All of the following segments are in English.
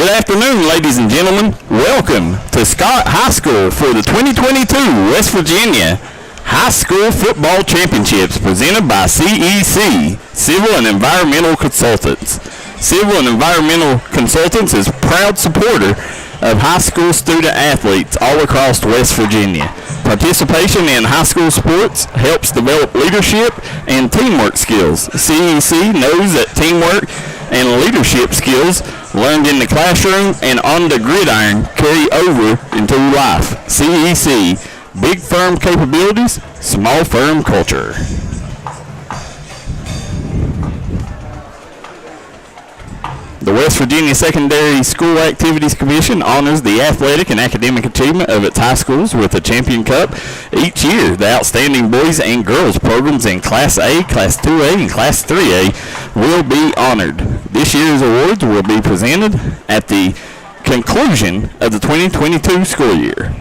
Good afternoon, ladies and gentlemen. Welcome to Scott High School for the 2022 West Virginia High School Football Championships presented by CEC, Civil and Environmental Consultants. Civil and Environmental Consultants is a proud supporter of high school student athletes all across West Virginia. Participation in high school sports helps develop leadership and teamwork skills. CEC knows that teamwork and leadership skills learned in the classroom and on the gridiron carry over into life. CEC, big firm capabilities, small firm culture. The West Virginia Secondary School Activities Commission honors the athletic and academic achievement of its high schools with a Champion Cup each year. The outstanding boys and girls programs in Class A, Class 2A, and Class 3A will be honored. This year's awards will be presented at the conclusion of the 2022 school year.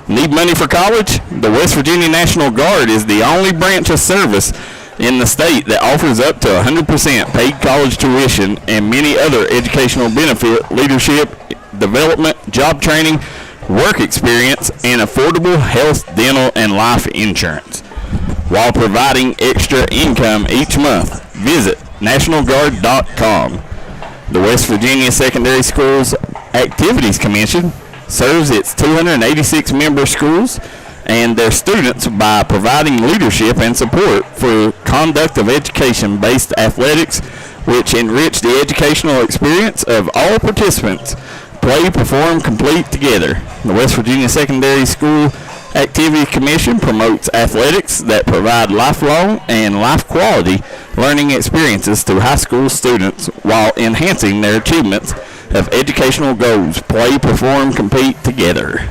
Need money for college? The West Virginia National Guard is the only branch of service in the state that offers up to 100% paid college tuition and many other educational benefit, leadership, development, job training, work experience, and affordable health, dental, and life insurance, while providing extra income each month. Visit nationalguard.com. The West Virginia Secondary Schools Activities Commission serves its 286 member schools and their students by providing leadership and support for conduct of education-based athletics, which enrich the educational experience of all participants. Play, perform, complete together. The West Virginia Secondary School Activity Commission promotes athletics that provide lifelong and life quality learning experiences to high school students while enhancing their achievements of educational goals. Play, perform, compete together.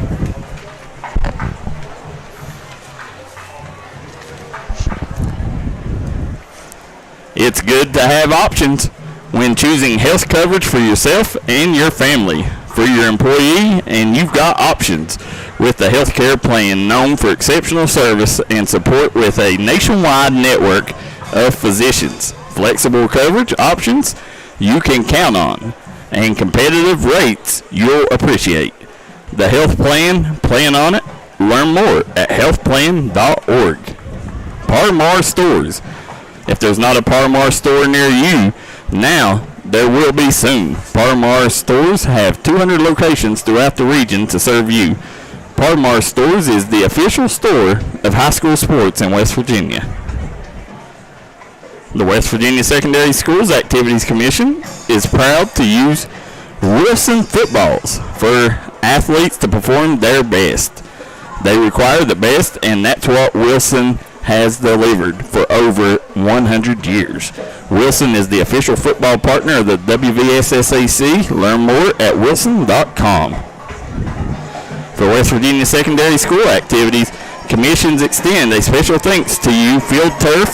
It's good to have options when choosing health coverage for yourself and your family. For your employee, and you've got options with the healthcare plan known for exceptional service and support with a nationwide network of physicians. Flexible coverage options you can count on, and competitive rates you'll appreciate. The health plan on it. Learn more at healthplan.org. Parmar Stores. If there's not a Parmar store near you, now there will be soon. Parmar Stores have 200 locations throughout the region to serve you. Parmar Stores is the official store of high school sports in West Virginia. The West Virginia Secondary Schools Activities Commission is proud to use Wilson footballs for athletes to perform their best. They require the best, and that's what Wilson has delivered for over 100 years. Wilson is the official football partner of the WVSSAC. Learn more at wilson.com. For West Virginia Secondary School Activities, commissions extend a special thanks to you, Field Turf,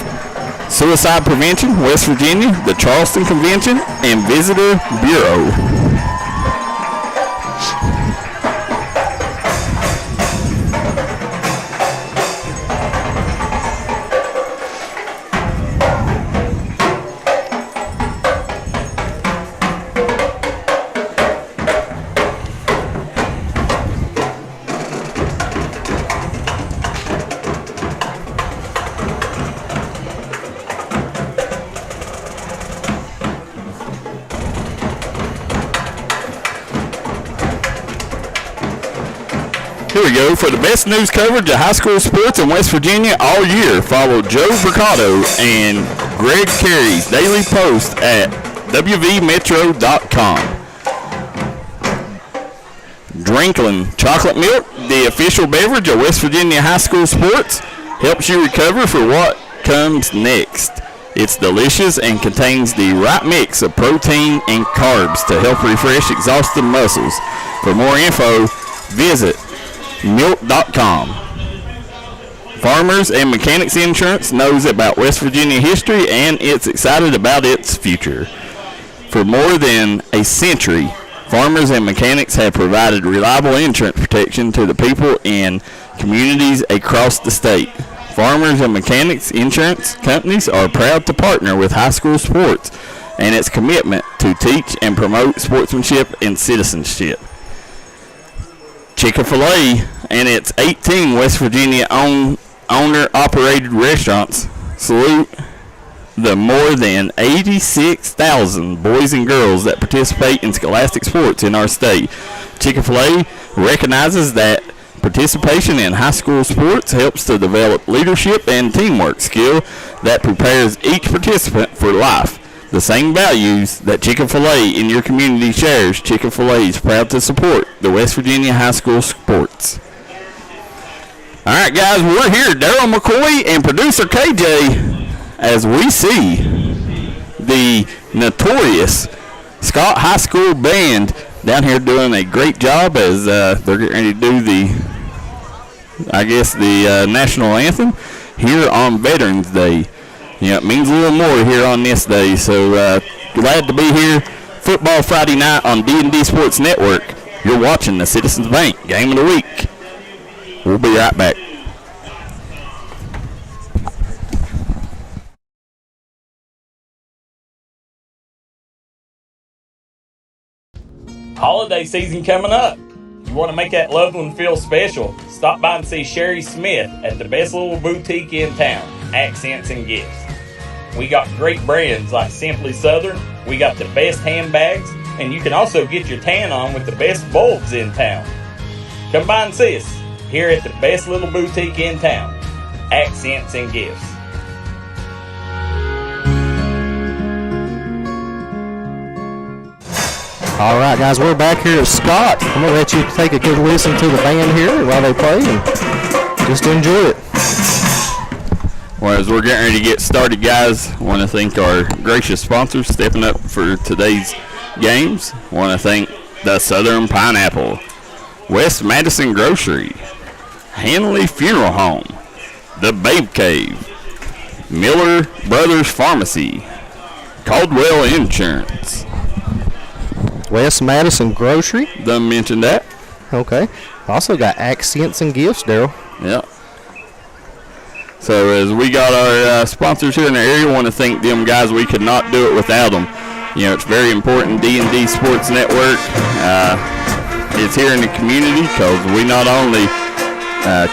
Suicide Prevention, West Virginia, the Charleston Convention, and Visitor Bureau. Here we go. For the best news coverage of high school sports in West Virginia all year, follow Joe Mercado and Greg Carey's daily post at wvmetro.com. Drinklin Chocolate Milk, the official beverage of West Virginia high school sports, helps you recover for what comes next. It's delicious and contains the right mix of protein and carbs to help refresh exhausted muscles. For more info, visit milk.com. Farmers and Mechanics Insurance knows about West Virginia history and it's excited about its future. For more than a century, Farmers and Mechanics have provided reliable insurance protection to the people in communities across the state. Farmers and Mechanics insurance companies are proud to partner with high school sports and its commitment to teach and promote sportsmanship and citizenship. Chick-fil-A and its 18 West Virginia owner-operated restaurants salute the more than 86,000 boys and girls that participate in scholastic sports in our state. Chick-fil-A recognizes that participation in high school sports helps to develop leadership and teamwork skill that prepares each participant for life. The same values that Chick-fil-A in your community shares, Chick-fil-A is proud to support the West Virginia high school sports. All right, guys, we're here, Daryl McCoy and producer KJ, as we see the notorious Scott High School Band down here doing a great job as they're getting ready to do the national anthem here on Veterans Day. It means a little more here on this day, so glad to be here. Football Friday night on D&D Sports Network. You're watching the Citizens Bank Game of the Week. We'll be right back. Holiday season coming up. You want to make that loved one feel special? Stop by and see Sherry Smith at the best little boutique in town, Accents and Gifts. We got great brands like Simply Southern. We got the best handbags, and you can also get your tan on with the best bulbs in town. Come by and see us here at the best little boutique in town, Accents and Gifts. All right, guys, we're back here at Scott. I'm going to let you take a good listen to the band here while they play and just enjoy it. Well, as we're getting ready to get started, guys, I want to thank our gracious sponsors stepping up for today's games. I want to thank the Southern Pineapple, West Madison Grocery, Hanley Funeral Home, the Babe Cave, Miller Brothers Pharmacy, Caldwell Insurance. West Madison Grocery. Done mentioned that. Okay. Also got Accents and Gifts, Daryl. Yeah. So as we got our sponsors here in the area, I want to thank them guys. We could not do it without them. It's very important. D&D Sports Network is here in the community because we not only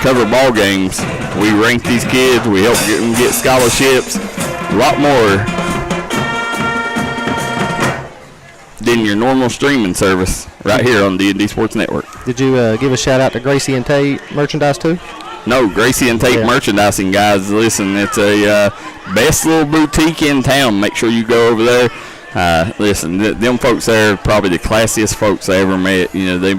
cover ball games, we rank these kids, we help them get scholarships, a lot more than your normal streaming service right here on D&D Sports Network. Did you give a shout out to Gracie and Tate merchandise too? No, Gracie and Tate merchandising, guys. Listen, it's a best little boutique in town. Make sure you go over there. Listen, them folks there are probably the classiest folks I ever met. They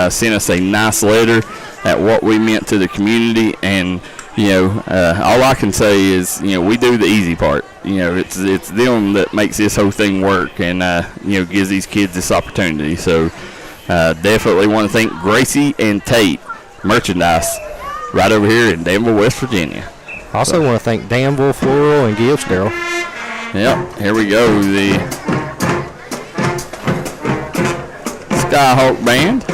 sent us a nice letter at what we meant to the community, and all I can say is we do the easy part. It's them that makes this whole thing work, and gives these kids this opportunity. So definitely want to thank Gracie and Tate merchandise right over here in Danville, West Virginia. Also want to thank Danville Floral and Gifts, Daryl. Yep, here we go. The Skyhawk Band.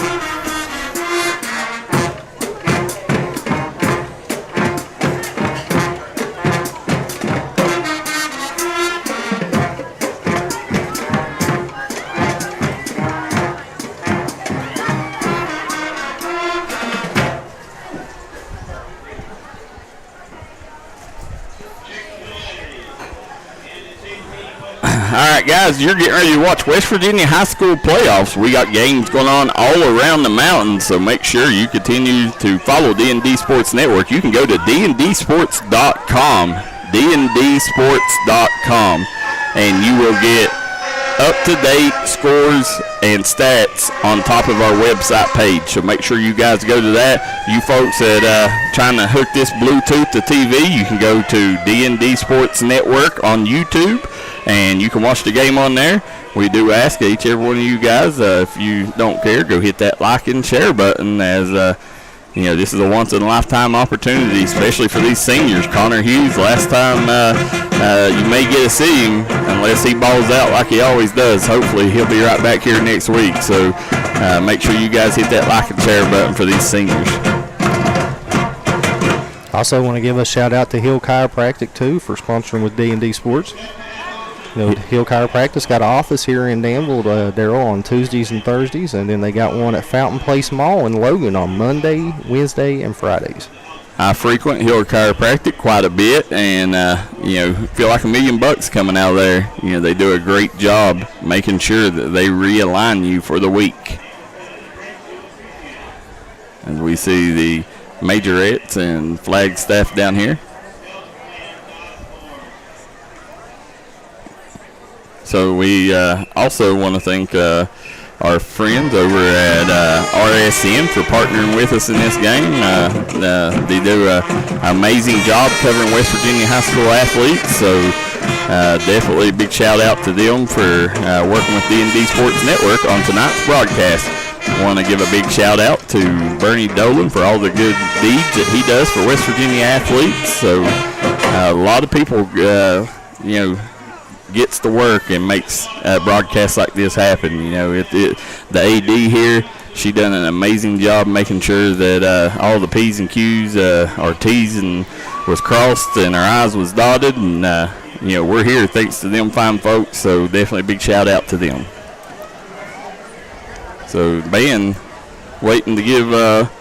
All right, guys, you're getting ready to watch West Virginia High School playoffs. We got games going on all around the mountains, so make sure you continue to follow D&D Sports Network. You can go to dndsports.com, dndsports.com, and you will get up-to-date scores and stats on top of our website page. So make sure you guys go to that. You folks that trying to hook this Bluetooth to TV, you can go to D&D Sports Network on YouTube, and you can watch the game on there. We do ask each every one of you guys, if you don't care, go hit that like and share button, as this is a once-in-a-lifetime opportunity, especially for these seniors. Connor Hughes, last time you may get to see him, unless he balls out like he always does. Hopefully he'll be right back here next week. So make sure you guys hit that like and share button for these seniors. Also want to give a shout out to Hill Chiropractic too for sponsoring with D&D Sports. Hill Chiropractic's got an office here in Danville, Daryl, on Tuesdays and Thursdays, and then they got one at Fountain Place Mall in Logan on Monday, Wednesday, and Fridays. I frequent Hill Chiropractic quite a bit, and feel like $1 million coming out of there. They do a great job making sure that they realign you for the week. As we see the majorettes and flag staff down here. So we also want to thank our friends over at RSN for partnering with us in this game. They do an amazing job covering West Virginia high school athletes, so definitely a big shout out to them for working with D&D Sports Network on tonight's broadcast. I want to give a big shout out to Bernie Dolan for all the good deeds that he does for West Virginia athletes. So a lot of people, gets to work and makes broadcasts like this happen. The AD here, she done an amazing job making sure that all the P's and Q's or T's and was crossed and our I's was dotted, and we're here thanks to them fine folks. So definitely a big shout out to them. So the band waiting to give a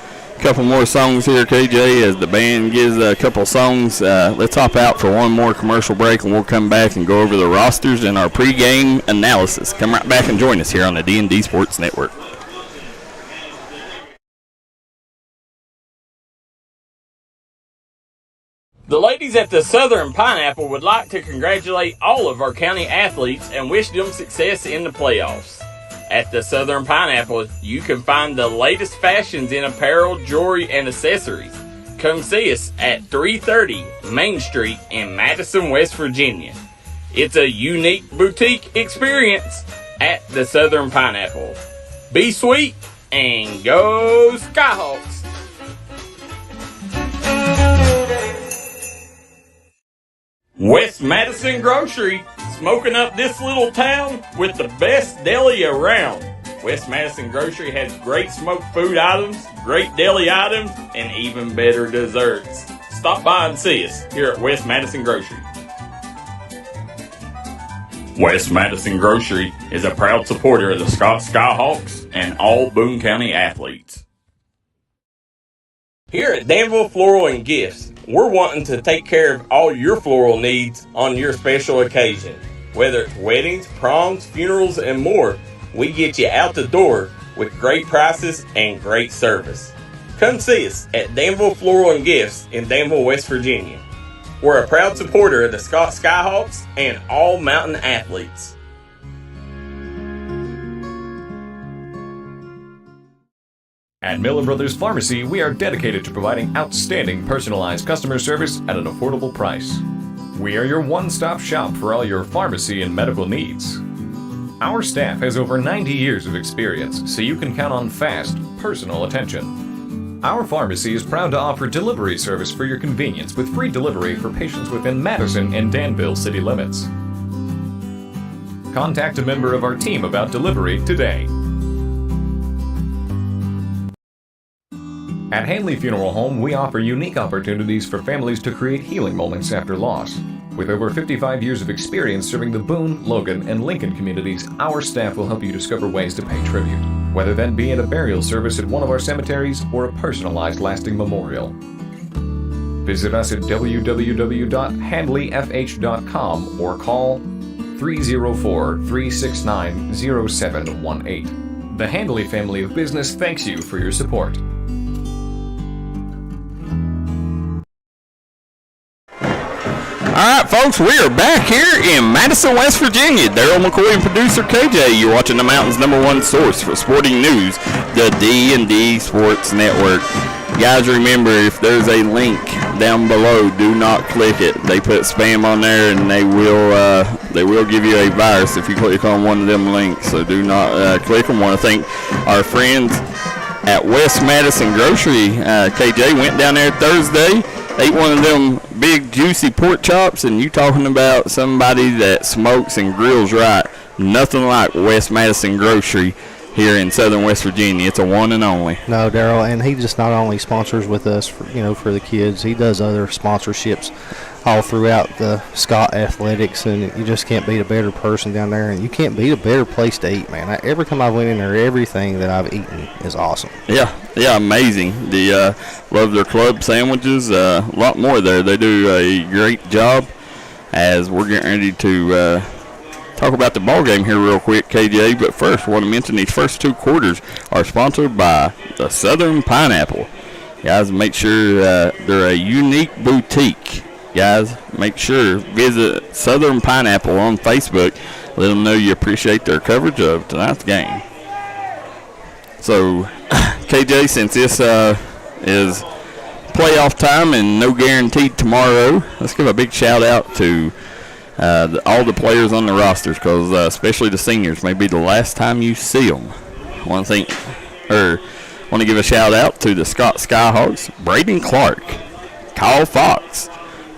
couple more songs here, KJ. As the band gives a couple songs, let's hop out for one more commercial break, and we'll come back and go over the rosters and our pregame analysis. Come right back and join us here on the D&D Sports Network. The ladies at the Southern Pineapple would like to congratulate all of our county athletes and wish them success in the playoffs. At the Southern Pineapple, you can find the latest fashions in apparel, jewelry, and accessories. Come see us at 330 Main Street in Madison, West Virginia. It's a unique boutique experience at the Southern Pineapple. Be sweet and go Skyhawks! West Madison Grocery, smoking up this little town with the best deli around. West Madison Grocery has great smoked food items, great deli items, and even better desserts. Stop by and see us here at West Madison Grocery. West Madison Grocery is a proud supporter of the Scott Skyhawks and all Boone County athletes. Here at Danville Floral and Gifts, we're wanting to take care of all your floral needs on your special occasion. Whether it's weddings, proms, funerals, and more, we get you out the door with great prices and great service. Come see us at Danville Floral and Gifts in Danville, West Virginia. We're a proud supporter of the Scott Skyhawks and all mountain athletes. At Miller Brothers Pharmacy, we are dedicated to providing outstanding personalized customer service at an affordable price. We are your one-stop shop for all your pharmacy and medical needs. Our staff has over 90 years of experience, so you can count on fast, personal attention. Our pharmacy is proud to offer delivery service for your convenience with free delivery for patients within Madison and Danville city limits. Contact a member of our team about delivery today. At Hanley Funeral Home, we offer unique opportunities for families to create healing moments after loss. With over 55 years of experience serving the Boone, Logan, and Lincoln communities, our staff will help you discover ways to pay tribute, whether that be at a burial service at one of our cemeteries or a personalized lasting memorial. Visit us at www.handleyfh.com or call 304-369-0718. The Handley family of business thanks you for your support. All right, folks, we are back here in Madison, West Virginia. Daryl McCoy and producer KJ. You're watching the Mountain's #1 source for sporting news, the D&D Sports Network. Guys, remember, if there's a link down below, do not click it. They put spam on there, and they will give you a virus if you click on one of them links. So do not click them. Want to thank our friends at West Madison Grocery. KJ went down there Thursday, ate one of them big juicy pork chops, and you talking about somebody that smokes and grills right. Nothing like West Madison Grocery here in southern West Virginia. It's a one and only. No, Daryl, and he just not only sponsors with us for the kids, he does other sponsorships all throughout the Scott Athletics, and you just can't beat a better person down there, and you can't beat a better place to eat, man. Every time I went in there, everything that I've eaten is awesome. Yeah, amazing. Love their club sandwiches. A lot more there. They do a great job. As we're getting ready to talk about the ball game here real quick, KJ. But first, I want to mention these first 2 quarters are sponsored by the Southern Pineapple. Guys, make sure they're a unique boutique. Guys, make sure visit Southern Pineapple on Facebook. Let them know you appreciate their coverage of tonight's game. So, KJ, since this is playoff time and no guaranteed tomorrow, let's give a big shout out to all the players on the rosters, because especially the seniors may be the last time you see them. Want to give a shout out to the Scott Skyhawks: Braden Clark, Kyle Fox,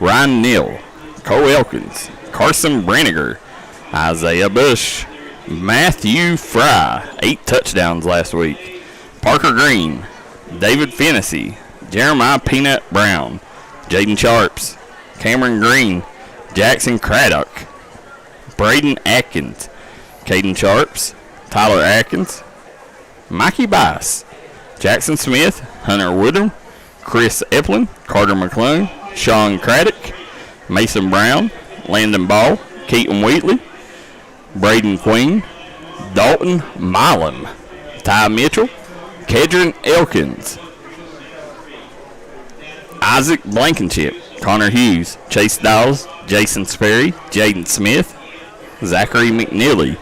Ryan Neal, Cole Elkins, Carson Branniger, Isaiah Bush, Matthew Fry, 8 touchdowns last week, Parker Green, David Fennessy, Jeremiah Peanut Brown, Jaden Sharps, Cameron Green, Jackson Craddock, Braden Atkins, Caden Sharps, Tyler Atkins, Mikey Bice, Jackson Smith, Hunter Woodham, Chris Eplin, Carter McClung, Sean Craddock, Mason Brown, Landon Ball, Keaton Wheatley, Braden Queen, Dalton Milam, Ty Mitchell, Kedron Elkins, Isaac Blankenship, Connor Hughes, Chase Dawes, Jason Sperry, Jaden Smith, Zachary McNeely,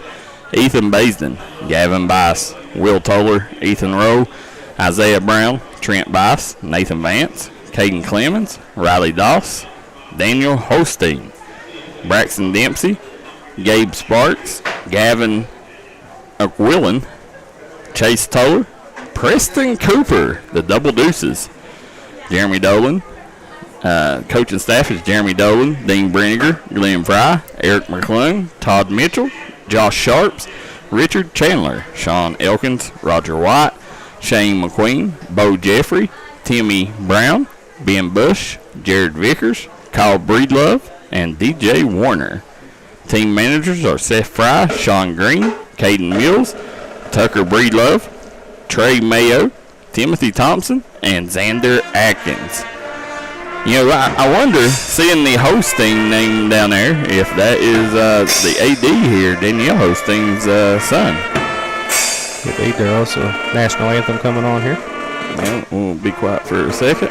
Ethan Baisden, Gavin Bice, Will Toller, Ethan Rowe, Isaiah Brown, Trent Bice, Nathan Vance, Caden Clemens, Riley Doss, Daniel Holstein, Braxton Dempsey, Gabe Sparks, Gavin Aquillan, Chase Toller, Preston Cooper, the Double Deuces, Jeremy Dolan. Coaching staff is Jeremy Dolan, Dean Brenniger, Glenn Fry, Eric McClung, Todd Mitchell, Josh Sharps, Richard Chandler, Sean Elkins, Roger White, Shane McQueen, Bo Jeffrey, Timmy Brown, Ben Bush, Jared Vickers, Kyle Breedlove, and DJ Warner. Team managers are Seth Fry, Sean Green, Caden Mills, Tucker Breedlove, Trey Mayo, Timothy Thompson, and Xander Atkins. You know, I wonder, seeing the hosting name down there, if that is the AD here, Danielle Hosting's son. Could be. There's also national anthem coming on here. Well, we'll be quiet for a second.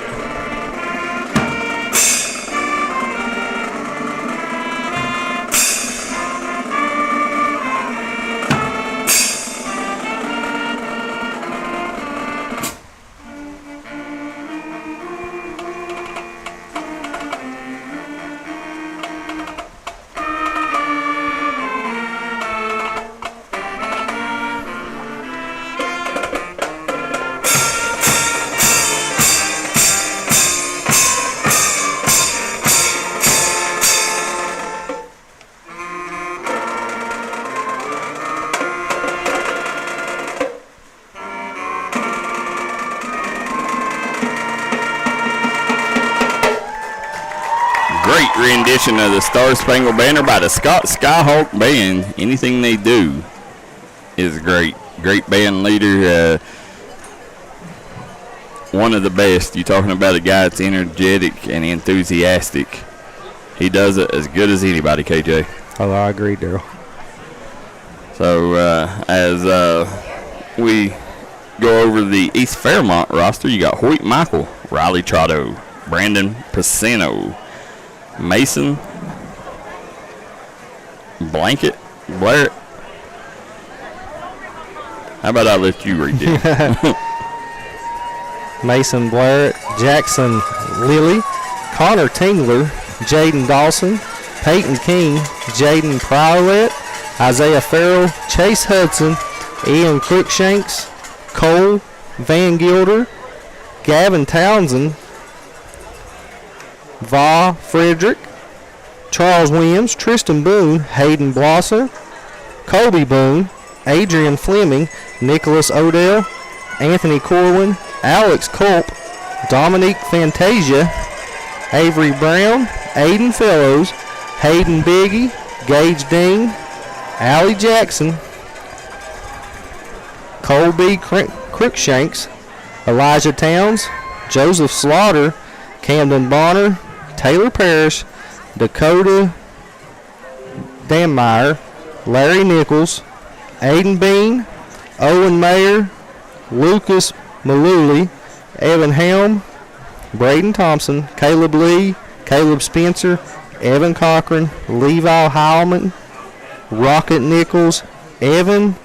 Rendition of the Star Spangled Banner by the Scott Skyhawk Band. Anything they do is great. Great band leader. One of the best. You're talking about a guy that's energetic and enthusiastic. He does it as good as anybody, KJ. Oh, I agree, Daryl. So as we go over the East Fairmont roster, you got Hoyt Michael, Riley Trotto, Brandon Pacino, Mason Blanket Blair. How about I let you read it? Mason Blair, Jackson Lilly, Connor Tingler, Jaden Dawson, Peyton King, Jaden Prowlett, Isaiah Farrell, Chase Hudson, Ian Crookshanks, Cole Van Gilder, Gavin Townsend, Va Frederick, Charles Williams, Tristan Boone, Hayden Blosser, Kobe Boone, Adrian Fleming, Nicholas Odell, Anthony Corwin, Alex Culp, Dominique Fantasia, Avery Brown, Aiden Fellows, Hayden Biggie, Gage Dean, Allie Jackson, Colby Cruikshanks, Elijah Towns, Joseph Slaughter, Camden Bonner, Taylor Parrish, Dakota Danmeyer, Larry Nichols, Aiden Bean, Owen Mayer, Lucas Malooly, Evan Helm, Braden Thompson, Caleb Lee, Caleb Spencer, Evan Cochran, Levi Heilman, Rocket Nichols, Evan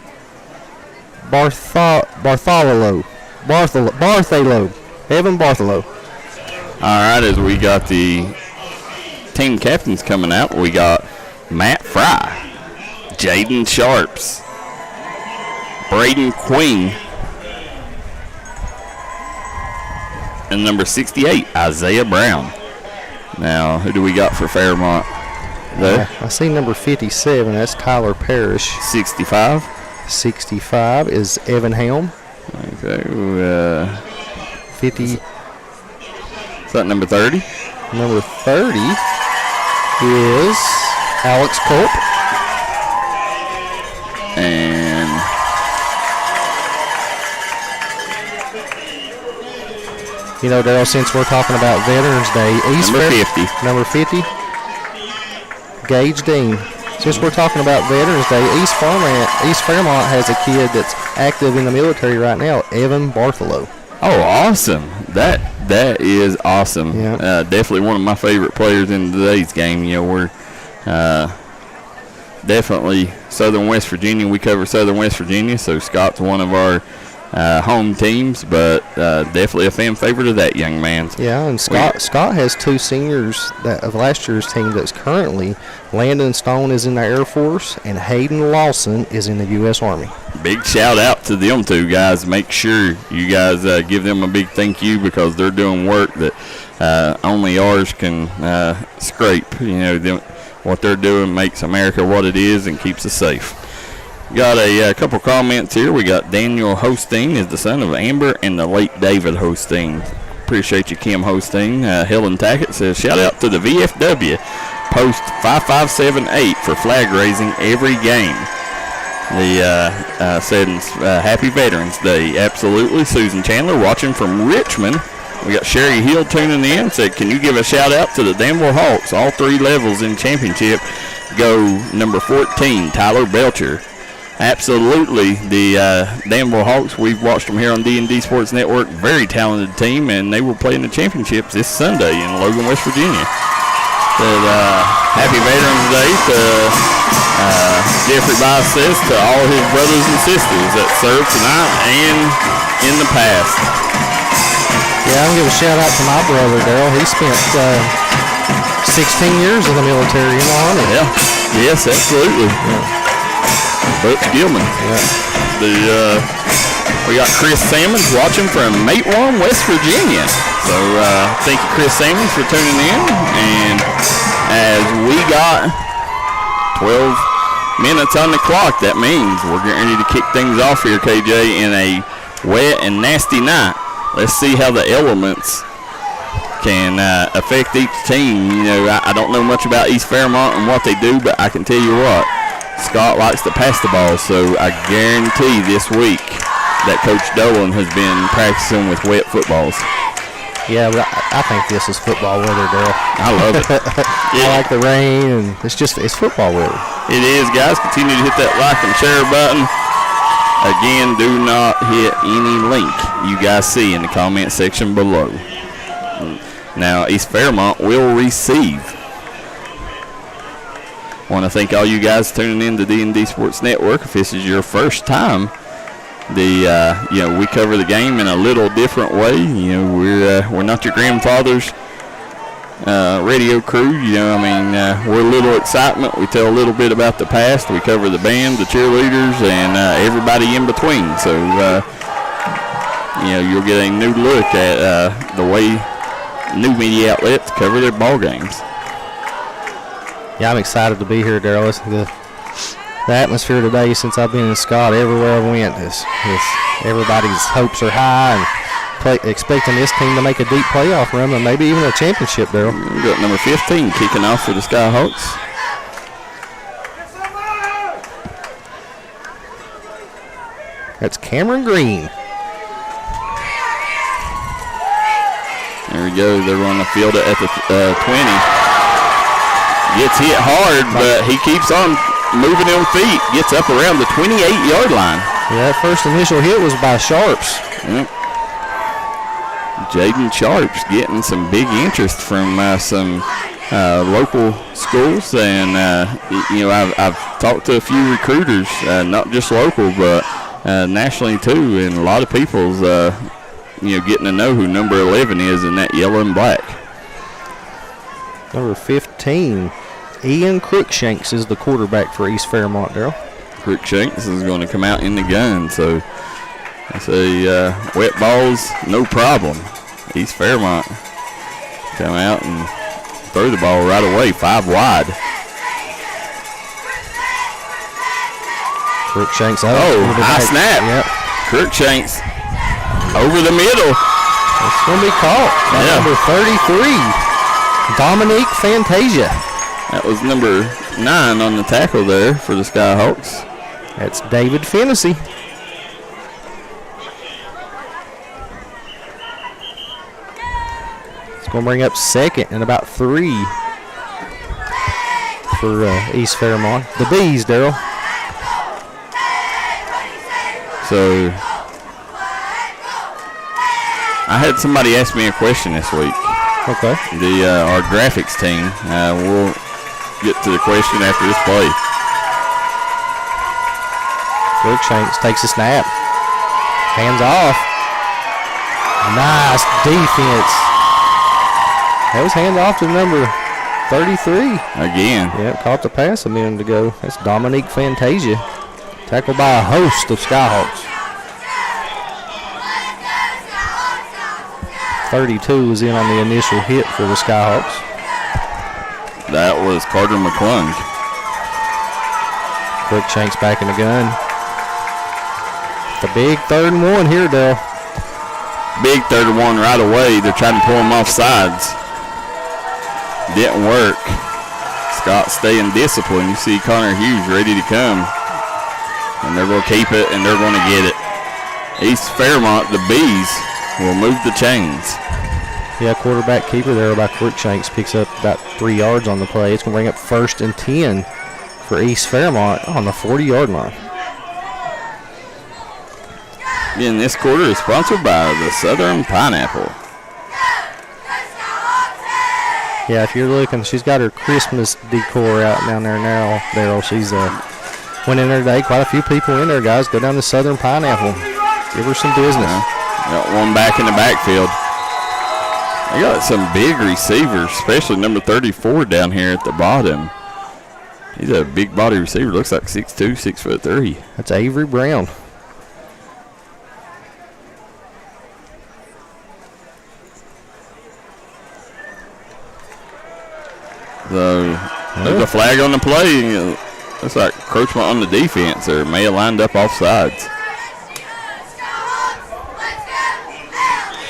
Bartholomew. Evan Bartholomew. All right, as we got the team captains coming out, we got Matt Fry, Jaden Sharps, Braden Queen, and number 68, Isaiah Brown. Now, who do we got for Fairmont there? I see number 57. That's Tyler Parrish. 65. 65 is Evan Helm. Okay. 50. Is that number 30? Number 30 is Alex Culp. And you know, Darryl, since we're talking about Veterans Day, number 50. Number 50, Gage Dean. Since we're talking about Veterans Day, East Fairmont has a kid that's active in the military right now, Evan Bartholomew. Oh, awesome! That is awesome. Yeah. Definitely one of my favorite players in today's game. You know, we're definitely Southern West Virginia. We cover Southern West Virginia, so Scott's one of our home teams, but definitely a fan favorite of that young man. Yeah, and Scott has two seniors of last year's team that's currently. Landon Stone is in the Air Force, and Hayden Lawson is in the U.S. Army. Big shout out to them two guys. Make sure you guys give them a big thank you because they're doing work that only ours can scrape. You know, what they're doing makes America what it is and keeps us safe. Got a couple comments here. We got Daniel Hosteen is the son of Amber and the late David Hosteen. Appreciate you, Kim Hosteen. Helen Tackett says, shout out to the VFW. Post 5578 for flag raising every game. The said Happy Veterans Day. Absolutely. Susan Chandler watching from Richmond. We got Sherry Hill tuning in. Said, can you give a shout out to the Danville Hawks? All three levels in championship. Go number 14, Tyler Belcher. Absolutely, the Danville Hawks, we've watched them here on D&D Sports Network. Very talented team, and they will play in the championships this Sunday in Logan, West Virginia. Said, Happy Veterans Day to Jeffrey Bice says to all his brothers and sisters that served tonight and in the past. Yeah, I'm going to give a shout out to my brother, Darryl. He spent 16 years in the military in the Army. Yeah, yes, absolutely. Yeah. Butch Gilman. Yeah. We got Chris Sammons watching from Matewan, West Virginia. So thank you, Chris Sammons, for tuning in. And as we got 12 minutes on the clock, that means we're getting ready to kick things off here, KJ, in a wet and nasty night. Let's see how the elements can affect each team. You know, I don't know much about East Fairmont and what they do, but I can tell you what. Scott likes to pass the ball, so I guarantee this week that Coach Dolan has been practicing with wet footballs. Yeah, but I think this is football weather, Darryl. I love it. I like the rain, and it's football weather. It is, guys. Continue to hit that like and share button. Again, do not hit any link you guys see in the comment section below. Now, East Fairmont will receive. Want to thank all you guys tuning in to D&D Sports Network. If this is your first time, we cover the game in a little different way. You know, we're not your grandfather's radio crew. You know, we're a little excitement. We tell a little bit about the past. We cover the band, the cheerleaders, and everybody in between. So, you'll get a new look at the way new media outlets cover their ball games. Yeah, I'm excited to be here, Darryl. The atmosphere today, since I've been in Scott, everywhere I went, is everybody's hopes are high, and expecting this team to make a deep playoff run and maybe even a championship, Daryl. We got number 15 kicking off for the Skyhawks. That's Cameron Green. There we go. They're on the field at the 20. Gets hit hard, but he keeps on moving on feet. Gets up around the 28-yard line. Yeah, that first initial hit was by Sharps. Yep. Jaden Sharps getting some big interest from some local schools, and I've talked to a few recruiters, not just local, but nationally too, and a lot of people's getting to know who number 11 is in that yellow and black. Number 15, Ian Crookshanks is the quarterback for East Fairmont, Daryl. Crookshanks is going to come out in the gun, so I say wet balls, no problem. East Fairmont come out and throw the ball right away, 5 wide. Crookshanks out. High snap. Yep. Crookshanks over the middle. It's going to be caught by number 33, Dominique Fantasia. That was number 9 on the tackle there for the Skyhawks. That's David Fennessy. It's going to bring up second and about 3 for East Fairmont. The Bees, Daryl. So I had somebody ask me a question this week. Okay. Our graphics team. We'll get to the question after this play. Crookshanks takes a snap. Hands off. Nice defense. That was hands off to number 33. Again. Yep, caught the pass a minute ago. That's Dominique Fantasia. Tackled by a host of Skyhawks. 32 was in on the initial hit for the Skyhawks. That was Carter McClung. Crookshanks back in the gun. The big 3rd and 1 here, Dale. Big 3rd and 1 right away. They're trying to pull him off sides. Didn't work. Scott staying disciplined. You see Connor Hughes ready to come. And they're going to keep it, and they're going to get it. East Fairmont, the Bees, will move the chains. Yeah, quarterback keeper there by Crookshanks picks up about 3 yards on the play. It's going to bring up 1st and 10 for East Fairmont on the 40-yard line. Again, this quarter is sponsored by the Southern Pineapple. Yeah, if you're looking, she's got her Christmas decor out down there now, Daryl. She's went in there today. Quite a few people in there, guys. Go down to Southern Pineapple. Give her some business. Got one back in the backfield. They got some big receivers, especially number 34 down here at the bottom. He's a big body receiver. Looks like 6'2", 6'3". That's Avery Brown. So there's a flag on the play. Looks like encroachment on the defense there. May have lined up off sides.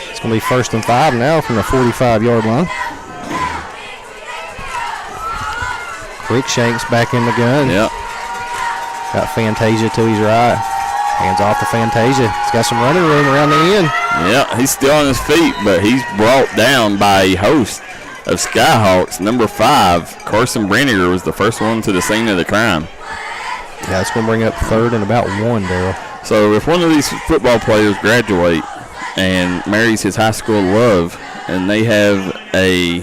It's going to be 1st and 5 now from the 45-yard line. Crookshanks back in the gun. Yep. Got Fantasia to his right. Hands off to Fantasia. He's got some running room around the end. Yeah, he's still on his feet, but he's brought down by a host of Skyhawks. Number 5, Carson Branniger, was the first one to the scene of the crime. Yeah, it's going to bring up 3rd and about 1, Daryl. So if one of these football players graduate and marries his high school love, and they have a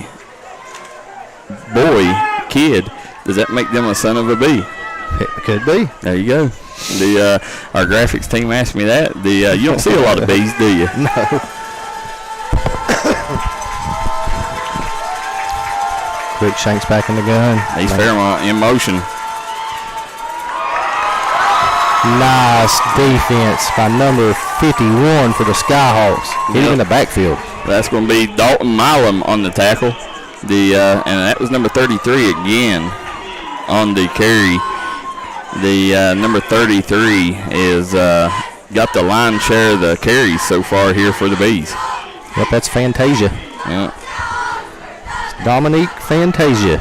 kid, does that make them a son of a bee? It could be. There you go. Our graphics team asked me that. You don't see a lot of bees, do you? No. Crookshanks back in the gun. East Fairmont in motion. Nice defense by number 51 for the Skyhawks. He's in the backfield. That's going to be Dalton Milam on the tackle. And that was number 33 again on the carry. The number 33 is got the lion's share of the carries so far here for the Bees. Yep, that's Fantasia. Yeah. Dominique Fantasia.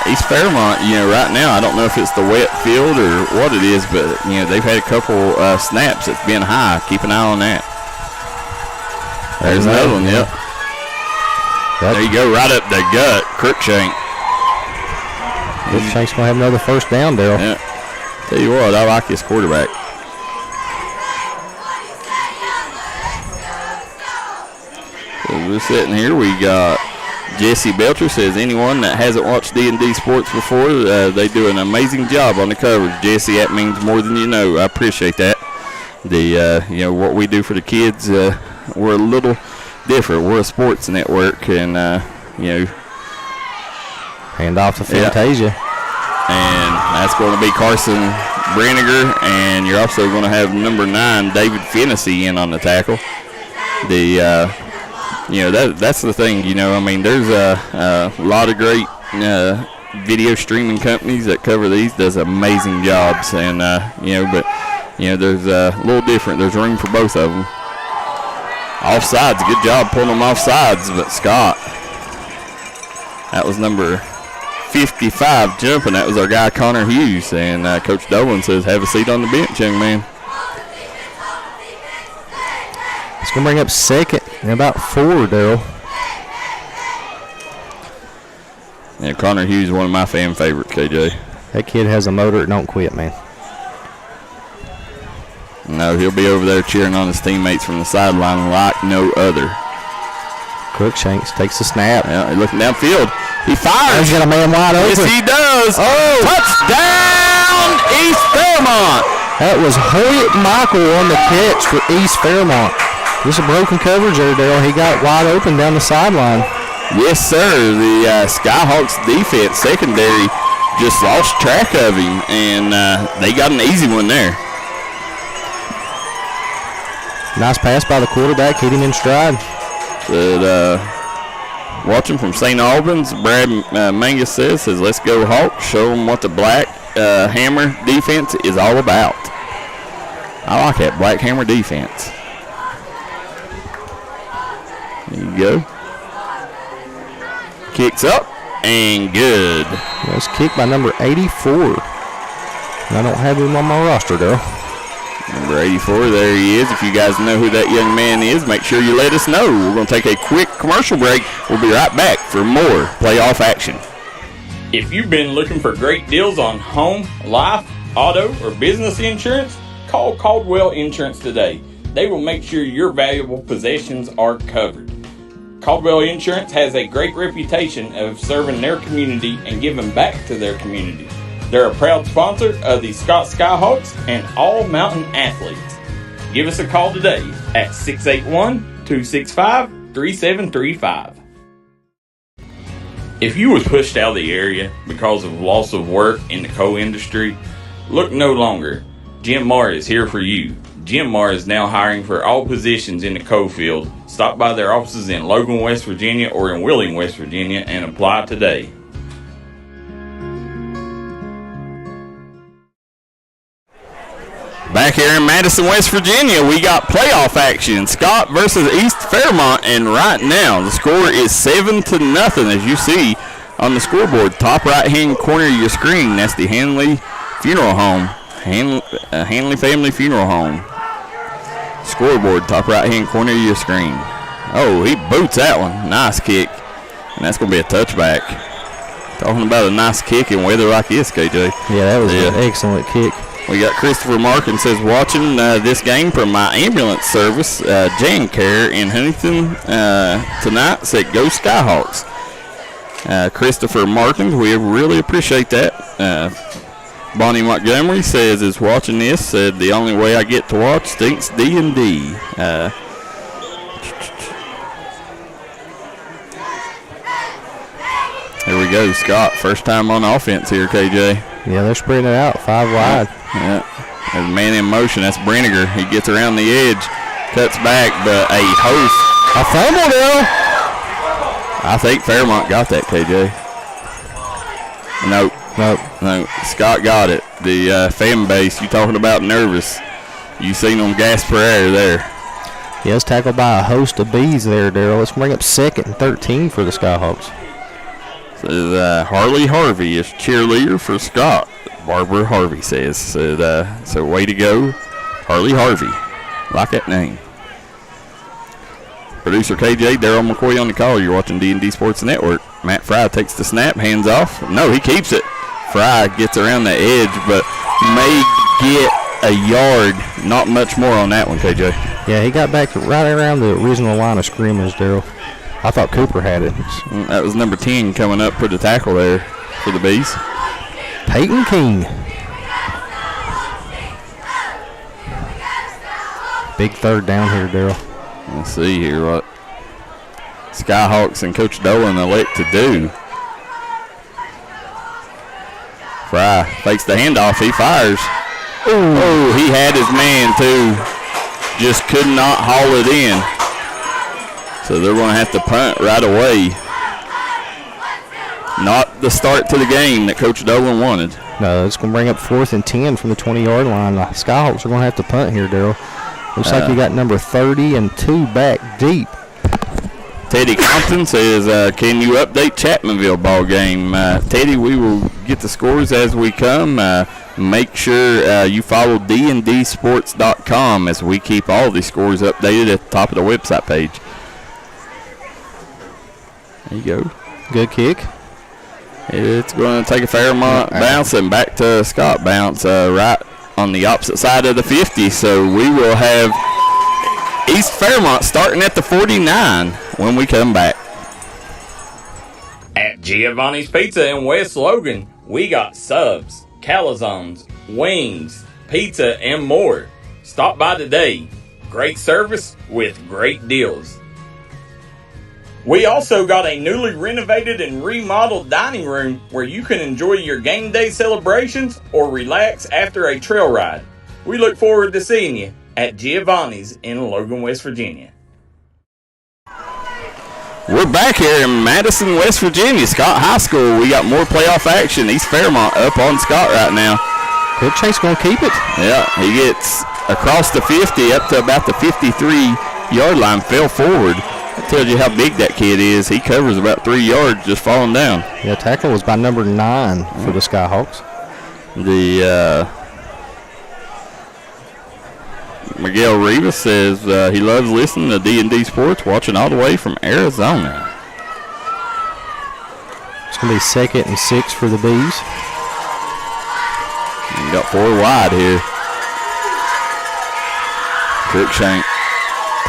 East Fairmont, right now, I don't know if it's the wet field or what it is, but, they've had a couple snaps that's been high. Keep an eye on that. There's another one, yep. There you go, right up the gut, Crookshank. Crookshank's going to have another first down, Daryl. Yeah. Tell you what, I like this quarterback. So we're sitting here, we got Jesse Belcher says, anyone that hasn't watched D&D Sports before, they do an amazing job on the coverage. Jesse, that means more than you know. I appreciate that. What we do for the kids, we're a little different. We're a sports network, and, Hand off to Fantasia. Yeah. And that's going to be Carson Branniger, and you're also going to have number 9, David Fennessy, in on the tackle. That's the thing, there's a lot of great video streaming companies that cover these, does amazing jobs, and, there's a little different. There's room for both of them. Offsides, good job pulling them offsides, but Scott, that was number 55 jumping. That was our guy Connor Hughes, and Coach Dolan says, have a seat on the bench, young man. It's going to bring up second and about 4, Daryl. Yeah, Connor Hughes is one of my fan favorites, KJ. That kid has a motor that don't quit, man. No, he'll be over there cheering on his teammates from the sideline like no other. Crookshanks takes the snap. Yeah, he's looking downfield. He fires. He's got a man wide open. Yes, he does. Oh! Touchdown, East Fairmont. That was Hoyt Michael on the catch for East Fairmont. Just a broken coverage there, Daryl. He got wide open down the sideline. Yes, sir. The Skyhawks defense secondary just lost track of him, and they got an easy one there. Nice pass by the quarterback, hit him in stride. But watching from St. Albans, Brad Mangus says, let's go Hawks, show them what the Black Hammer defense is all about. I like that, Black Hammer defense. There you go. Kicks up and good. That's kicked by number 84. And I don't have him on my roster, though. Number 84, there he is. If you guys know who that young man is, make sure you let us know. We're going to take a quick commercial break. We'll be right back for more playoff action. If you've been looking for great deals on home, life, auto, or business insurance, call Caldwell Insurance today. They will make sure your valuable possessions are covered. Caldwell Insurance has a great reputation of serving their community and giving back to their community. They're a proud sponsor of the Scott Skyhawks and all mountain athletes. Give us a call today at 681-265-3735. If you was pushed out of the area because of loss of work in the coal industry, look no longer. Jim Marr is here for you. Jim Marr is now hiring for all positions in the coal field. Stop by their offices in Logan, West Virginia or in Wheeling, West Virginia and apply today. Back here in Madison, West Virginia, we got playoff action. Scott versus East Fairmont, and right now the score is 7-0, as you see on the scoreboard. Top right-hand corner of your screen, that's the Hanley Funeral Home, Hanley Family Funeral Home. Scoreboard, top right-hand corner of your screen. Oh, he boots that one. Nice kick, and that's going to be a touchback. Talking about a nice kick in weather like this, KJ. Yeah, that was an excellent kick. We got Christopher Markin says, watching this game from my ambulance service, Jan Care in Huntington tonight, said, go Skyhawks. Christopher Markin, we really appreciate that. Bonnie Montgomery says, is watching this, said, the only way I get to watch stinks D&D. Here we go, Scott. First time on offense here, KJ. Yeah, they're spreading it out, 5 wide. Yeah, there's a man in motion. That's Brenniger. He gets around the edge, cuts back, but a host. A fumble there. I think Fairmont got that, KJ. Nope. Nope. No, Scott got it. The fan base, you talking about nervous. You seen them gasp for air there. Yes, tackled by a host of bees there, Daryl. Let's bring up 2nd and 13 for the Skyhawks. So, Harley Harvey is cheerleader for Scott. Barbara Harvey says. So way to go, Harley Harvey. Like that name. Producer KJ, Daryl McCoy on the call. You're watching D&D Sports Network. Matt Fry takes the snap, hands off. No, he keeps it. Fry gets around the edge, but may get a yard. Not much more on that one, KJ. Yeah, he got back right around the original line of scrimmage, Daryl. I thought Cooper had it. That was number 10 coming up for the tackle there for the Bees. Peyton King. Big 3rd down here, Daryl. Let's see here what Skyhawks and Coach Dolan elect to do. Fry fakes the handoff. He fires. Ooh. Oh, he had his man, too. Just could not haul it in. So they're going to have to punt right away. Not the start to the game that Coach Dolan wanted. No, it's going to bring up 4th and 10 from the 20-yard line. The Skyhawks are going to have to punt here, Daryl. Looks like you got number 30 and 2 back deep. Teddy Compton says, can you update Chapmanville ball game? Teddy, we will get the scores as we come. Make sure you follow dndsports.com as we keep all the scores updated at the top of the website page. There you go. Good kick. It's going to take a Fairmont bounce and back to Scott bounce right on the opposite side of the 50. So we will have East Fairmont starting at the 49 when we come back. At Giovanni's Pizza in West Logan, we got subs, calzones, wings, pizza, and more. Stop by today. Great service with great deals. We also got a newly renovated and remodeled dining room where you can enjoy your game day celebrations or relax after a trail ride. We look forward to seeing you at Giovanni's in Logan, West Virginia. We're back here in Madison, West Virginia, Scott High School. We got more playoff action. East Fairmont up on Scott right now. Cruikshank's going to keep it. Yeah, he gets across the 50 up to about the 53-yard line, fell forward. That tells you how big that kid is. He covers about 3 yards just falling down. Yeah, tackle was by number 9 for the Skyhawks. The Miguel Rivas says he loves listening to D&D Sports, watching all the way from Arizona. It's going to be 2nd and 6 for the Bees. We got 4 wide here. Cruikshank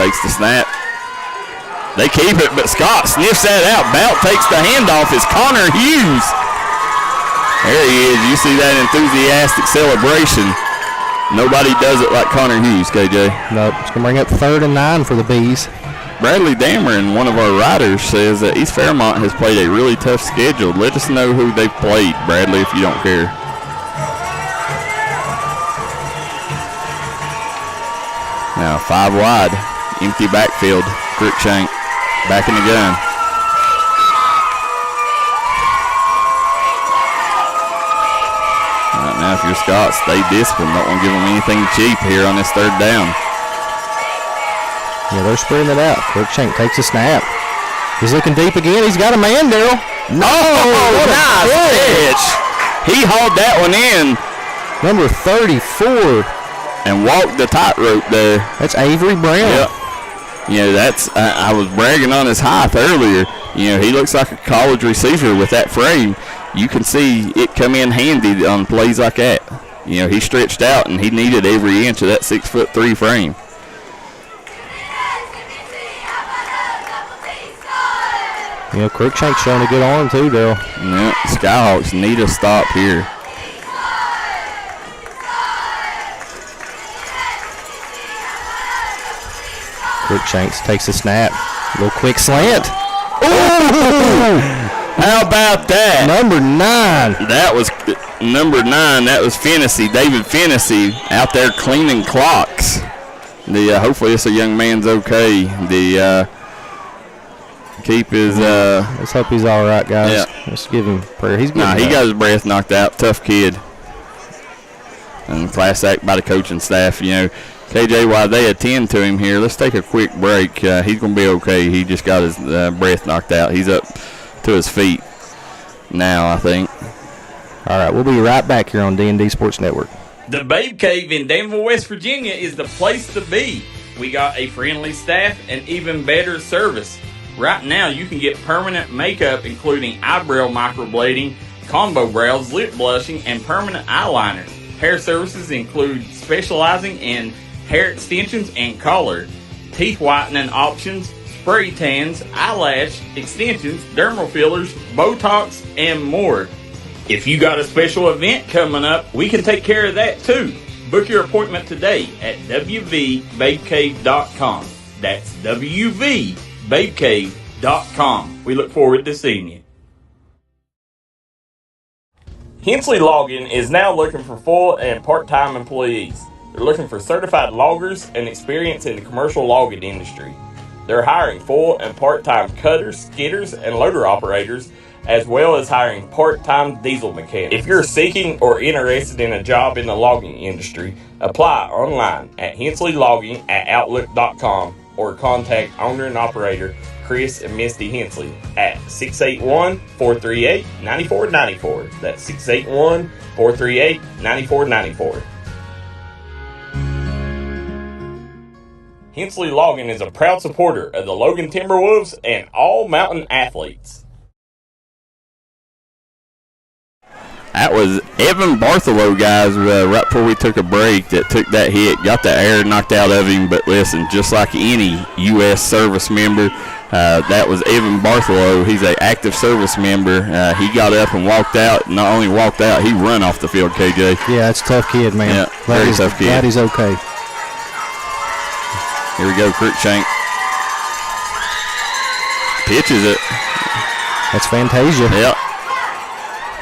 takes the snap. They keep it, but Scott sniffs that out. Bout takes the handoff. It's Connor Hughes. There he is. You see that enthusiastic celebration. Nobody does it like Connor Hughes, KJ. Nope. It's going to bring up 3rd and 9 for the Bees. Bradley Dameron, one of our writers, says that East Fairmont has played a really tough schedule. Let us know who they've played, Bradley, if you don't care. Now 5 wide. Empty backfield. Cruikshank back in the gun. Right now, if you're Scott, stay disciplined. Don't want to give them anything cheap here on this 3rd down. Yeah, they're spreading it out. Cruikshank takes a snap. He's looking deep again. He's got a man, Daryl. No, nice catch. He hauled that one in. Number 34. And walked the tightrope there. That's Avery Brown. Yep. You know, that's I was bragging on his height earlier. You know, he looks like a college receiver with that frame. You can see it come in handy on plays like that. You know, he stretched out and he needed every inch of that 6'3" frame. You know, Cruikshank's showing a good arm too, Daryl. Yeah, Skyhawks need a stop here. Cruikshanks takes a snap. A little quick slant. Ooh! How about that? Number 9. That was number 9. That was Fennessy, David Fennessy, out there cleaning clocks. Hopefully it's a young man's okay. The keep his. Let's hope he's all right, guys. Yeah. Let's give him prayer. He's Nah, he got his breath knocked out. Tough kid. And class act by the coaching staff. You know, KJ, while they attend to him here, let's take a quick break. He's going to be okay. He just got his breath knocked out. He's up to his feet now, I think. All right, we'll be right back here on D&D Sports Network. The Babe Cave in Danville, West Virginia is the place to be. We got a friendly staff and even better service. Right now, you can get permanent makeup, including eyebrow microblading, combo brows, lip blushing, and permanent eyeliners. Hair services include specializing in hair extensions and color, teeth whitening options, spray tans, eyelash extensions, dermal fillers, Botox, and more. If you got a special event coming up, we can take care of that too. Book your appointment today at wvbabecave.com. That's wvbabecave.com. We look forward to seeing you. Hensley Logging is now looking for full and part-time employees. They're looking for certified loggers and experience in the commercial logging industry. They're hiring full and part-time cutters, skidders, and loader operators, as well as hiring part-time diesel mechanics. If you're seeking or interested in a job in the logging industry, apply online at hensleylogging@outlook.com or contact owner and operator Chris and Misty Hensley at 681-438-9494. That's 681-438-9494. Hensley Logging is a proud supporter of the Logan Timberwolves and all mountain athletes. That was Evan Bartholow, guys, right before we took a break, that took that hit, got the air knocked out of him. But listen, just like any U.S. service member, that was Evan Bartholow. He's an active service member. He got up and walked out. Not only walked out, he run off the field, KJ. Yeah, it's a tough kid, man. Yeah, very tough kid. Glad he's okay. Here we go, Cruikshank. Pitches it. That's Fantasia. Yep.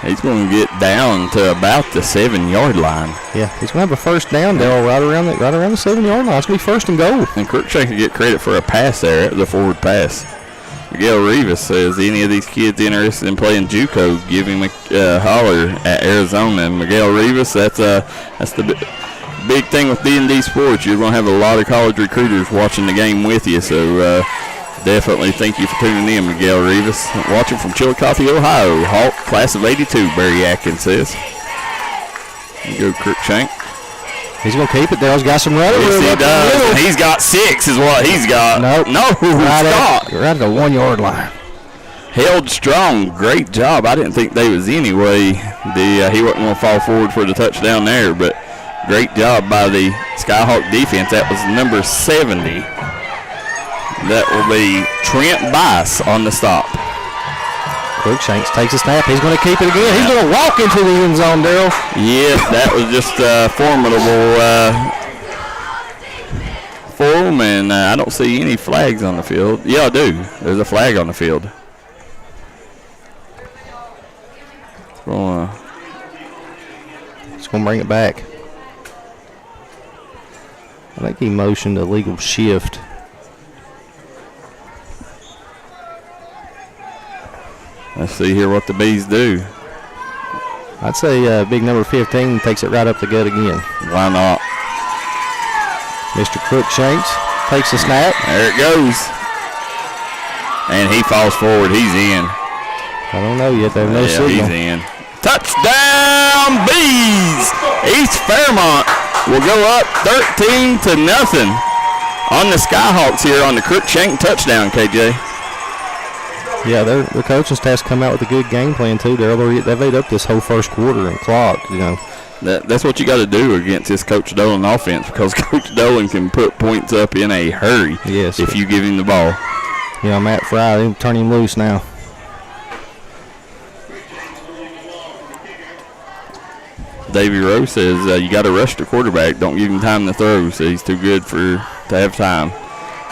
He's going to get down to about the 7-yard line. Yeah, he's going to have a first down, Darryl, right around the 7-yard line. It's going to be first and goal. And Cruikshank can get credit for a pass there, the forward pass. Miguel Rivas says, any of these kids interested in playing JUCO, give him a holler at Arizona. And Miguel Rivas, that's the big thing with D&D Sports. You're going to have a lot of college recruiters watching the game with you, so definitely thank you for tuning in, Miguel Rivas. Watching from Chillicothe, Ohio. Hawk, class of 82, Barry Atkins says. Go Cruikshank. He's going to keep it. Daryl's got some running. Yes, he does. He's got 6 is what he's got. Nope. No, right at the 1-yard line. Held strong. Great job. I didn't think they was anyway. He wasn't going to fall forward for the touchdown there, but great job by the Skyhawk defense. That was number 70. That will be Trent Bice on the stop. Cruikshanks takes a snap. He's going to keep it again. He's going to walk into the end zone, Darryl. Yes, that was just formidable for him, and I don't see any flags on the field. Yeah, I do. There's a flag on the field. It's going to bring it back. I think he motioned a legal shift. Let's see here what the Bees do. I'd say big number 15 takes it right up the gut again. Why not? Mr. Cruikshanks takes the snap. There it goes. And he falls forward. He's in. I don't know yet. There's no signal. He's in. Touchdown, Bees! East Fairmont will go up 13-0 on the Skyhawks here on the Cruikshank touchdown, KJ. Yeah, the coaching staff's come out with a good game plan too. They've ate up this whole first quarter and clock. You know, that's what you got to do against this Coach Dolan offense, because Coach Dolan can put points up in a hurry. Yes, if you give him the ball. Yeah, Matt Fry, turn him loose now. Davey Rowe says you got to rush the quarterback. Don't give him time to throw. So he's too good to have time.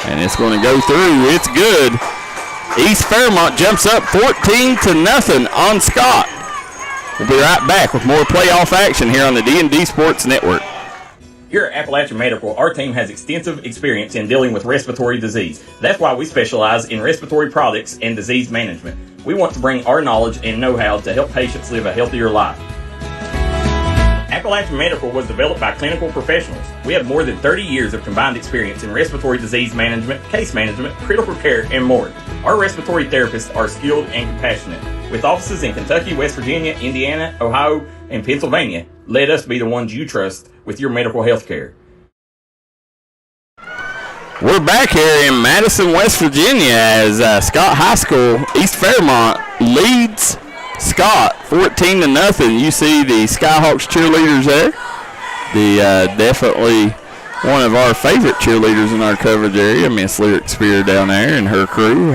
And it's going to go through. It's good. East Fairmont jumps up 14-0 on Scott. We'll be right back with more playoff action here on the D&D Sports Network. Here at Appalachian Medical, our team has extensive experience in dealing with respiratory disease. That's why we specialize in respiratory products and disease management. We want to bring our knowledge and know-how to help patients live a healthier life. Appalachian Medical was developed by clinical professionals. We have more than 30 years of combined experience in respiratory disease management, case management, critical care, and more. Our respiratory therapists are skilled and compassionate. With offices in Kentucky, West Virginia, Indiana, Ohio, and Pennsylvania, let us be the ones you trust with your medical health care. We're back here in Madison, West Virginia as Scott High School, East Fairmont leads Scott 14-0. You see the Skyhawks cheerleaders there. Definitely one of our favorite cheerleaders in our coverage area, Miss Lyric Spear down there and her crew.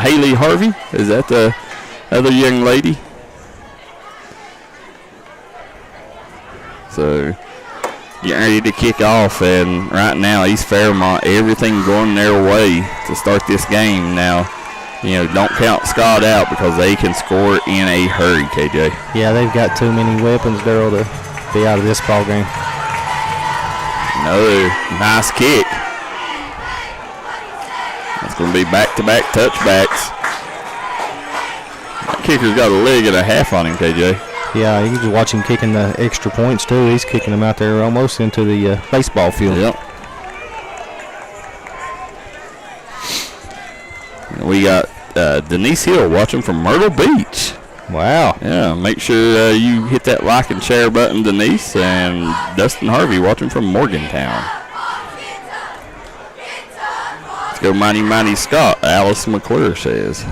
Haley Harvey? Is that the other young lady? So getting ready to kick off, and right now East Fairmont, everything going their way to start this game. Now, don't count Scott out because they can score in a hurry, KJ. Yeah, they've got too many weapons, Daryl, to be out of this ball game. Another nice kick. It's going to be back-to-back touchbacks. That kicker's got a leg and a half on him, KJ. Yeah, you can watch him kicking the extra points, too. He's kicking them out there almost into the baseball field. Yep. We got Denise Hill watching from Myrtle Beach. Wow. Yeah, make sure you hit that like and share button, Denise. And Dustin Harvey watching from Morgantown. Let's go mighty, mighty Scott, Alice McClure says.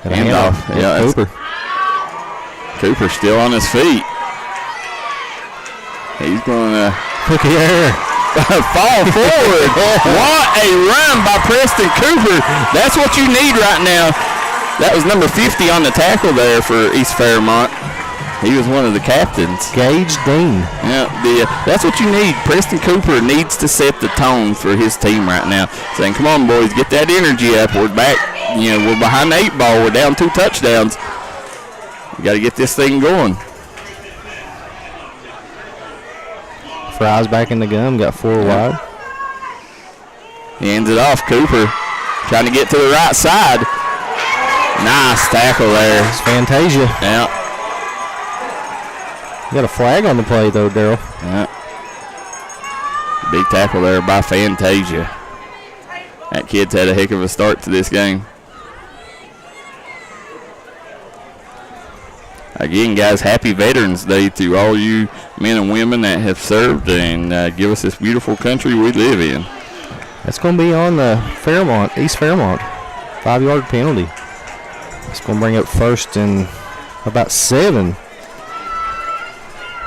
Handoff. Yeah, Cooper. Cooper still on his feet. He's going to look here. Fall forward. What a run by Preston Cooper. That's what you need right now. That was number 50 on the tackle there for East Fairmont. He was one of the captains. Gage Dean. Yeah, that's what you need. Preston Cooper needs to set the tone for his team right now. Saying, come on, boys, get that energy up. We're back. We're behind the 8 ball. We're down 2 touchdowns. We got to get this thing going. Fry's back in the gun, got 4 wide. He hands it off. Cooper trying to get to the right side. Nice tackle there. It's Fantasia. Yeah. You got a flag on the play, though, Daryl. Yeah. Big tackle there by Fantasia. That kid's had a heck of a start to this game. Again, guys, happy Veterans Day to all you men and women that have served and give us this beautiful country we live in. That's going to be on the Fairmont, East Fairmont. 5-yard penalty. It's going to bring up first and about 7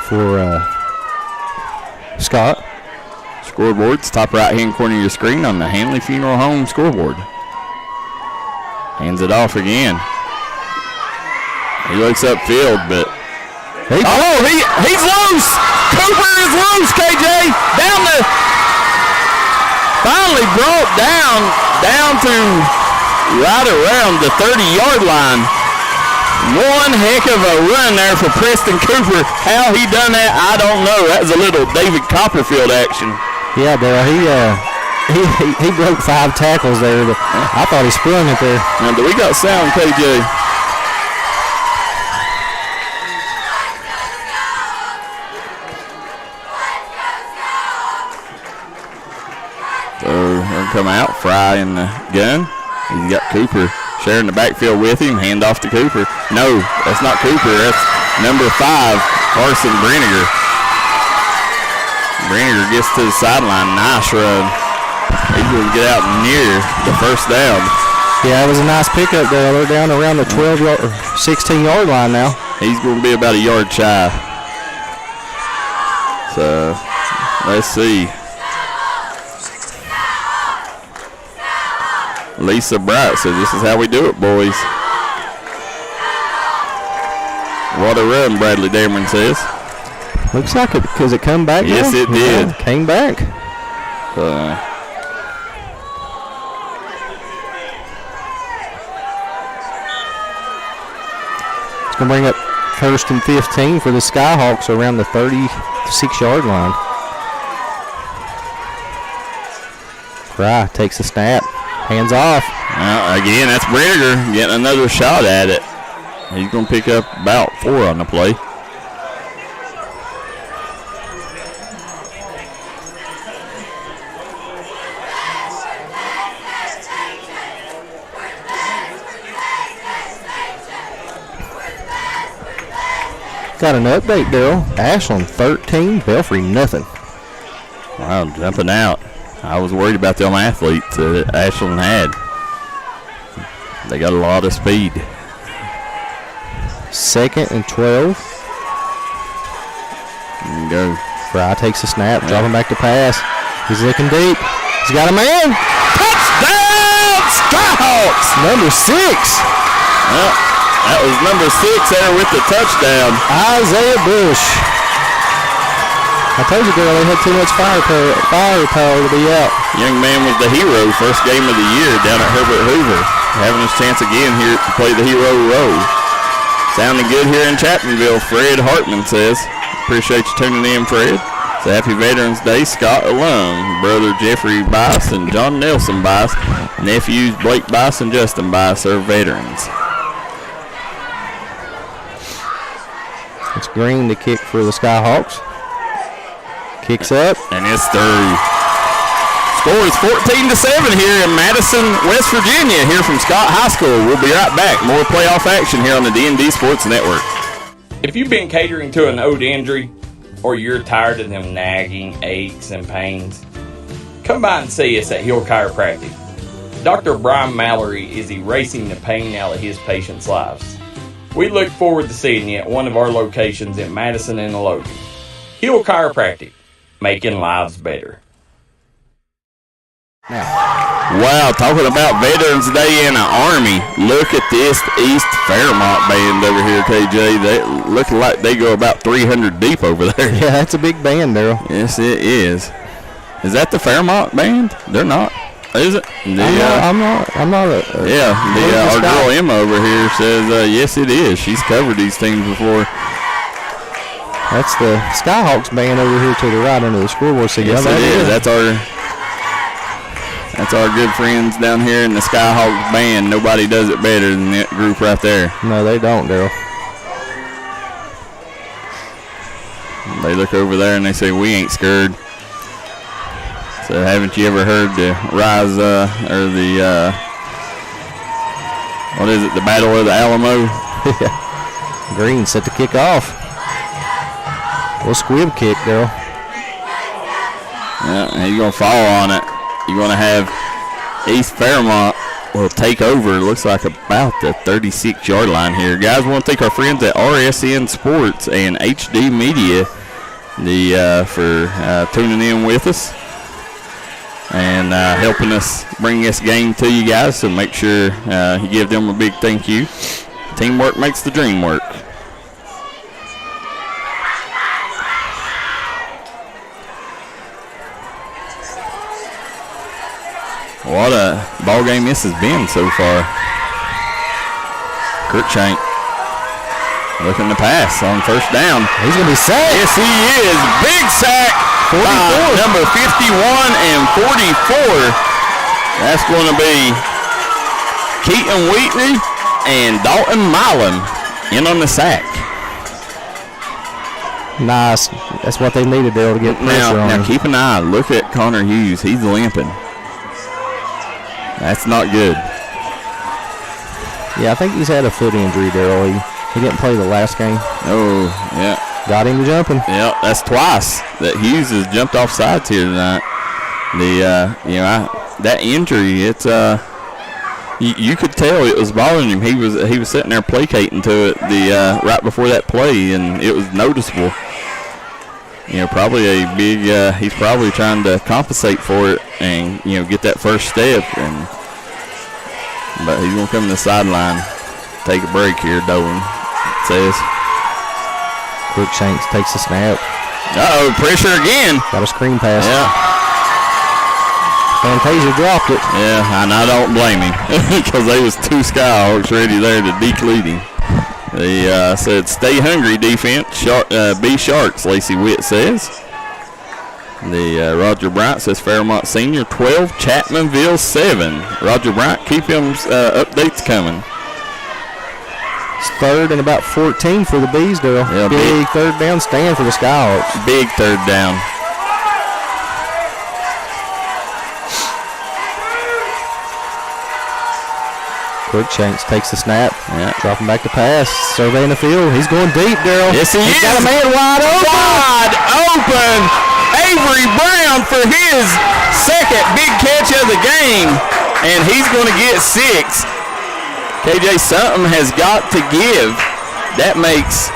for Scott. Scoreboard's top right-hand corner of your screen on the Hanley Funeral Home scoreboard. Hands it off again. He looks upfield, but he's loose. Cooper is loose. KJ finally brought down to right around the 30-yard line. One heck of a run there for Preston Cooper. How he done that, I don't know. That was a little David Copperfield action. Yeah, Dale, he broke 5 tackles there. But I thought he sprung it there. Now, do we got sound, KJ? So they'll come out, Fry in the gun. He's got Cooper sharing the backfield with him. Hand off to Cooper. No, that's not Cooper. That's number 5, Carson Brenniger. Brenniger gets to the sideline. Nice run. He's going to get out near the first down. Yeah, it was a nice pickup there. They're down around the 12-yard or 16-yard line now. He's going to be about a yard shy. So let's see. Lisa Bright said, this is how we do it, boys. What a run, Bradley Dameron says. Looks like it because it come back. Yes, now? it did. Yeah, came back. It's going to bring up First and 15 for the Skyhawks around the 36-yard line. Fry takes the snap. Hands off. Again, that's Bridiger getting another shot at it. He's going to pick up about 4 on the play. Got an update, Daryl. Ashland 13, Belfry nothing. Wow, jumping out. I was worried about them athletes that Ashland had. They got a lot of speed. 2nd and 12. There you go. Fry takes the snap, dropping back to pass. He's looking deep. He's got a man. Touchdown, Skyhawks! Number 6. Well, that was number 6 there with the touchdown. Isaiah Bush. I told you, girl, they had too much firepower to be out. Young man was the hero first game of the year down at Herbert Hoover. Having his chance again here to play the hero role. Sounding good here in Chapmanville, Fred Hartman says. Appreciate you tuning in, Fred. So happy Veterans Day, Scott alum, brother Jeffrey Bice and John Nelson Bice, nephews Blake Bice and Justin Bice are veterans. It's Green to kick for the Skyhawks. Kicks up. And it's through. Score is 14-7 here in Madison, West Virginia, here from Scott High School. We'll be right back. More playoff action here on the D&D Sports Network. If you've been catering to an old injury, or you're tired of them nagging aches and pains, come by and see us at Hill Chiropractic. Dr. Brian Mallory is erasing the pain out of his patients' lives. We look forward to seeing you at one of our locations in Madison and Logan. Hill Chiropractic, making lives better. Wow, talking about Veterans Day in the Army. Look at this East Fairmont band over here, KJ. They look like they go about 300 deep over there. Yeah, that's a big band, Daryl. Yes, it is. Is that the Fairmont band? They're not. Is it? I'm not. Our girl Emma over here says, yes, it is. She's covered these things before. That's the Skyhawks band over here to the right under the scoreboard. So yes, it is. That's our good friends down here in the Skyhawks band. Nobody does it better than that group right there. No, they don't, Daryl. They look over there and they say, we ain't scared. So haven't you ever heard the rise, or the, what is it, the Battle of the Alamo? Green set to kick off. Little squib kick, Daryl. Yeah, he's going to fall on it. You're going to have East Fairmont will take over. It looks like about the 36-yard line here. Guys, we want to thank our friends at RSN Sports and HD Media for tuning in with us and helping us bring this game to you guys. So make sure you give them a big thank you. Teamwork makes the dream work. What a ball game this has been so far. Kirkshank looking to pass on first down. He's going to be sacked. Yes, he is. Big sack by number 51 and 44. That's going to be Keaton Wheatley and Dalton Milam in on the sack. Nice. That's what they needed there to get pressure on. Now keep an eye. Look at Connor Hughes. He's limping. That's not good. Yeah, I think he's had a foot injury there. He didn't play the last game. Oh, yeah. Got him jumping. Yeah, that's twice that Hughes has jumped off sides here tonight. That injury, it's you could tell it was bothering him. He was sitting there placating to it right before that play, and it was noticeable. Probably a big. He's probably trying to compensate for it and get that first step. But he's gonna come to the sideline, take a break here. Dolan says. Crookshanks takes the snap. Pressure again. Got a screen pass. Yeah. Fantasia dropped it. Yeah, and I don't blame him because they was two Skyhawks ready there to decleat him. The said stay hungry defense. Be Sharks, Lacey Witt says. The Roger Bryant says Fairmont Senior 12, Chapmanville 7. Roger Bryant, keep him updates coming. It's third and about 14 for the Bees, Daryl. Yeah, big third down stand for the Skyhawks. Big third down. Crookshanks takes the snap. Yeah. Dropping back to pass. Surveying the field. He's going deep, Daryl. Yes, he is. He's got a man wide open. Wide open. Avery Brown for his second big catch of the game. And he's going to get 6. KJ, something has got to give. That makes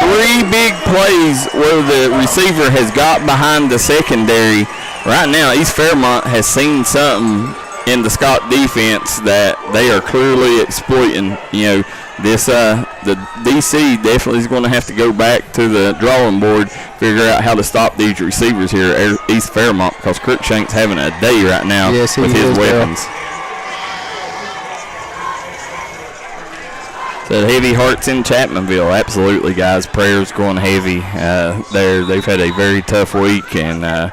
3 big plays where the receiver has got behind the secondary. Right now, East Fairmont has seen something in the Scott defense that they are clearly exploiting. You know, this the DC definitely is going to have to go back to the drawing board, figure out how to stop these receivers here at East Fairmont, because Crookshank's having a day right now with his weapons. The heavy hearts in Chapmanville, absolutely, guys. Prayers going heavy. They've had a very tough week, and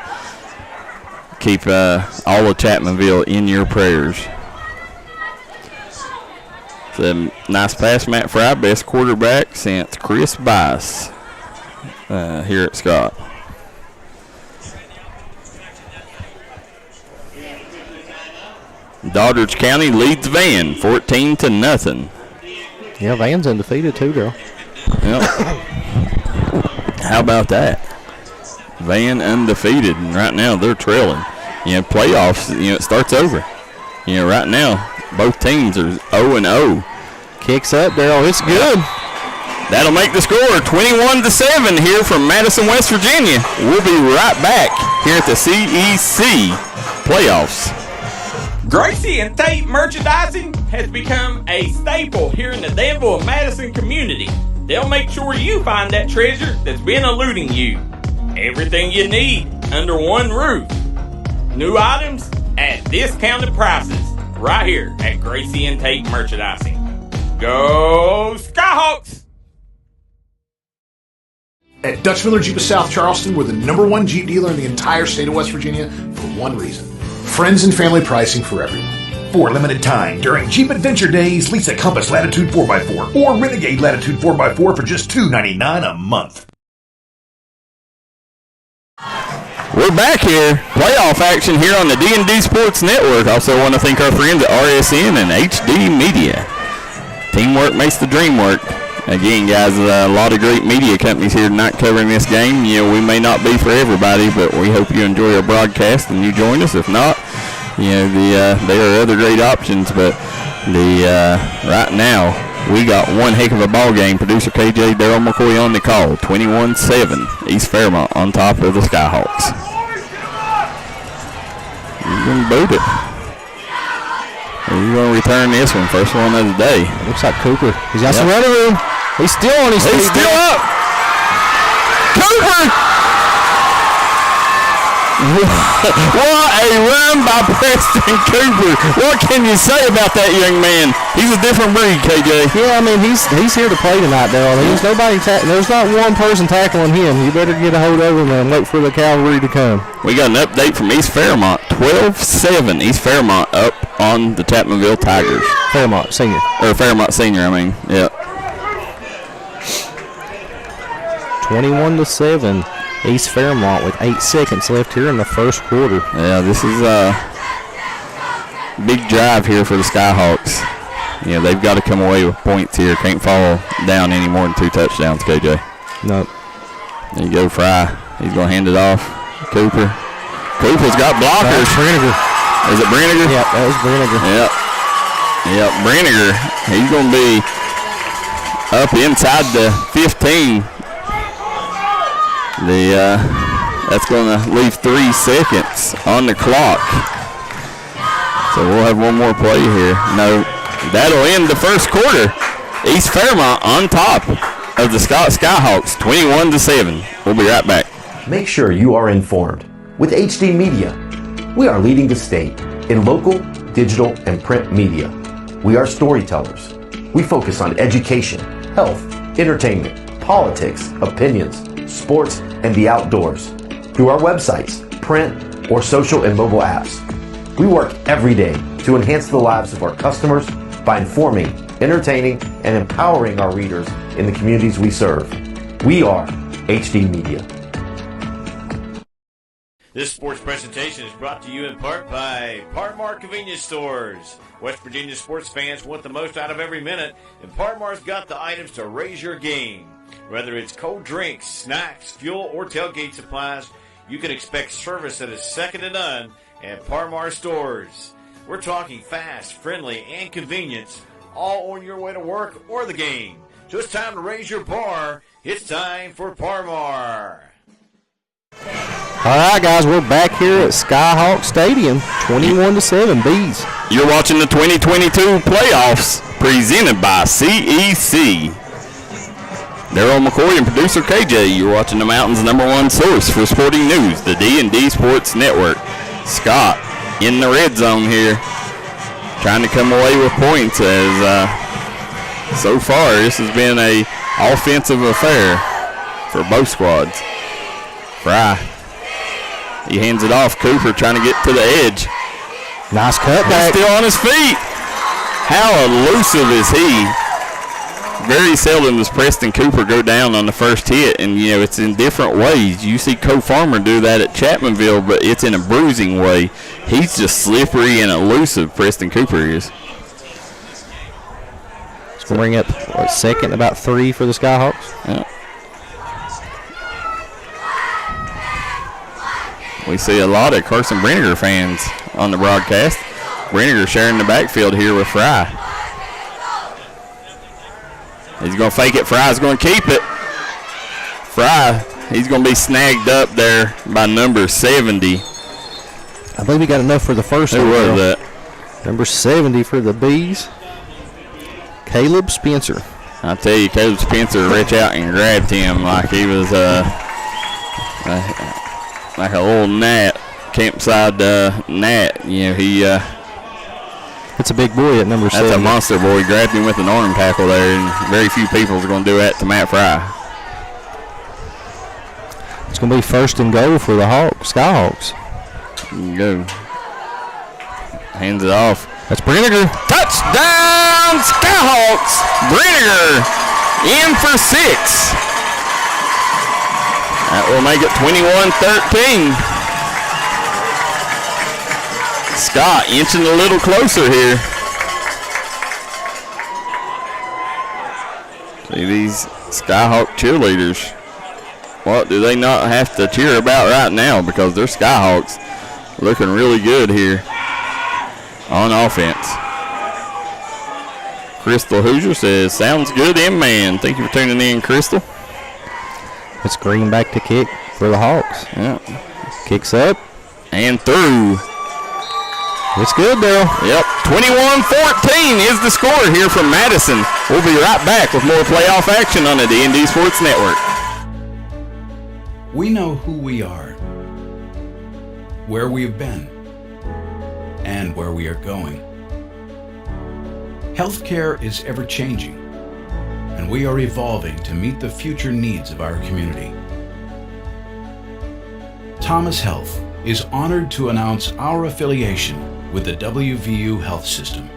keep all of Chapmanville in your prayers. It's a nice pass, Matt Fry, best quarterback since Chris Bice here at Scott. Doddridge County leads Van 14-0. Yeah, Van's undefeated too, girl. Yep. How about that? Van undefeated, and right now they're trailing. You know, playoffs, you know, it starts over. You know, right now, both teams are 0-0. Kicks up, Daryl. It's good. That'll make the score 21-7 here from Madison, West Virginia. We'll be right back here at the CEC playoffs. Gracie and Tate Merchandising has become a staple here in the Danville and Madison community. They'll make sure you find that treasure that's been eluding you. Everything you need under one roof. New items at discounted prices right here at Gracie and Tate Merchandising. Go Skyhawks! At Dutch Miller Jeep of South Charleston, we're the #1 Jeep dealer in the entire state of West Virginia for one reason. Friends and family pricing for everyone. For a limited time, during Jeep Adventure Days, lease a Compass Latitude 4x4 or Renegade Latitude 4x4 for just $299 a month. We're back here. Playoff action here on the D&D Sports Network. Also want to thank our friends at RSN and HD Media. Teamwork makes the dream work. Again, guys, a lot of great media companies here tonight covering this game. You know, we may not be for everybody, but we hope you enjoy our broadcast and you join us. If not, you know, there are other great options, but right now we got one heck of a ball game. Producer KJ Darryl McCoy on the call. 21-7, East Fairmont on top of the Skyhawks. He's going to boot it. He's going to return this one. First one of the day. Looks like Cooper. He's got some running room. He's still on his feet. He's still up. Cooper! What a run by Preston Cooper. What can you say about that young man? He's a different breed, KJ. Yeah, I mean, he's here to play tonight, Daryl. There's there's not one person tackling him. You better get a hold of him and wait for the cavalry to come. We got an update from East Fairmont. 12-7. East Fairmont up on the Chapmanville Tigers. Fairmont Senior. Or Fairmont Senior, I mean. Yep. 21-7. East Fairmont with 8 seconds left here in the first quarter. Yeah, this is a big drive here for the Skyhawks. Yeah, they've got to come away with points here. Can't fall down any more than 2 touchdowns, KJ. Nope. There you go, Fry. He's going to hand it off. Cooper. Cooper's got blockers. Brinegar. Is it Brinegar? Yep, that was Brinegar. Yep, Brinegar. He's going to be up inside the 15. That's going to leave 3 seconds on the clock. So we'll have one more play here. No, that'll end the first quarter. East Fairmont on top of the Scott Skyhawks, 21-7. We'll be right back. Make sure you are informed. With HD Media, we are leading the state in local, digital, and print media. We are storytellers. We focus on education, health, entertainment, politics, opinions, sports, and the outdoors through our websites, print, or social and mobile apps. We work every day to enhance the lives of our customers by informing, entertaining, and empowering our readers in the communities we serve. We are HD Media. This sports presentation is brought to you in part by Parmar Convenience Stores. West Virginia sports fans want the most out of every minute, and Parmar's got the items to raise your game. Whether it's cold drinks, snacks, fuel, or tailgate supplies, you can expect service that is second to none at Parmar stores. We're talking fast, friendly, and convenience, all on your way to work or the game. So it's time to raise your bar. It's time for Parmar. All right, guys, we're back here at Skyhawk Stadium, 21-7 Bees. You're watching the 2022 playoffs presented by CEC. Daryl McCoy and producer KJ, you're watching the Mountain's #1 source for sporting news, the D&D Sports Network. Scott in the red zone here, trying to come away with points as so far this has been a offensive affair for both squads. Fry, he hands it off. Cooper trying to get to the edge. Nice cutback. He's still on his feet. How elusive is he? Very seldom does Preston Cooper go down on the first hit, and you know it's in different ways. You see Cole Farmer do that at Chapmanville, but it's in a bruising way. He's just slippery and elusive, Preston Cooper is. It's going to bring up second, about 3 for the Skyhawks. Yeah. We see a lot of Carson Brenniger fans on the broadcast. Brenniger sharing the backfield here with Fry. He's going to fake it. Fry's going to keep it. Fry, he's going to be snagged up there by number 70. I believe he got enough for the first one. Who was that? Number 70 for the Bees, Caleb Spencer. I tell you, Caleb Spencer reached out and grabbed him like he was like a little gnat, campside gnat. You know, he. It's a big boy at number 7. That's a monster boy. He grabbed him with an arm tackle there, and very few people are going to do that to Matt Fry. It's going to be first and goal for the Skyhawks. Go. Hands it off. That's Brenniger. Touchdown, Skyhawks! Brenniger in for 6. That will make it 21-13. Scott inching a little closer here. See these Skyhawk cheerleaders. What do they not have to cheer about right now, because they're Skyhawks looking really good here on offense. Crystal Hoosier says, sounds good in man. Thank you for tuning in, Crystal. It's Green back to kick for the Hawks. Yeah. Kicks up. And through. It's good, Daryl. Yep. 21-14 is the score here from Madison. We'll be right back with more playoff action on the D&D Sports Network. We know who we are, where we've been, and where we are going. Healthcare is ever-changing, and we are evolving to meet the future needs of our community. Thomas Health is honored to announce our affiliation with the WVU Health System.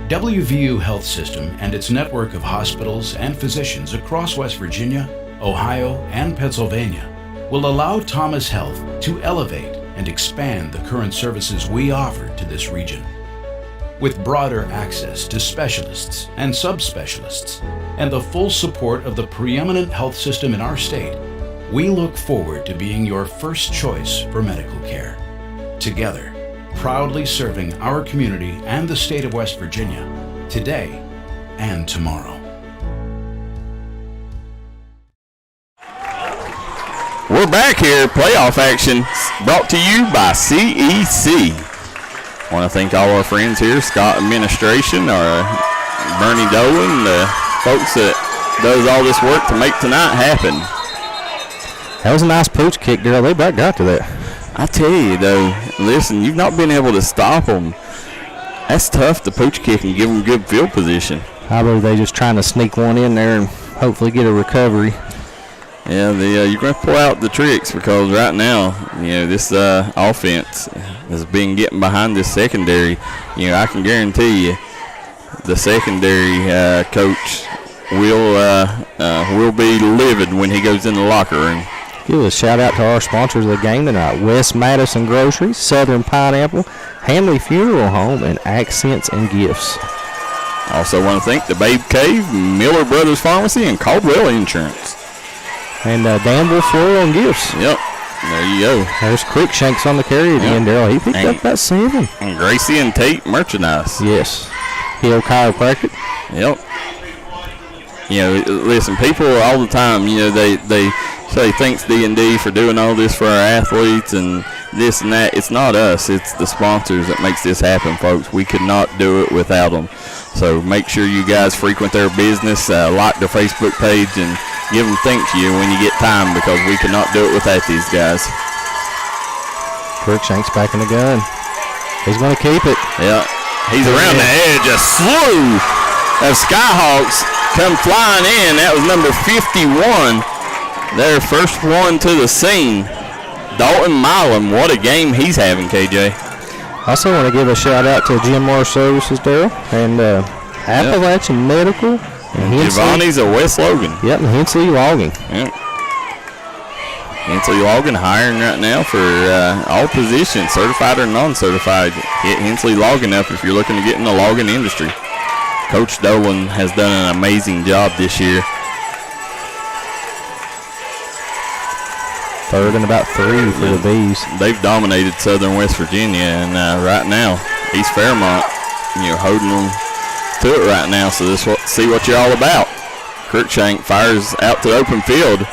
WVU Health System and its network of hospitals and physicians across West Virginia, Ohio, and Pennsylvania will allow Thomas Health to elevate and expand the current services we offer to this region. With broader access to specialists and subspecialists and the full support of the preeminent health system in our state, we look forward to being your first choice for medical care. Together, proudly serving our community and the state of West Virginia, today and tomorrow. We're back here. Playoff action brought to you by CEC. I want to thank all our friends here, Scott Administration, Bernie Dolan, the folks that does all this work to make tonight happen. That was a nice pooch kick, Daryl. They about got to that. I tell you, though, listen, you've not been able to stop them. That's tough to pooch kick and give them good field position. I believe they're just trying to sneak one in there and hopefully get a recovery. Yeah, you're going to pull out the tricks because right now, this offense has been getting behind this secondary. I can guarantee you the secondary coach will be livid when he goes in the locker room. Give a shout out to our sponsors of the game tonight: West Madison Grocery, Southern Pineapple, Hanley Funeral Home, and Accents and Gifts. Also want to thank the Babe Cave, Miller Brothers Pharmacy, and Caldwell Insurance. And Danville Floral and Gifts. Yep. There you go. There's Cruikshanks on the carry again, Daryl. He picked up that 7. And Gracie and Tate merchandise. Yes. Hill Chiropractic. Yep. Listen, people all the time, they say thanks D&D for doing all this for our athletes and this and that. It's not us. It's the sponsors that makes this happen, folks. We could not do it without them. So make sure you guys frequent their business, like their Facebook page, and give them thank you when you get time because we could not do it without these guys. Cruikshanks back in the gun. He's going to keep it. Yeah. He's around the edge. A slew of Skyhawks come flying in. That was number 51. Their first one to the scene. Dalton Milam, what a game he's having, KJ. I also want to give a shout out to GMR Services, Daryl, and Appalachian Medical. And Giovanni's of West Logan. Yep, and Hensley Logging. Yep. Hensley Logan hiring right now for all positions, certified or non-certified. Hit Hensley Logan up if you're looking to get in the logging industry. Coach Dolan has done an amazing job this year. 3rd and about 3 for the Bees. They've dominated Southern West Virginia, and right now, East Fairmont, holding them to it right now. So let's see what you're all about. Cruikshank fires out to the open field.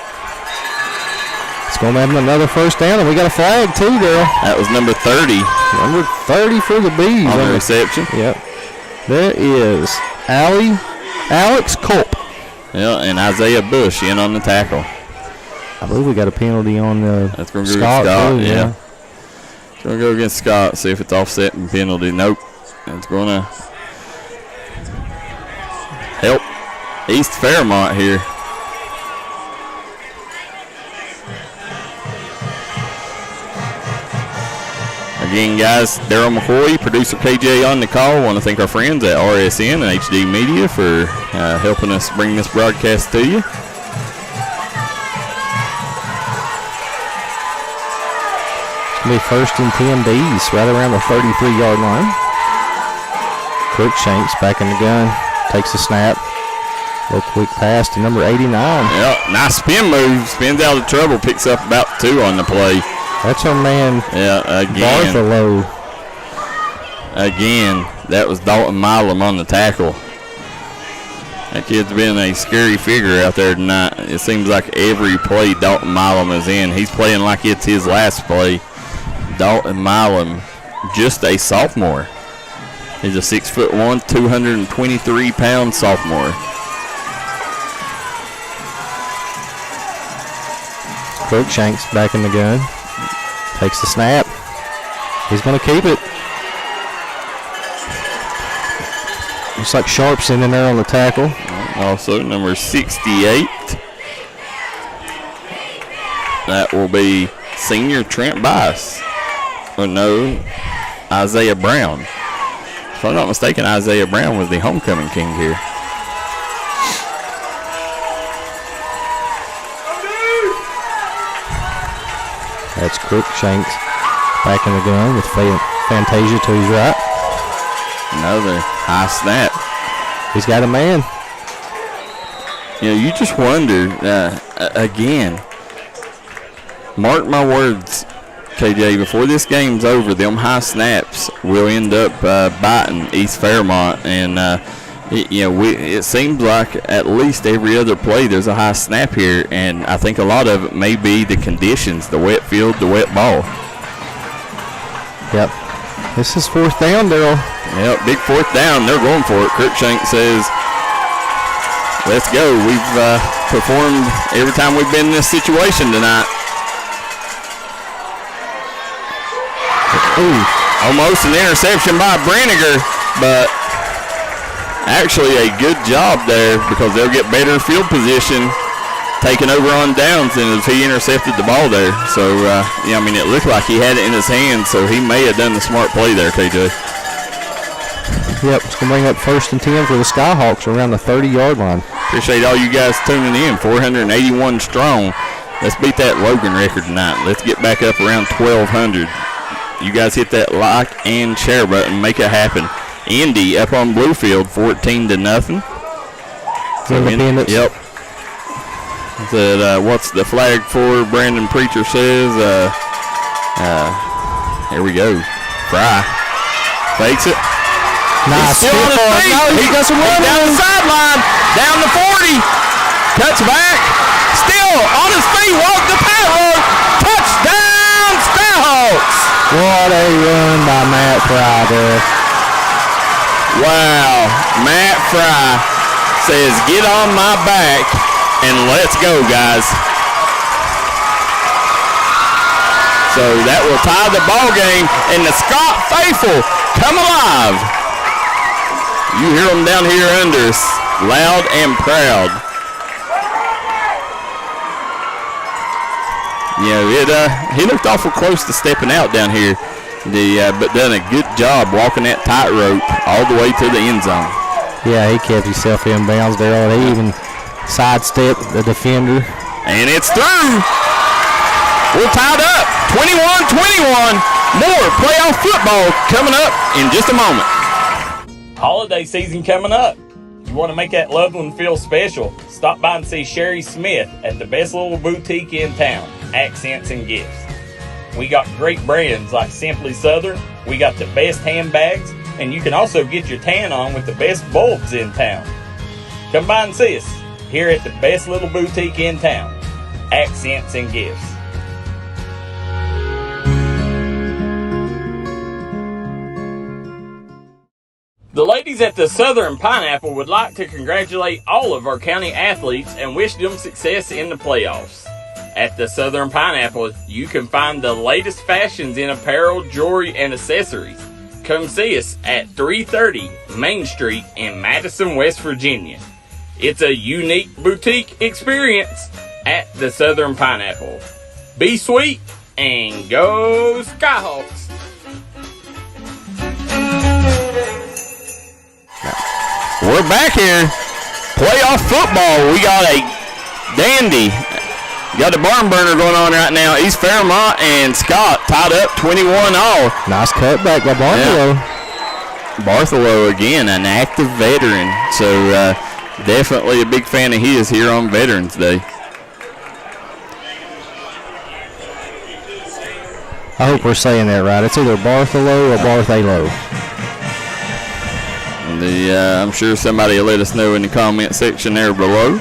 It's going to have another first down, and we got a flag too, Daryl. That was number 30. Number 30 for the Bees. On the reception. Yep. There is Alex Culp. Yeah, and Isaiah Bush in on the tackle. I believe we got a penalty on That's going to go Scott. Scott, yeah. It's going to go against Scott, see if it's offset and penalty. Nope. It's going to help East Fairmont here. Again, guys, Daryl McCoy, producer KJ on the call. Want to thank our friends at RSN and HD Media for helping us bring this broadcast to you. Be 1st and 10 Bees right around the 33-yard line. Cruikshanks back in the gun. Takes a snap. A little quick pass to number 89. Yeah, nice spin move. Spins out of trouble. Picks up about 2 on the play. That's our man. Yeah, again. Bartholomew. Again, that was Dalton Milam on the tackle. That kid's been a scary figure out there tonight. It seems like every play Dalton Milam is in, he's playing like it's his last play. Dalton Milam, just a sophomore. He's a 6'1", 223-pound sophomore. Cruikshanks back in the gun. Takes the snap. He's going to keep it. Looks like Sharp's in there on the tackle. Also, number 68. That will be senior Trent Bice. Or no, Isaiah Brown. If I'm not mistaken, Isaiah Brown was the homecoming king here. That's Cruikshanks back in the gun with Fantasia to his right. Another high snap. He's got a man. You just wonder, again, mark my words, KJ, before this game's over, them high snaps will end up biting East Fairmont. And, it seems like at least every other play there's a high snap here. And I think a lot of it may be the conditions, the wet field, the wet ball. Yep. This is 4th down, Daryl. Yep, big 4th down. They're going for it. Cruikshank says, let's go. We've performed every time we've been in this situation tonight. Ooh, almost an interception by Branniger, but actually a good job there because they'll get better field position taking over on downs than if he intercepted the ball there. So, yeah, I mean, it looked like he had it in his hands, so he may have done the smart play there, KJ. Yep, it's going to bring up 1st and 10 for the Skyhawks around the 30-yard line. Appreciate all you guys tuning in. 481 strong. Let's beat that Logan record tonight. Let's get back up around 1,200. You guys hit that like and share button. Make it happen. Indy up on Bluefield, 14-0. So Independence. Yep. What's the flag for? Brandon Preacher says. Here we go. Fry fakes it. Nice. He's still on his feet. No, he doesn't run. Down the sideline. Down the 40. Cuts back. Still on his feet. Walk the power. Touchdown, Skyhawks. What a run by Matt Fry there. Wow. Matt Fry says, get on my back and let's go, guys. So that will tie the ball game, and the Scott faithful come alive. You hear them down here under us, loud and proud. He looked awful close to stepping out down here, but done a good job walking that tightrope all the way to the end zone. Yeah, he kept himself in bounds there. He even sidestepped the defender. And it's through. We're tied up, 21-21. More playoff football coming up in just a moment. Holiday season coming up. You want to make that loved one feel special? Stop by and see Sherry Smith at the best little boutique in town, Accents and Gifts. We got great brands like Simply Southern. We got the best handbags, and you can also get your tan on with the best bulbs in town. Come by and see us here at the best little boutique in town, Accents and Gifts. The ladies at the Southern Pineapple would like to congratulate all of our county athletes and wish them success in the playoffs. At the Southern Pineapple, you can find the latest fashions in apparel, jewelry, and accessories. Come see us at 330 Main Street in Madison, West Virginia. It's a unique boutique experience at the Southern Pineapple. Be sweet and go Skyhawks! We're back here. Playoff football. We got a dandy. Got a barn burner going on right now. East Fairmont and Scott tied up 21 all. Nice cutback by Bartholomew. Yeah. Bartholomew again, an active veteran. So definitely a big fan of his here on Veterans Day. I hope we're saying that right. It's either Bartholomew or Bartholomew. I'm sure somebody will let us know in the comment section there below.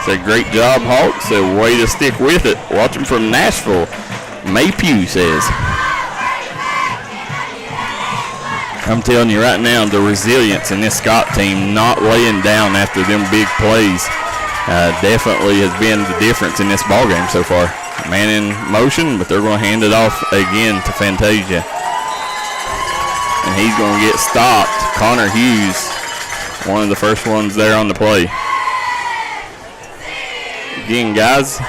Say great job, Hawks. A way to stick with it. Watching from Nashville, Maypew says. I'm telling you right now, the resilience in this Scott team, not laying down after them big plays, definitely has been the difference in this ball game so far. Man in motion, but they're going to hand it off again to Fantasia. And he's going to get stopped. Connor Hughes, one of the first ones there on the play. Again, guys,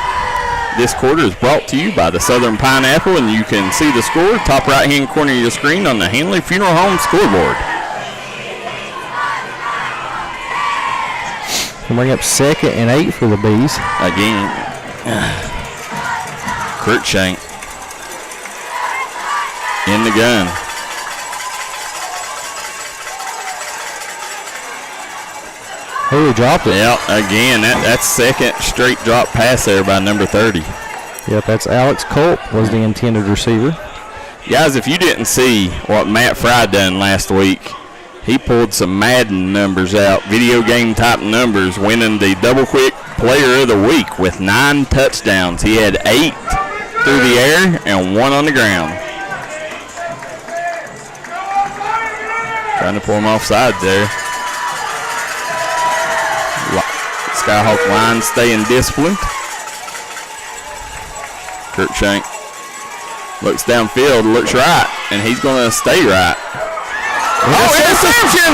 this quarter is brought to you by the Southern Pineapple, and you can see the score top right-hand corner of your screen on the Hanley Funeral Home scoreboard. We'll bring up 2nd and 8 for the Bees. Again, Cruikshank in the gun. Oh, he dropped it. Yeah, again, that's second straight drop pass there by number 30. Yep, that's Alex Culp was the intended receiver. Guys, if you didn't see what Matt Fry done last week, he pulled some Madden numbers out, video game type numbers, winning the Double Quick Player of the Week with 9 touchdowns. He had 8 through the air and 1 on the ground. Trying to pull him off sides there. Skyhawk line staying disciplined. Cruikshank looks downfield, looks right, and he's going to stay right. Oh, interception!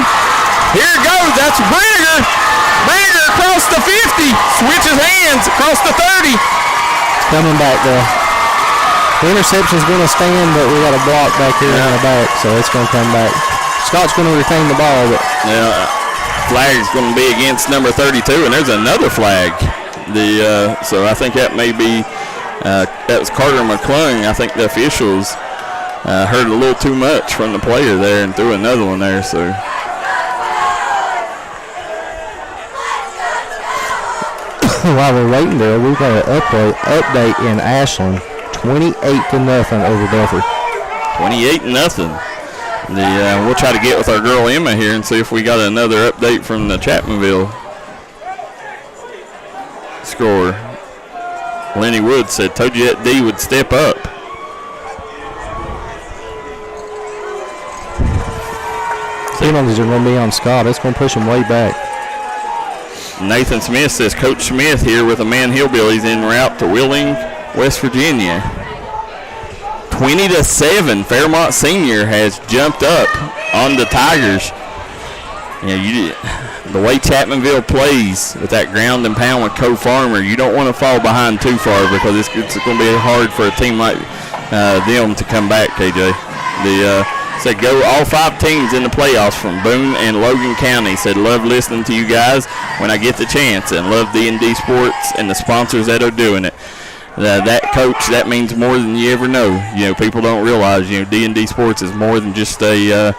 Here it goes. That's Bringer. Bringer across the 50. Switches hands across the 30. It's coming back, though. The interception's going to stand, but we got a block back here in the back, so it's going to come back. Scott's going to retain the ball, but flag's going to be against number 32, and there's another flag. So I think that may be that was Carter McClung. I think the officials heard a little too much from the player there and threw another one there. So while we're waiting there, we've got an update in Ashland. 28-0 over Duffer. 28-0. We'll try to get with our girl Emma here and see if we got another update from the Chapmanville score. Lenny Woods said, "Told you that D would step up." Penalties are going to be on Scott. It's going to push him way back. Nathan Smith says, "Coach Smith here with the Man Hillbillies en route to Wheeling, West Virginia." 20-7, Fairmont Senior has jumped up on the Tigers. The way Chapmanville plays with that ground and pound with Co Farmer, you don't want to fall behind too far because it's going to be hard for a team like them to come back, KJ. Said go all 5 teams in the playoffs from Boone and Logan County. Said love listening to you guys when I get the chance and love D&D Sports and the sponsors that are doing it. That coach, that means more than you ever know. People don't realize, D&D Sports is more than just a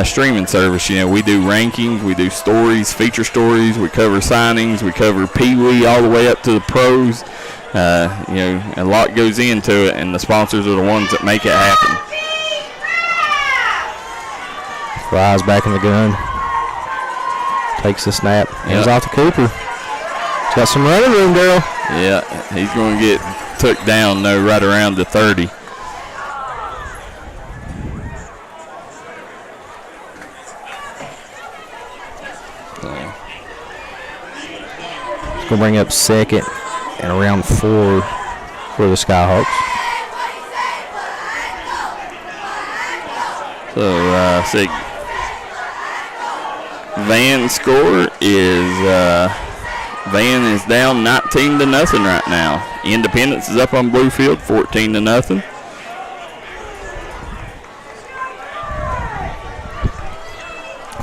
streaming service. We do rankings, we do stories, feature stories, we cover signings, we cover Pee-wee all the way up to the pros. A lot goes into it, and the sponsors are the ones that make it happen. Fries back in the gun. Takes the snap. Hands off to Cooper. He's got some running room, girl. Yeah, he's going to get took down, though, right around the 30. It's going to bring up second and around 4 for the Skyhawks. So, see, Van's score is Van is down 19-0 right now. Independence is up on Bluefield 14-0.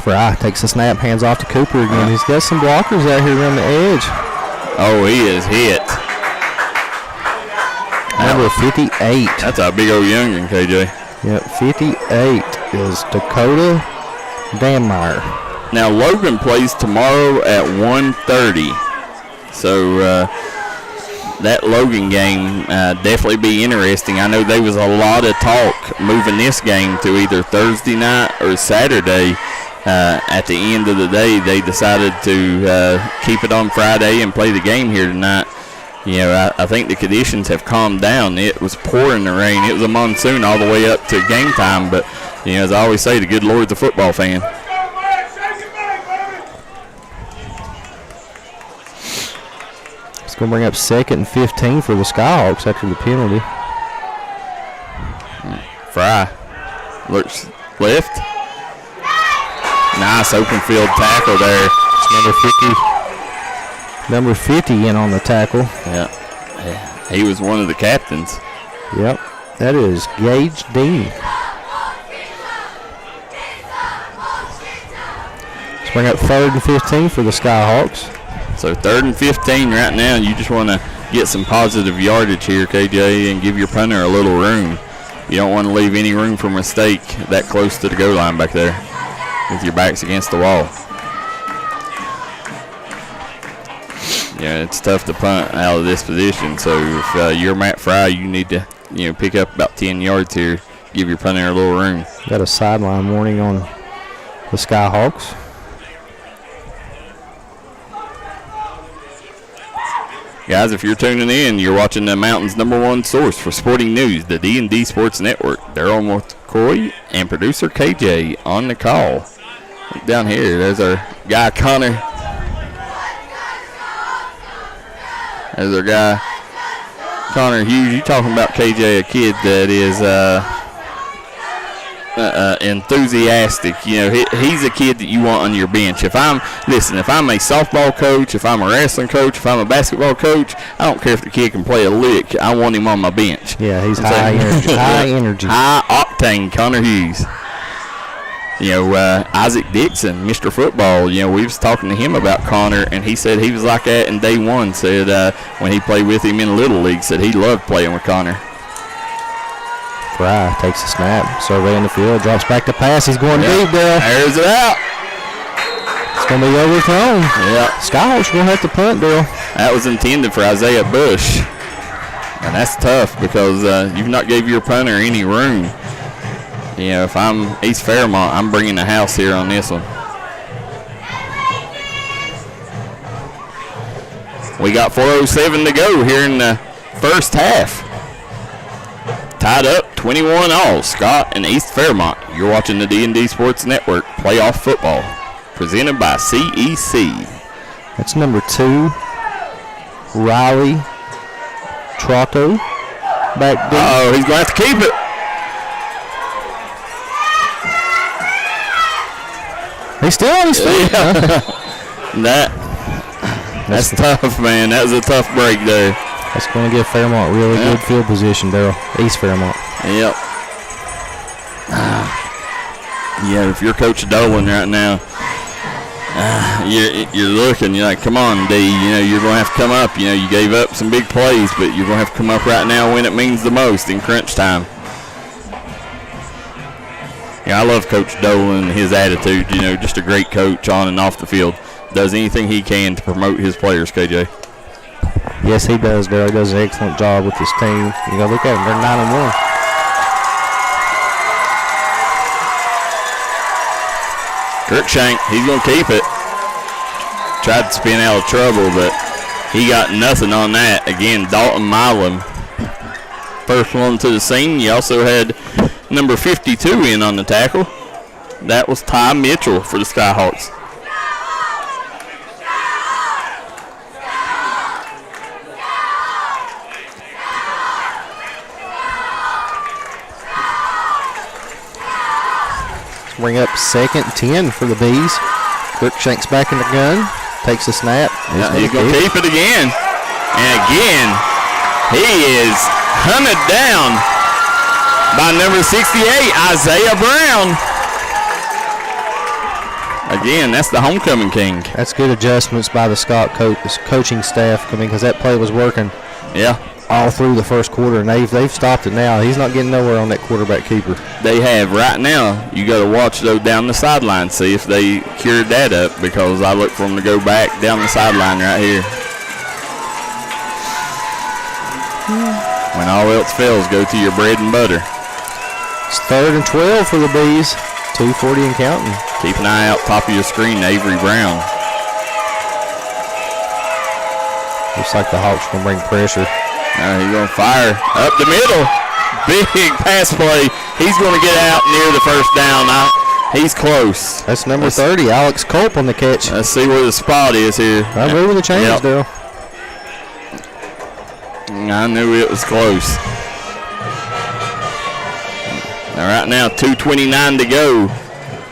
Fry takes the snap, hands off to Cooper again. He's got some blockers out here around the edge. Oh, he is hit. Number 58. That's a big old youngin', KJ. Yep, 58 is Dakota Danmeyer. Now, Logan plays tomorrow at 1:30. So, that Logan game definitely be interesting. I know there was a lot of talk moving this game to either Thursday night or Saturday. At the end of the day, they decided to keep it on Friday and play the game here tonight. I think the conditions have calmed down. It was pouring the rain. It was a monsoon all the way up to game time. But, as I always say, the good Lord's a football fan. It's going to bring up second and 15 for the Skyhawks after the penalty. Fry looks left. Nice open field tackle there. It's number 50 in on the tackle. Yeah. He was one of the captains. Yep. That is Gage Dean. Let's bring up third and 15 for the Skyhawks. So 3rd and 15 right now. You just want to get some positive yardage here, KJ, and give your punter a little room. You don't want to leave any room for mistake that close to the goal line back there with your backs against the wall. It's tough to punt out of this position. So if you're Matt Fry, you need to pick up about 10 yards here. Give your punter a little room. Got a sideline warning on the Skyhawks. Guys, if you're tuning in, you're watching the Mountain's #1 source for sporting news, the D&D Sports Network. Daryl McCoy and producer KJ on the call. Down here, there's our guy Connor. There's our guy Connor Hughes. You talking about KJ, a kid that is enthusiastic. He's a kid that you want on your bench. If I'm a softball coach, if I'm a wrestling coach, if I'm a basketball coach, I don't care if the kid can play a lick. I want him on my bench. Yeah, he's high energy. High energy. High octane, Connor Hughes. Isaac Dixon, Mr. Football, we was talking to him about Connor, and he said he was like that in day one. Said when he played with him in Little League, said he loved playing with Connor. Fry takes a snap, surveying the field, drops back to pass. He's going deep there. Airs it out. It's going to be overthrown. Yeah. Skyhawks are going to have to punt, Bill. That was intended for Isaiah Bush. And that's tough because you've not gave your punter any room. If I'm East Fairmont, I'm bringing the house here on this one. We got 4:07 to go here in the first half. Tied up 21-all, Scott and East Fairmont. You're watching the D&D Sports Network Playoff Football, presented by CEC. That's number 2, Riley Trotto. Back deep. Oh, he's going to have to keep it. He's still on his feet. That's tough, man. That was a tough break there. That's going to give Fairmont really good field position, Daryl. East Fairmont. Yep. If you're Coach Dolan right now, you're looking. You're like, come on, D. You're going to have to come up. You gave up some big plays, but you're going to have to come up right now when it means the most in crunch time. I love Coach Dolan and his attitude. Just a great coach on and off the field. Does anything he can to promote his players, KJ. Yes, he does, Daryl. He does an excellent job with his team. Look at them. They're 9-1. Kirkshank, he's going to keep it. Tried to spin out of trouble, but he got nothing on that. Again, Dalton Milam, first one to the scene. You also had number 52 in on the tackle. That was Ty Mitchell for the Skyhawks. Bring up 2nd 10 for the Bees. Kirkshank's back in the gun. Takes a snap. He's going to keep it again. And again, he is hunted down by number 68, Isaiah Brown. Again, that's the homecoming king. That's good adjustments by the Scott coaching staff, because that play was working. Yeah. All through the first quarter, and they've stopped it now. He's not getting nowhere on that quarterback keeper. They have. Right now, you got to watch those down the sideline, see if they cured that up, because I look for them to go back down the sideline right here. When all else fails, go to your bread and butter. It's 3rd and 12 for the Bees. 2:40 and counting. Keep an eye out top of your screen, Avery Brown. Looks like the Hawks going to bring pressure. He's going to fire up the middle. Big pass play. He's going to get out near the first down. He's close. That's number 30, Alex Culp on the catch. Let's see where the spot is here. I'm moving the chains, Daryl. I knew it was close. All right, now 2:29 to go.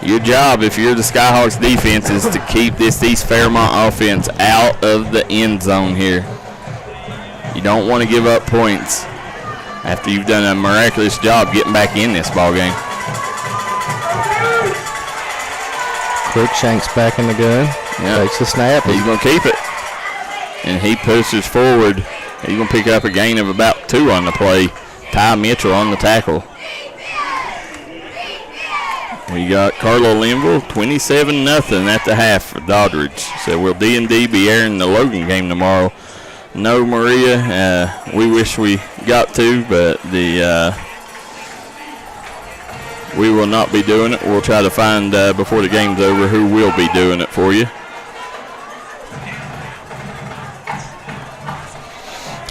Your job, if you're the Skyhawks defense, is to keep this East Fairmont offense out of the end zone here. You don't want to give up points after you've done a miraculous job getting back in this ball game. Kirkshank's back in the gun. Yep. Takes the snap. He's going to keep it. And he pushes forward. He's going to pick up a gain of about 2 on the play. Ty Mitchell on the tackle. We got Carlo Linville, 27-0 at the half for Doddridge. So will D&D be airing the Logan game tomorrow? No, Maria. We wish we got to, but we will not be doing it. We'll try to find before the game's over who will be doing it for you.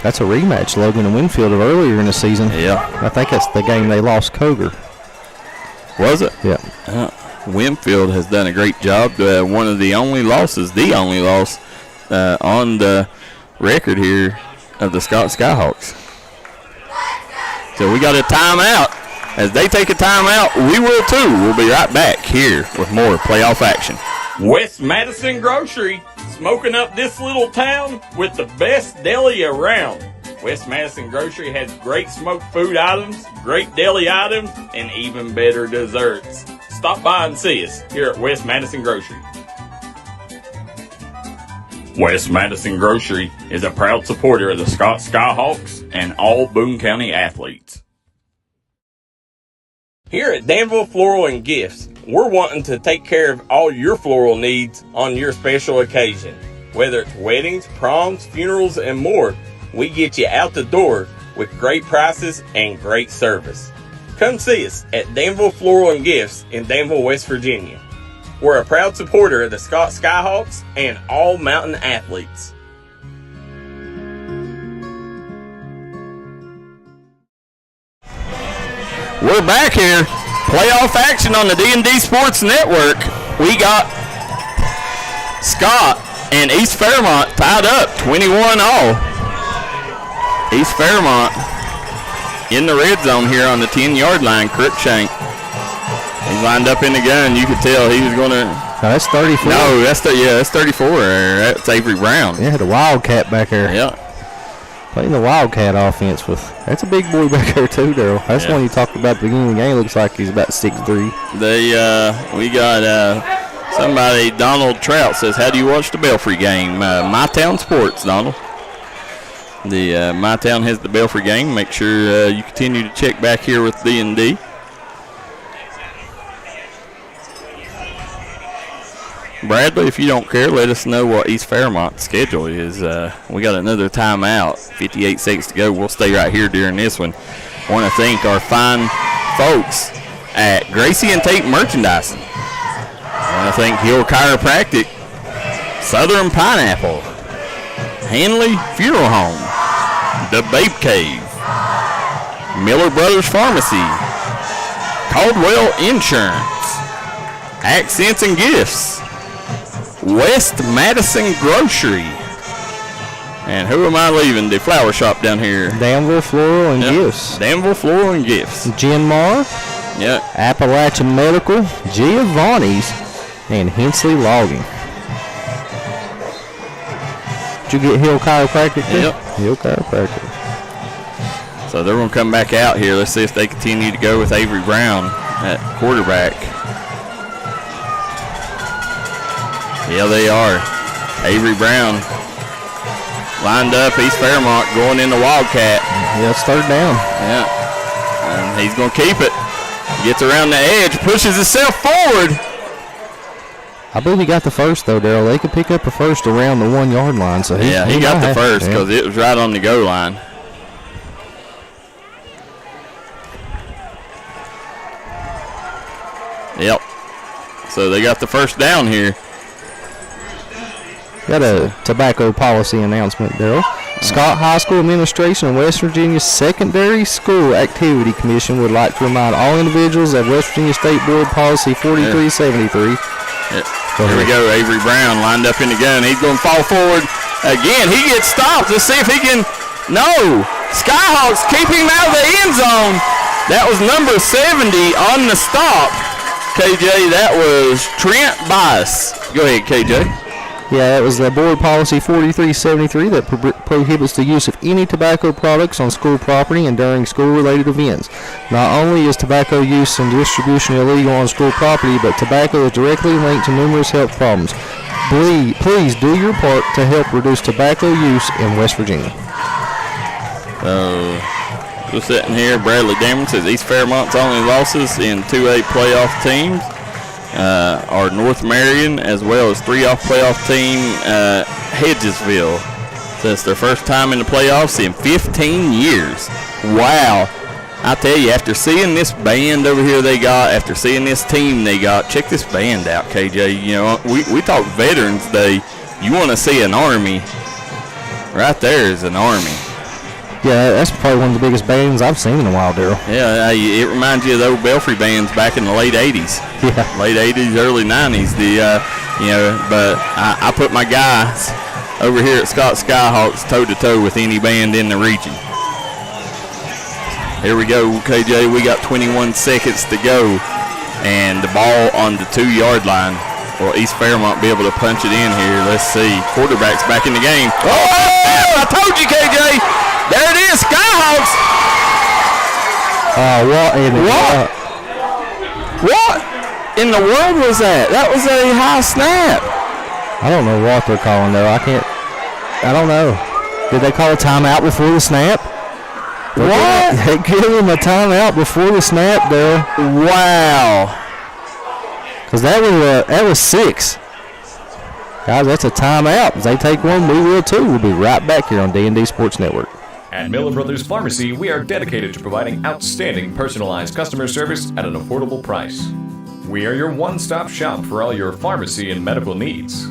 That's a rematch, Logan and Winfield, of earlier in the season. Yeah. I think that's the game they lost Coger. Was it? Yeah. Winfield has done a great job. One of the only losses, on the record here of the Scott Skyhawks. So we got a timeout. As they take a timeout, we will too. We'll be right back here with more playoff action. West Madison Grocery, smoking up this little town with the best deli around. West Madison Grocery has great smoked food items, great deli items, and even better desserts. Stop by and see us here at West Madison Grocery. West Madison Grocery is a proud supporter of the Scott Skyhawks and all Boone County athletes. Here at Danville Floral and Gifts, we're wanting to take care of all your floral needs on your special occasion. Whether it's weddings, proms, funerals, and more, we get you out the door with great prices and great service. Come see us at Danville Floral and Gifts in Danville, West Virginia. We're a proud supporter of the Scott Skyhawks and all mountain athletes. We're back here. Playoff action on the D&D Sports Network. We got Scott and East Fairmont tied up 21-all. East Fairmont in the red zone here on the 10-yard line. Crookshank. He's lined up in the gun. You could tell he was going to. No, that's 34. No, that's 34. That's Avery Brown. Yeah, the Wildcat back there. Yeah. Playing the Wildcat offense with. That's a big boy back there too, Daryl. That's the one you talked about at the beginning of the game. Looks like he's about 6'3". We got somebody. Donald Trout says, "How do you watch the Belfry game?" MyTown Sports, Donald. The MyTown has the Belfry game. Make sure you continue to check back here with D&D. Bradley, if you don't care, let us know what East Fairmont's schedule is. We got another timeout, 58 seconds to go. We'll stay right here during this one. I want to thank our fine folks at Gracie and Tate Merchandising. I want to thank Hill Chiropractic, Southern Pineapple, Hanley Funeral Home, The Babe Cave, Miller Brothers Pharmacy, Caldwell Insurance, Accents and Gifts, West Madison Grocery, and who am I leaving? The flower shop down here. Danville Floral and Gifts. Danville Floral and Gifts. Gin Mar. Yep. Appalachian Medical, Giovanni's, and Hensley Logging. Did you get Hill Chiropractic too? Yep. Hill Chiropractic. So they're going to come back out here. Let's see if they continue to go with Avery Brown at quarterback. Yeah, they are. Avery Brown lined up. East Fairmont going in the Wildcat. Yeah, it's third down. Yeah. And he's going to keep it. Gets around the edge, pushes himself forward. I believe he got the first, though, Daryl. They could pick up a first around the 1 yard line. So he got the first because it was right on the goal line. Yep. So they got the first down here. Got a tobacco policy announcement, Daryl. Scott High School Administration and West Virginia Secondary School Activity Commission would like to remind all individuals of West Virginia State Board Policy 4373. Here we go. Avery Brown lined up in the gun. He's going to fall forward again. He gets stopped. Let's see if he can. No. Skyhawks keep him out of the end zone. That was number 70 on the stop. KJ, that was Trent Bias. Go ahead, KJ. Yeah, it was the Board Policy 4373 that prohibits the use of any tobacco products on school property and during school-related events. Not only is tobacco use and distribution illegal on school property, but tobacco is directly linked to numerous health problems. Please do your part to help reduce tobacco use in West Virginia. We're sitting here. Bradley Damon says East Fairmont's only losses in 2A playoff teams are North Marion, as well as 3-off playoff team Hedgesville. So it's their first time in the playoffs in 15 years. Wow. I tell you, after seeing this band over here they got, after seeing this team they got, check this band out, KJ. You know, we talk Veterans Day. You want to see an Army. Right there is an Army. Yeah, that's probably one of the biggest bands I've seen in a while, Daryl. Yeah, it reminds you of the old Belfry bands back in the late 80s. Yeah. Late 80s, early 90s. But I put my guys over here at Scott Skyhawks toe-to-toe with any band in the region. Here we go, KJ. We got 21 seconds to go. And the ball on the 2-yard line. Will East Fairmont be able to punch it in here? Let's see. Quarterback's back in the game. Oh, I told you, KJ. There it is, Skyhawks. What in the world was that? That was a high snap. I don't know what they're calling, though. I don't know. Did they call a timeout before the snap? What? They gave him a timeout before the snap, Dale. Wow. Because that was 6. Guys, that's a timeout. If they take one, we will too. We'll be right back here on D&D Sports Network. At Miller Brothers Pharmacy, we are dedicated to providing outstanding personalized customer service at an affordable price. We are your one-stop shop for all your pharmacy and medical needs.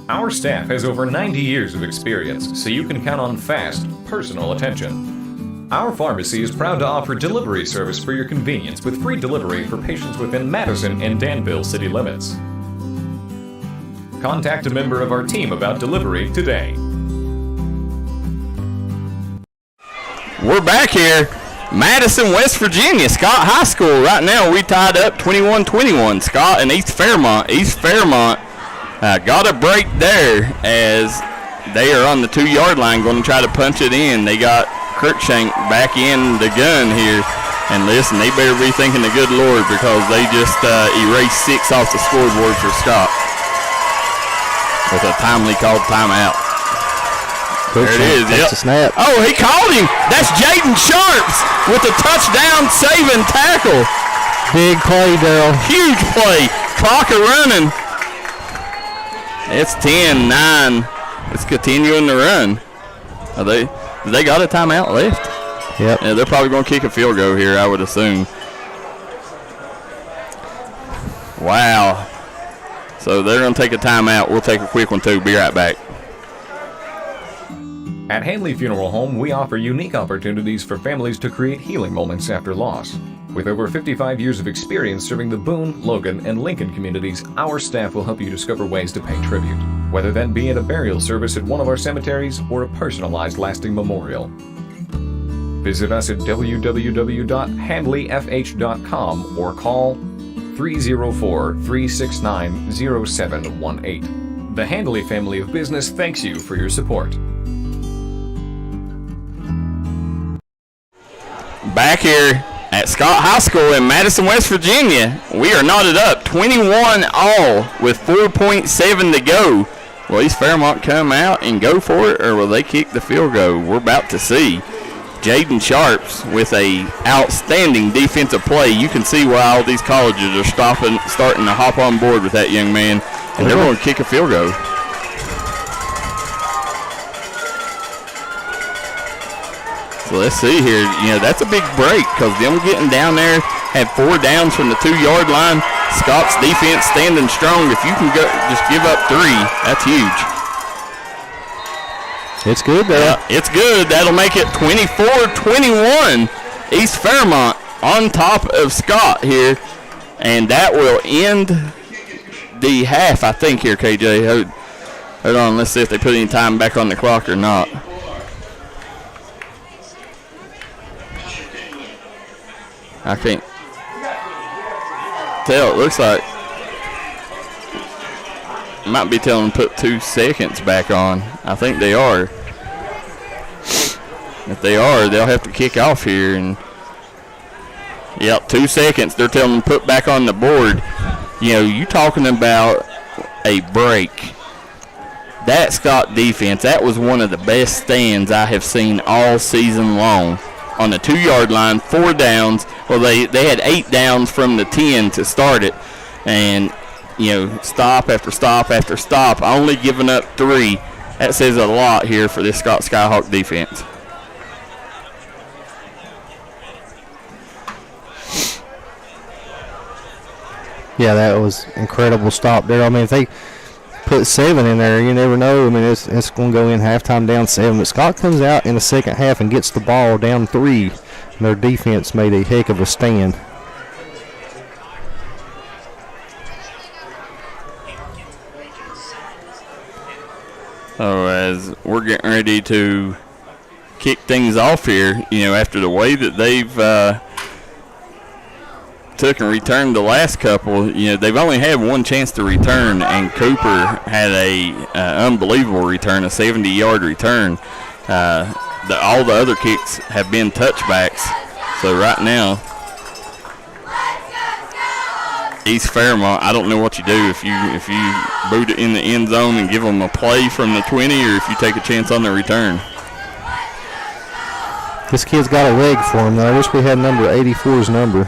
Our staff has over 90 years of experience, so you can count on fast, personal attention. Our pharmacy is proud to offer delivery service for your convenience with free delivery for patients within Madison and Danville city limits. Contact a member of our team about delivery today. We're back here. Madison, West Virginia, Scott High School. Right now we tied up 21-21. Scott and East Fairmont. East Fairmont got a break there as they are on the 2-yard line going to try to punch it in. They got Kirkshank back in the gun here. And listen, they better be thanking the good Lord because they just erased 6 off the scoreboard for Scott with a timely called timeout. There it is. Yep. A snap. Oh, he called him. That's Jaden Sharps with a touchdown saving tackle. Big play, Darryl. Huge play. Clock are running. It's 10-9. Let's continue in the run. They got a timeout left? Yep. Yeah, they're probably going to kick a field goal here, I would assume. Wow. So they're going to take a timeout. We'll take a quick one, too. Be right back. At Hanley Funeral Home, we offer unique opportunities for families to create healing moments after loss. With over 55 years of experience serving the Boone, Logan, and Lincoln communities, our staff will help you discover ways to pay tribute, whether that be at a burial service at one of our cemeteries or a personalized lasting memorial. Visit us at www.handleyfh.com or call 304-369-0718. The Handley family of business thanks you for your support. Back here at Scott High School in Madison, West Virginia, we are knotted up 21-all with 4.7 to go. Will East Fairmont come out and go for it, or will they kick the field goal? We're about to see. Jaden Sharps with a outstanding defensive play. You can see why all these colleges are starting to hop on board with that young man, and they're going to kick a field goal. So let's see here. You know, that's a big break because them getting down there had 4 downs from the 2-yard line. Scott's defense standing strong. If you can go, just give up 3, that's huge. It's good, though. Yeah, it's good. That'll make it 24-21. East Fairmont on top of Scott here. And that will end the half, I think, here, KJ. Hold on. Let's see if they put any time back on the clock or not. I can't tell. It looks like might be telling them to put 2 seconds back on. I think they are. If they are, they'll have to kick off here. And yep, 2 seconds. They're telling them to put back on the board. You know, you talking about a break. That Scott defense, that was one of the best stands I have seen all season long. On the 2-yard line, 4 downs. Well, they had 8 downs from the 10 to start it. And, you know, stop after stop after stop, only giving up 3. That says a lot here for this Scott Skyhawk defense. Yeah, that was incredible stop there. I mean, if they put 7 in there, you never know. I mean, it's going to go in halftime down 7. But Scott comes out in the second half and gets the ball down 3. And their defense made a heck of a stand. So as we're getting ready to kick things off here, after the way that they've took and returned the last couple. They've only had one chance to return, and Cooper had a unbelievable return, a 70-yard return. All the other kicks have been touchbacks. So right now, East Fairmont, I don't know what you do if you boot it in the end zone and give them a play from the 20, or if you take a chance on the return. This kid's got a leg for him, though. I wish we had number 84's number.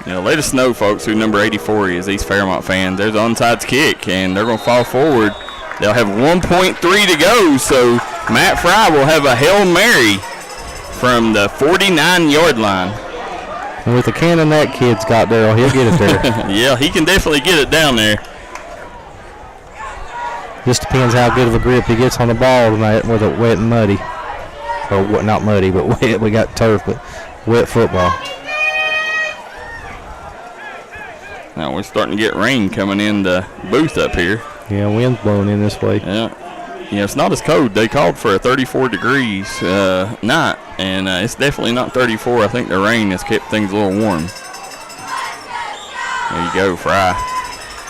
Let us know, folks, who number 84 is, East Fairmont fans. There's an onside kick, and they're going to fall forward. They'll have 1.3 to go, so Matt Fry will have a Hail Mary from the 49-yard line. And with the cannon that kid's got, Daryl, he'll get it there. Yeah, he can definitely get it down there. Just depends how good of a grip he gets on the ball tonight with it wet and muddy. Or not muddy, but wet. We got turf, but wet football. Now we're starting to get rain coming in the booth up here. Yeah, wind's blowing in this way. Yeah, it's not as cold. They called for a 34 degrees night, and it's definitely not 34. I think the rain has kept things a little warm. There you go, Fry.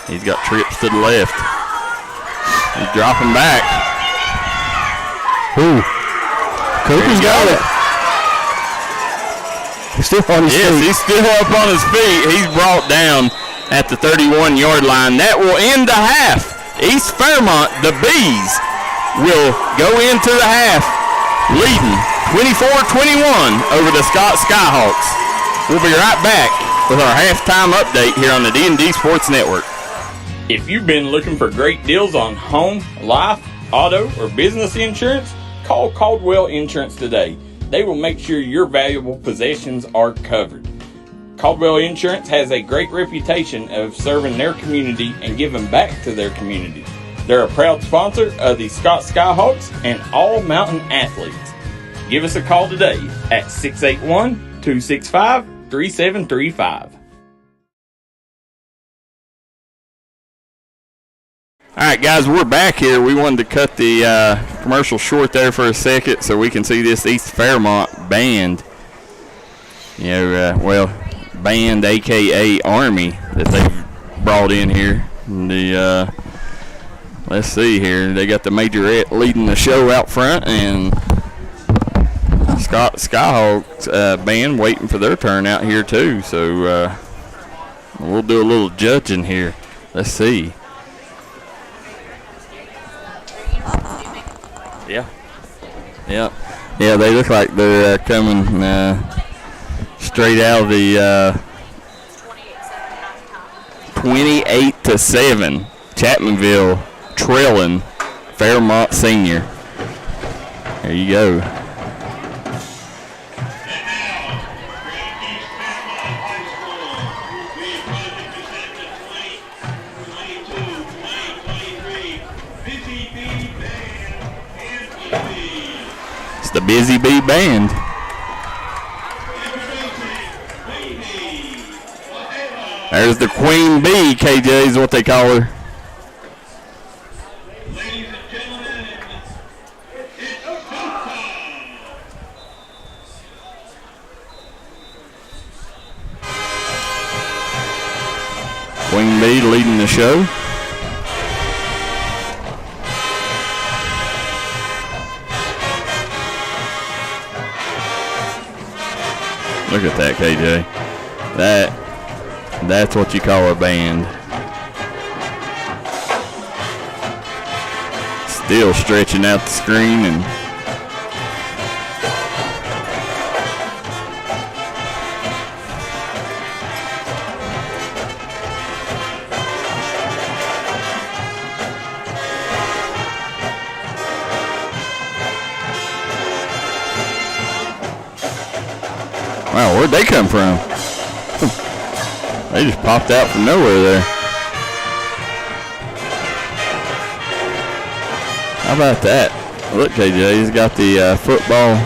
He's got trips to the left. He's dropping back. Ooh. Cooper's got it. He's still on his feet. Yes, he's still up on his feet. He's brought down at the 31-yard line. That will end the half. East Fairmont, the Bees, will go into the half leading 24-21 over the Scott Skyhawks. We'll be right back with our halftime update here on the D&D Sports Network. If you've been looking for great deals on home, life, auto, or business insurance, call Caldwell Insurance today. They will make sure your valuable possessions are covered. Caldwell Insurance has a great reputation of serving their community and giving back to their community. They're a proud sponsor of the Scott Skyhawks and all mountain athletes. Give us a call today at 681-265-3735. All right, guys, we're back here. We wanted to cut the commercial short there for a second so we can see this East Fairmont band. Band, a.k.a. Army, that they've brought in here. Let's see here. They got the majorette leading the show out front, and Scott Skyhawks band waiting for their turn out here, too. So we'll do a little judging here. Let's see. Yeah, they look like they're coming straight out of the 28-7. Chapmanville trailing Fairmont Senior. There you go. It's the Busy Bee Band. There's the Queen Bee, KJ is what they call her. Queen Bee leading the show. Look at that, KJ. That's what you call a band. Still stretching out the screen and wow, where'd they come from? They just popped out from nowhere there. How about that? Look, KJ, he's got the football,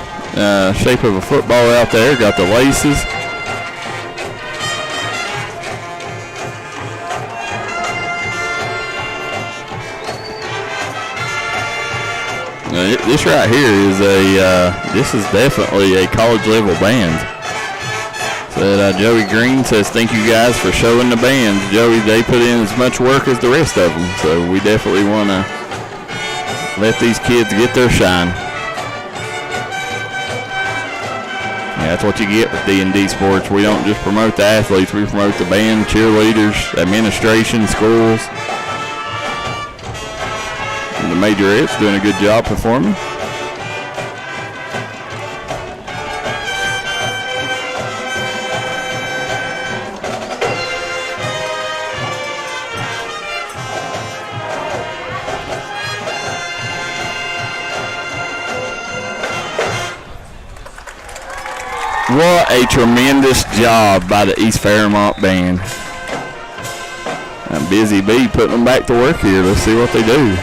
shape of a football out there. Got the laces. This right here is this is definitely a college level band. Said Joey Green says, thank you guys for showing the bands. Joey, they put in as much work as the rest of them, so we definitely want to let these kids get their shine. Yeah, that's what you get with D&D Sports. We don't just promote the athletes, we promote the band, cheerleaders, administration, schools. And the majorettes doing a good job performing. What a tremendous job by the East Fairmont band. I'm Busy Bee putting them back to work here. Let's see what they do.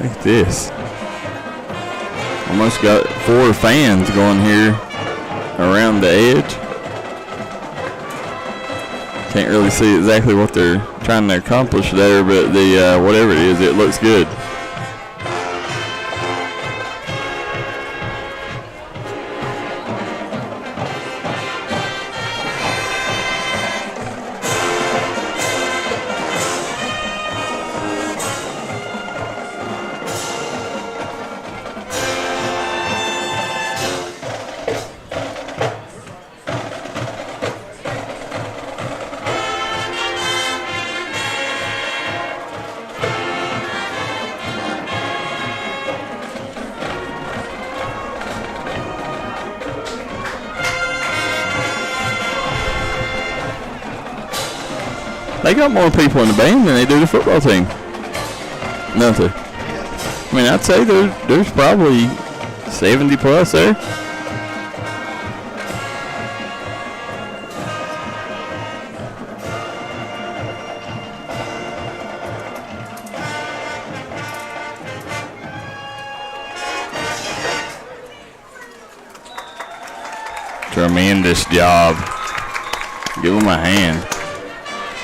Look at this. Almost got 4 fans going here around the edge. Can't really see exactly what they're trying to accomplish there, but the whatever it is, it looks good. They got more people in the band than they do the football team. Nothing. I mean, I'd say there's probably 70 plus there. Tremendous job. Give them a hand.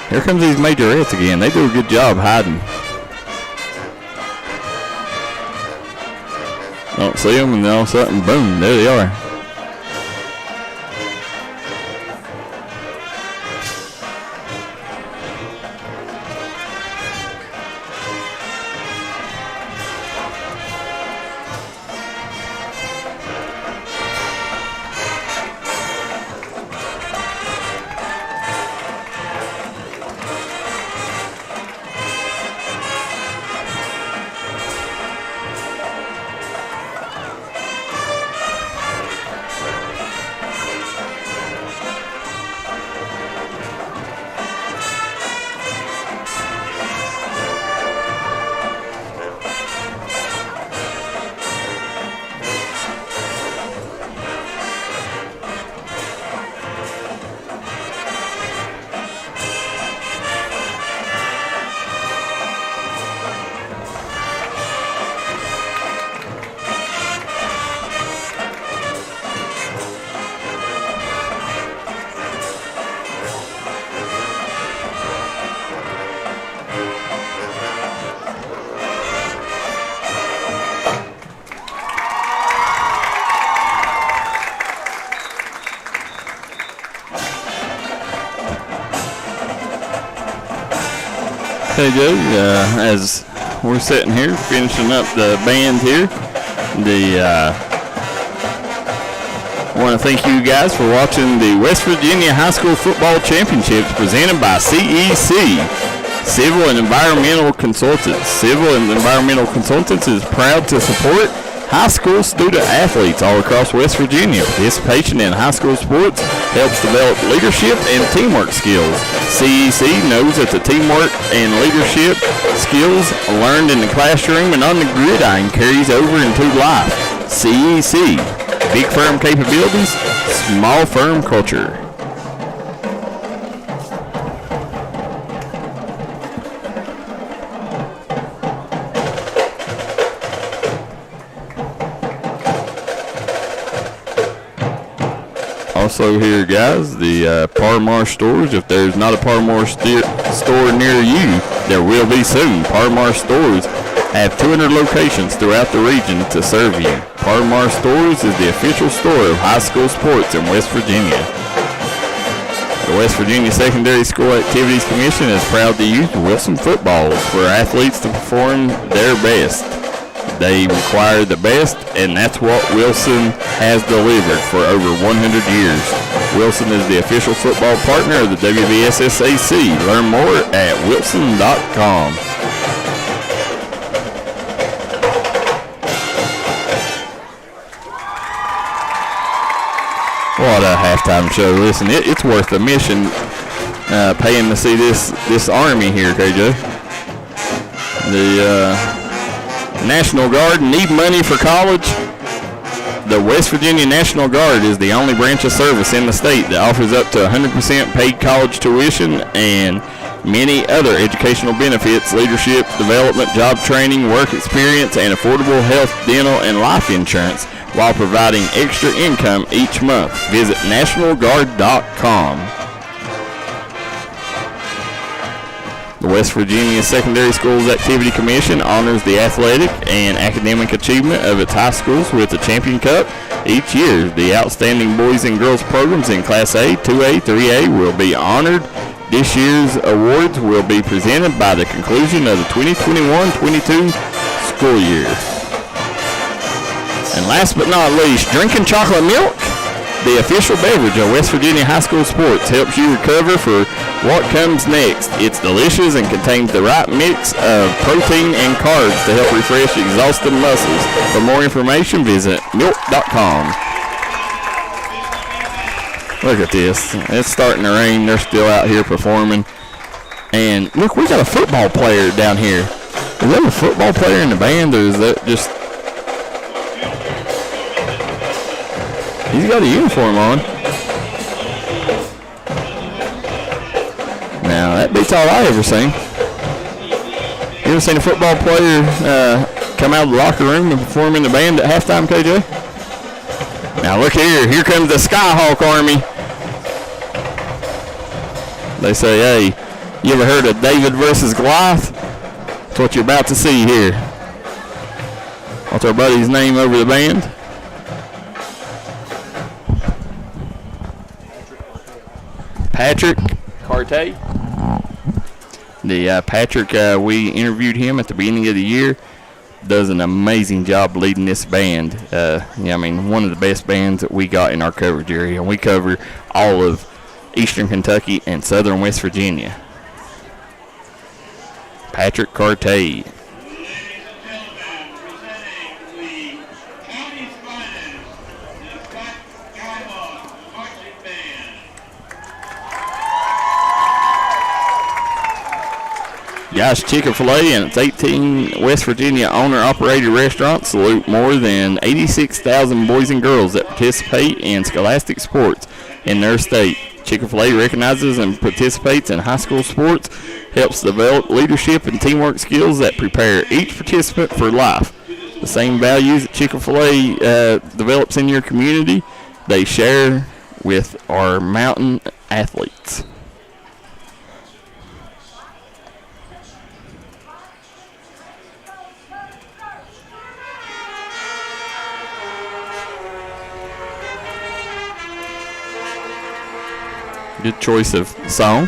Here comes these majorettes again. They do a good job hiding. Don't see them, and then all of a sudden, boom, there they are. Hey Joe, as we're sitting here finishing up the band here, I want to thank you guys for watching the West Virginia High School Football Championships presented by CEC, Civil and Environmental Consultants. Civil and Environmental Consultants is proud to support high school student athletes all across West Virginia. Participation in high school sports helps develop leadership and teamwork skills. CEC knows that the teamwork and leadership skills learned in the classroom and on the gridiron carries over into life. CEC, big firm capabilities, Small firm culture. Also here, guys, the Parmar stores. If there's not a Parmar store near you, there will be soon. Parmar stores have 200 locations throughout the region to serve you. Parmar stores is the official store of high school sports in West Virginia. The West Virginia Secondary School Activities Commission is proud to use Wilson footballs for athletes to perform their best. They require the best, and that's what Wilson has delivered for over 100 years. Wilson is the official football partner of the WVSSAC. Learn more at wilson.com. What a halftime show. Listen, it's worth the mission paying to see this Army here, KJ. The National Guard need money for college. The West Virginia National Guard is the only branch of service in the state that offers up to 100% paid college tuition and many other educational benefits, leadership, development, job training, work experience, and affordable health, dental, and life insurance while providing extra income each month. Visit nationalguard.com. The West Virginia Secondary Schools Activity Commission honors the athletic and academic achievement of its high schools with the Champion Cup each year. The outstanding boys and girls programs in Class A, 2A, 3A will be honored. This year's awards will be presented by the conclusion of the 2021-22 school year. And last but not least, drinking chocolate milk, the official beverage of West Virginia high school sports, helps you recover for what comes next. It's delicious and contains the right mix of protein and carbs to help refresh exhausted muscles. For more information, visit milk.com. Look at this. It's starting to rain. They're still out here performing. And look, we got a football player down here. Is that a football player in the band, or is that just... He's got a uniform on. Now, that beats all I ever seen. You ever seen a football player come out of the locker room and perform in the band at halftime, KJ? Now, look here. Here comes the Skyhawk Army. They say, hey, you ever heard of David versus Goliath? That's what you're about to see here. What's our buddy's name over the band? Patrick Carte. Patrick, we interviewed him at the beginning of the year. Does an amazing job leading this band. One of the best bands that we got in our coverage area. And we cover all of Eastern Kentucky and Southern West Virginia. Patrick Carte. Guys, Chick-fil-A and its 18 West Virginia owner-operated restaurants salute more than 86,000 boys and girls that participate in scholastic sports in their state. Chick-fil-A recognizes and participates in high school sports, helps develop leadership and teamwork skills that prepare each participant for life. The same values that Chick-fil-A develops in your community, they share with our mountain athletes. Good choice of song.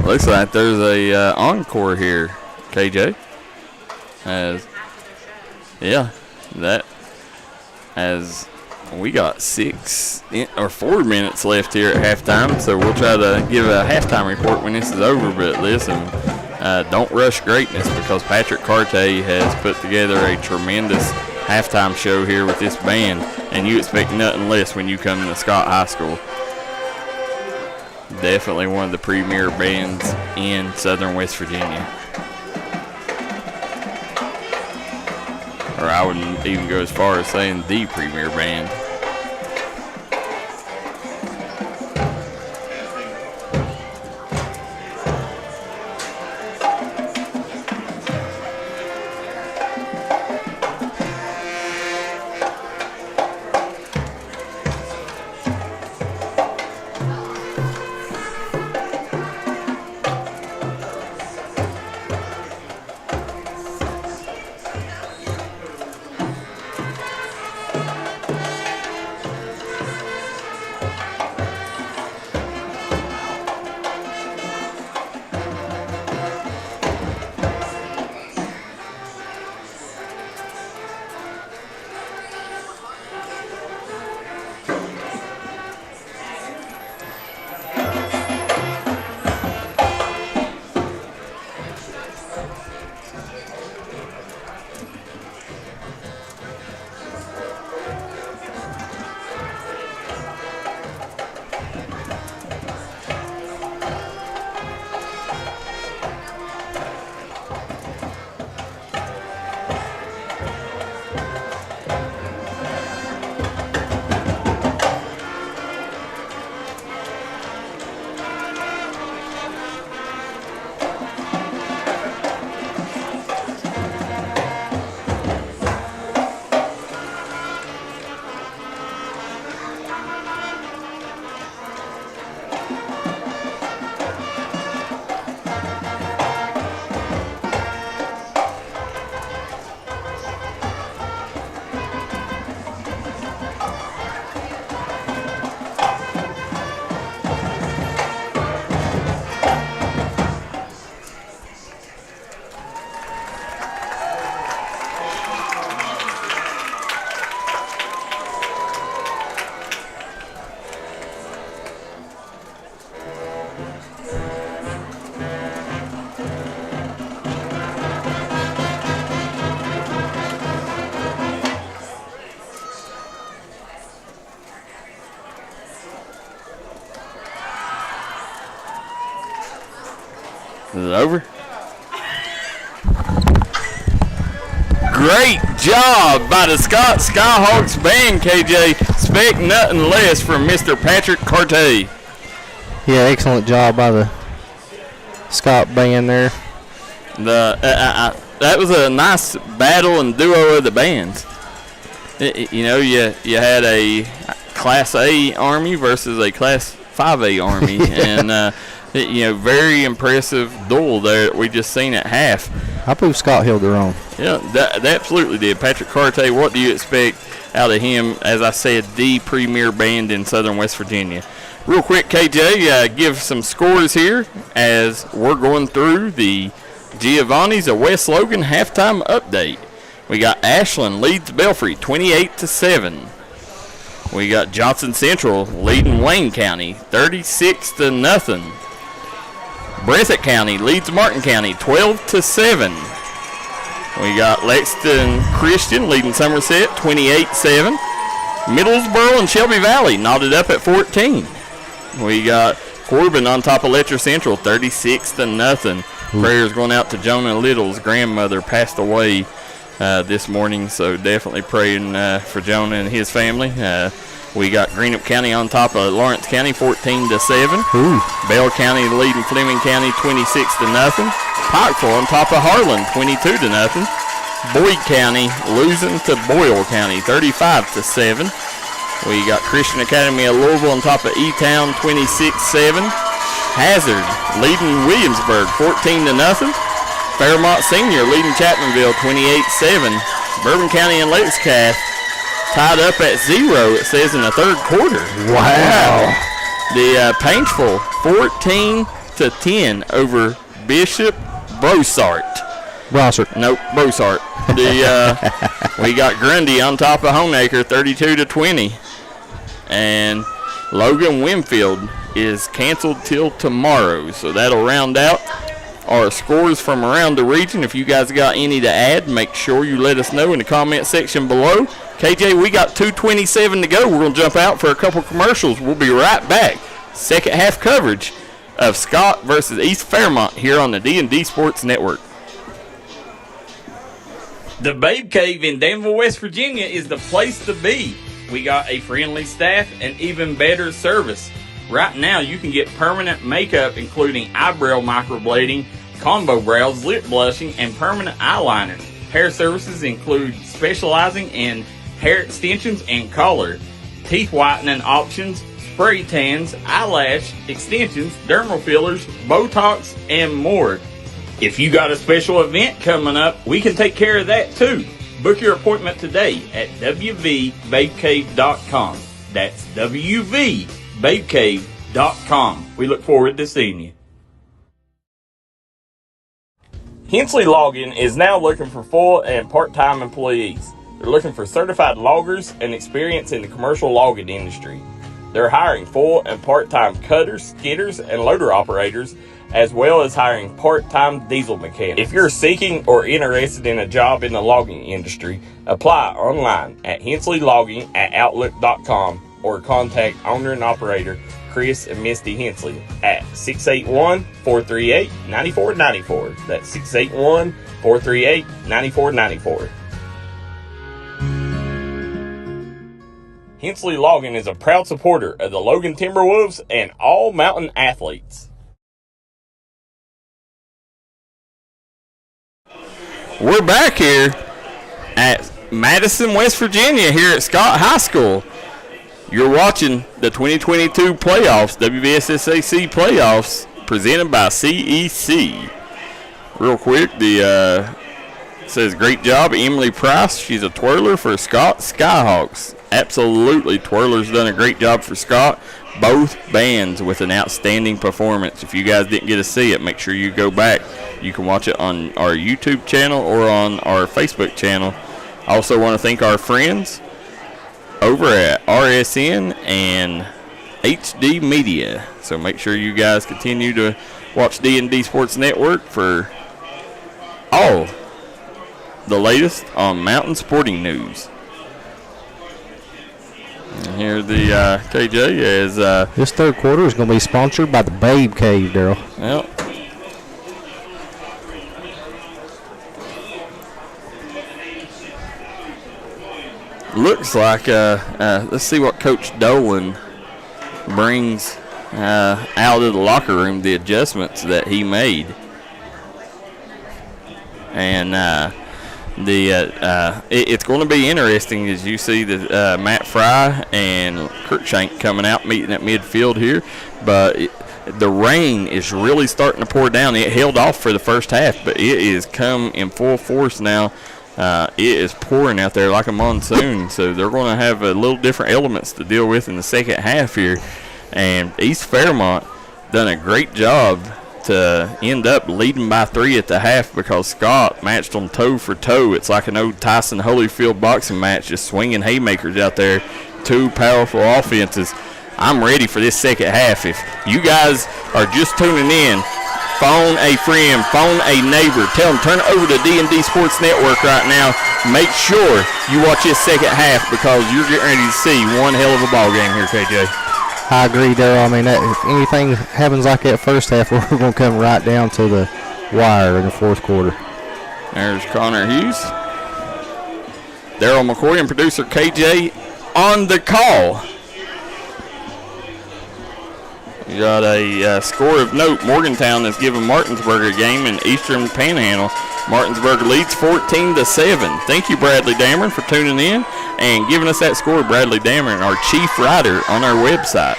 Looks like there's a encore here, KJ. As we got 4 minutes left here at halftime, so we'll try to give a halftime report when this is over. But listen, don't rush greatness, because Patrick Carte has put together a tremendous halftime show here with this band, and you expect nothing less when you come to Scott High School. Definitely one of the premier bands in Southern West Virginia. Or I wouldn't even go as far as saying the premier band. Is it over? Great job by the Scott Skyhawks band, KJ. Expect nothing less from Mr. Patrick Carte. Yeah, excellent job by the Scott band there. That was a nice battle and duo of the bands. You had a Class A Army versus a Class 5A Army, and very impressive duel there that we just seen at half. I believe Scott held their own. Yeah, that absolutely did. Patrick Carte, what do you expect out of him? As I said, the premier band in Southern West Virginia. Real quick, KJ, give some scores here as we're going through the Giovanni's of West Logan halftime update. We got Ashland leads Belfry 28-7. We got Johnson Central leading Wayne County 36-0. Breathitt County leads Martin County 12-7. We got Lexington Christian leading Somerset 28-7. Middlesboro and Shelby Valley knotted up at 14. We got Corbin on top of Letcher Central 36-0. Prayers going out to Jonah Little's grandmother passed away this morning, so definitely praying for Jonah and his family. We got Greenup County on top of Lawrence County 14-7. Bell County leading Fleming County 26-0. Pikeville on top of Harlan 22-0. Boyd County losing to Boyle County 35-7. We got Christian Academy of Louisville on top of E-Town 26-7. Hazard leading Williamsburg 14-0. Fairmont Senior leading Chapmanville 28-7. Bourbon County and Lexcath tied up at 0, it says, in the third quarter. Wow. The Paintsville 12-10 over Bishop Brossart. Nope, Brossart. We got Grundy on top of Homeacre, 32-20, and Logan Winfield is canceled till tomorrow. So that'll round out our scores from around the region. If you guys got any to add, make sure you let us know in the comment section below. KJ, we got 2:27 to go. We're going to jump out for a couple commercials. We'll be right back. Second half coverage of Scott versus East Fairmont here on the D&D Sports Network. The Babe Cave in Danville, West Virginia is the place to be. We got a friendly staff and even better service. Right now, you can get permanent makeup, including eyebrow microblading, combo brows, lip blushing, and permanent eyeliner. Hair services include specializing in hair extensions and color, teeth whitening options, spray tans, eyelash extensions, dermal fillers, Botox, and more. If you got a special event coming up, we can take care of that too. Book your appointment today at wvbabecave.com. That's wvbabecave.com. We look forward to seeing you. Hensley Logging is now looking for full and part-time employees. They're looking for certified loggers and experience in the commercial logging industry. They're hiring full and part-time cutters, skidders, and loader operators, as well as hiring part-time diesel mechanics. If you're seeking or interested in a job in the logging industry, apply online at hensleylogging@outlook.com or contact owner and operator Chris and Misty Hensley at 681-438-9494. That's 681-438-9494. Hensley Logging is a proud supporter of the Logan Timberwolves and all mountain athletes. We're back here at Madison, West Virginia, here at Scott High School. You're watching the 2022 playoffs, WVSSAC playoffs, presented by CEC. Real quick, says great job, Emily Price. She's a twirler for Scott Skyhawks. Absolutely, twirler's done a great job for Scott. Both bands with an outstanding performance. If you guys didn't get to see it, make sure you go back. You can watch it on our YouTube channel or on our Facebook channel. I also want to thank our friends over at RSN and HD Media. So make sure you guys continue to watch D&D Sports Network for all the latest on mountain sporting news. And here the KJ is this third quarter is going to be sponsored by the Babe Cave, Daryl. Well, looks like let's see what Coach Dolan brings out of the locker room, the adjustments that he made. And it's going to be interesting as you see the Matt Fry and Kirkshank coming out meeting at midfield here, but the rain is really starting to pour down. It held off for the first half, but it is come in full force now. It is pouring out there like a monsoon, so they're going to have a little different elements to deal with in the second half here. And East Fairmont done a great job to end up leading by 3 at the half because Scott matched them toe for toe. It's like an old Tyson Holyfield boxing match, just swinging haymakers out there. Two powerful offenses. I'm ready for this second half. If you guys are just tuning in, phone a friend, phone a neighbor, tell them turn over to D&D Sports Network right now. Make sure you watch this second half because you're getting ready to see one hell of a ball game here, KJ. I agree, Daryl. I mean, if anything happens like that first half, we're going to come right down to the wire in the fourth quarter. There's Connor Hughes, Daryl McCoy, and producer KJ on the call. We got a score of note. Morgantown is giving Martinsburg a game in Eastern Panhandle. Martinsburg leads 14-7. Thank you, Bradley Dameron, for tuning in and giving us that score. Bradley Dameron, our chief writer on our website.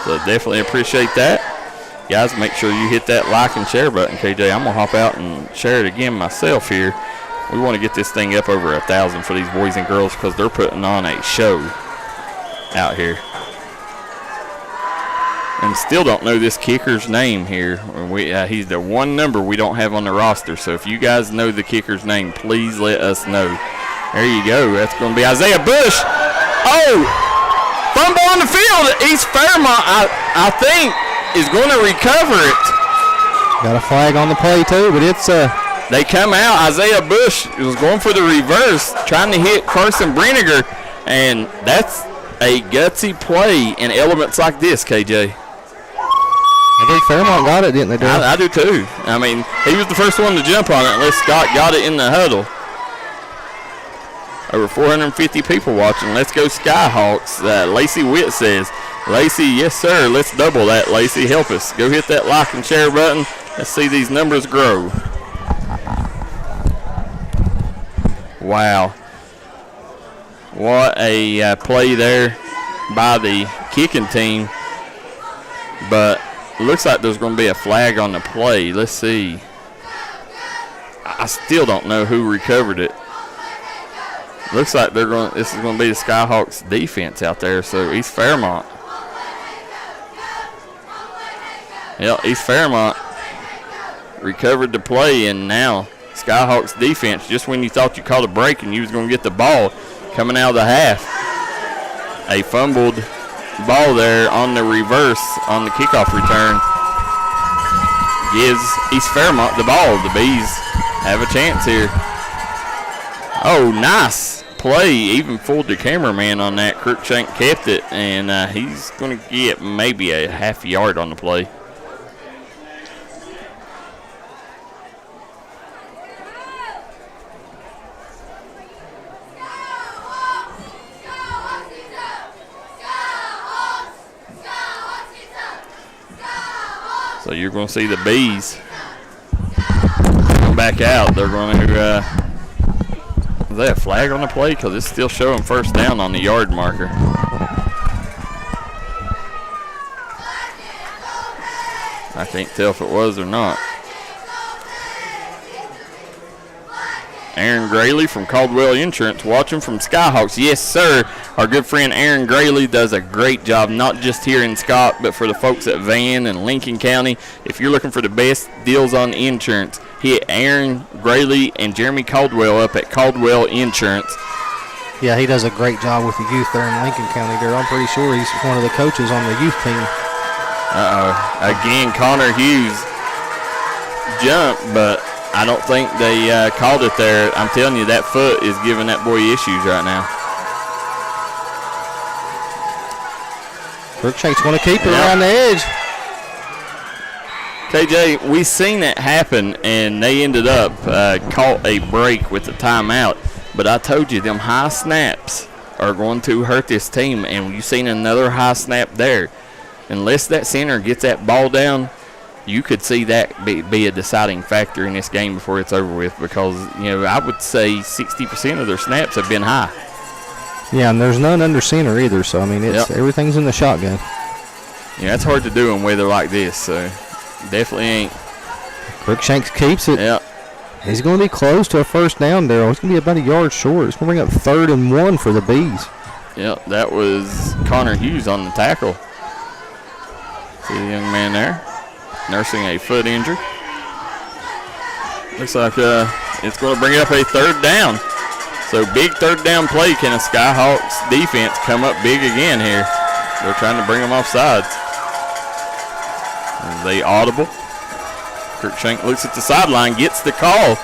So definitely appreciate that. Guys, make sure you hit that like and share button, KJ. I'm going to hop out and share it again myself here. We want to get this thing up over 1,000 for these boys and girls because they're putting on a show out here. And still don't know this kicker's name here. He's the one number we don't have on the roster. So if you guys know the kicker's name, please let us know. There you go. That's going to be Isaiah Bush. Oh, fumble on the field. East Fairmont, I think, is going to recover it. Got a flag on the play too, but it's They come out. Isaiah Bush was going for the reverse, trying to hit Carson Brinegar, and that's a gutsy play in elements like this, KJ. I think Fairmont got it, didn't they, Darryl? I do too. I mean, he was the first one to jump on it unless Scott got it in the huddle. Over 450 people watching. Let's go Skyhawks. Lacey Witt says, Lacey, yes, sir. Let's double that, Lacey. Help us. Go hit that like and share button. Let's see these numbers grow. Wow. What a play there by the kicking team. But looks like there's going to be a flag on the play. Let's see. I still don't know who recovered it. Looks like this is going to be the Skyhawks defense out there. So East Fairmont. Yeah, East Fairmont recovered the play, and now Skyhawks defense, just when you thought you caught a break and you was going to get the ball coming out of the half. A fumbled ball there on the reverse on the kickoff return gives East Fairmont the ball. The Bees have a chance here. Oh, nice play. Even fooled the cameraman on that. Crookshank kept it, and he's going to get maybe a half yard on the play. So you're going to see the Bees come back out. They're going to, is that a flag on the play? Because it's still showing first down on the yard marker. I can't tell if it was or not. Aaron Grayley from Caldwell Insurance watching from Skyhawks. Yes, sir. Our good friend Aaron Grayley does a great job, not just here in Scott, but for the folks at Van and Lincoln County. If you're looking for the best deals on insurance, hit Aaron Grayley and Jeremy Caldwell up at Caldwell Insurance. Yeah, he does a great job with the youth there in Lincoln County, Darryl. I'm pretty sure he's one of the coaches on the youth team. Again, Connor Hughes jumped, but I don't think they called it there. I'm telling you, that foot is giving that boy issues right now. Crookshank's going to keep it around the edge. KJ, we seen that happen, and they ended up caught a break with the timeout. But I told you, them high snaps are going to hurt this team, and you seen another high snap there. Unless that center gets that ball down, you could see that be a deciding factor in this game before it's over with, because, you know, I would say 60% of their snaps have been high. Yeah, and there's none under center either, so, I mean, it's everything's in the shotgun. Yeah, that's hard to do in weather like this, so definitely ain't. Crookshanks keeps it. Yeah. He's going to be close to a first down, Darryl. He's going to be about a yard short. It's going to bring up 3rd and 1 for the Bees. Yep, that was Connor Hughes on the tackle. See the young man there, nursing a foot injury. Looks like it's going to bring up a 3rd down. So big 3rd down play. Can a Skyhawks defense come up big again here? They're trying to bring them off sides. Are they audible? Crookshank looks at the sideline, gets the call.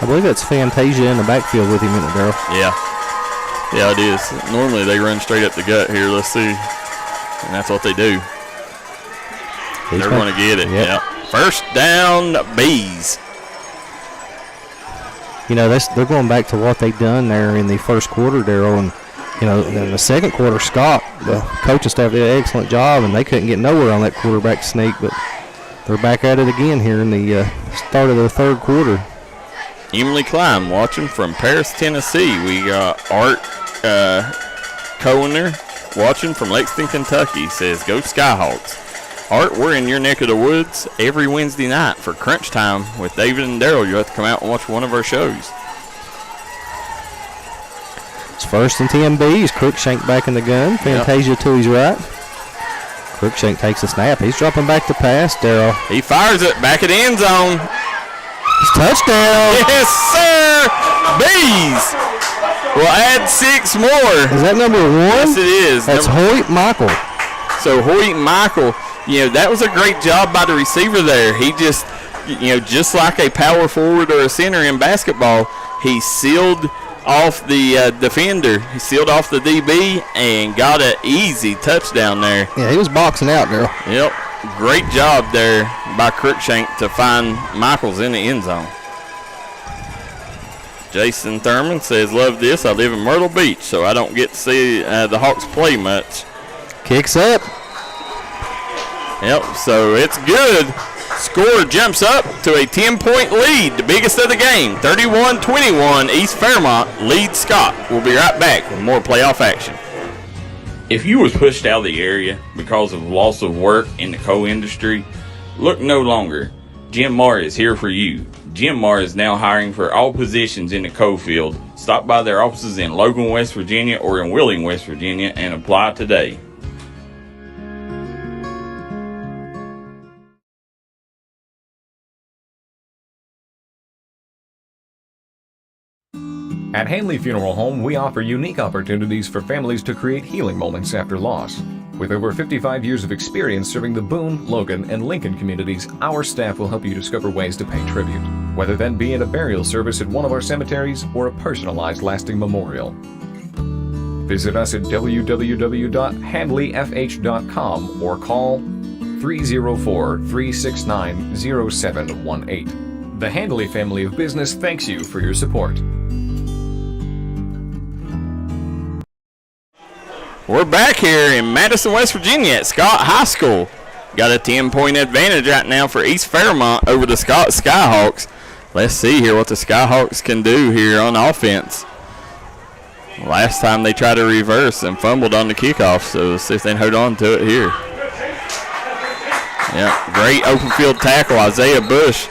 I believe that's Fantasia in the backfield with him, isn't it, Darryl? Yeah. Yeah, it is. Normally they run straight up the gut here. Let's see. And that's what they do. They're going to get it. Yep. Yeah. First down, Bees. You know, they're going back to what they've done there in the first quarter, Darryl. And, you know, in the second quarter, Scott, the coaching staff did an excellent job, and they couldn't get nowhere on that quarterback sneak. But they're back at it again here in the start of the 3rd quarter. Emily Klein watching from Paris, Tennessee. We got Art Cohener watching from Lexington, Kentucky. Says, go Skyhawks. Art, we're in your neck of the woods every Wednesday night for Crunch Time with David and Darryl. You'll have to come out and watch one of our shows. It's 1st and 10 Bees. Crookshank back in the gun. Fantasia to his right. Cruikshank takes a snap. He's dropping back to pass. Darrell. He fires it back at the end zone. It's touchdown. Yes, sir. Bees will add 6 more. Is that number 1? Yes, it is. That's Hoyt Michael. So Hoyt Michael, that was a great job by the receiver there. He just, just like a power forward or a center in basketball, he sealed off the defender. He sealed off the DB and got an easy touchdown there. Yeah, he was boxing out there. Yep. Great job there by Cruikshank to find Michaels in the end zone. Jason Thurman says, love this. I live in Myrtle Beach, so I don't get to see the Hawks play much. Kicks up. Yep, so it's good. Score jumps up to a 10-point lead, the biggest of the game. 31-21, East Fairmont leads Scott. We'll be right back with more playoff action. If you was pushed out of the area because of loss of work in the coal industry, look no longer. Jim Marr is here for you. Jim Marr is now hiring for all positions in the coal field. Stop by their offices in Logan, West Virginia or in Wheeling, West Virginia and apply today. At Hanley Funeral Home, we offer unique opportunities for families to create healing moments after loss. With over 55 years of experience serving the Boone, Logan, and Lincoln communities, our staff will help you discover ways to pay tribute, whether that be in a burial service at one of our cemeteries or a personalized lasting memorial. Visit us at www.handleyfh.com or call 304-369-0718. The Handley family of business thanks you for your support. We're back here in Madison, West Virginia at Scott High School. Got a 10-point advantage right now for East Fairmont over the Scott Skyhawks. Let's see here what the Skyhawks can do here on offense. Last time they tried to reverse and fumbled on the kickoff, so let's see if they can hold on to it here. Yeah, great open field tackle, Isaiah Bush.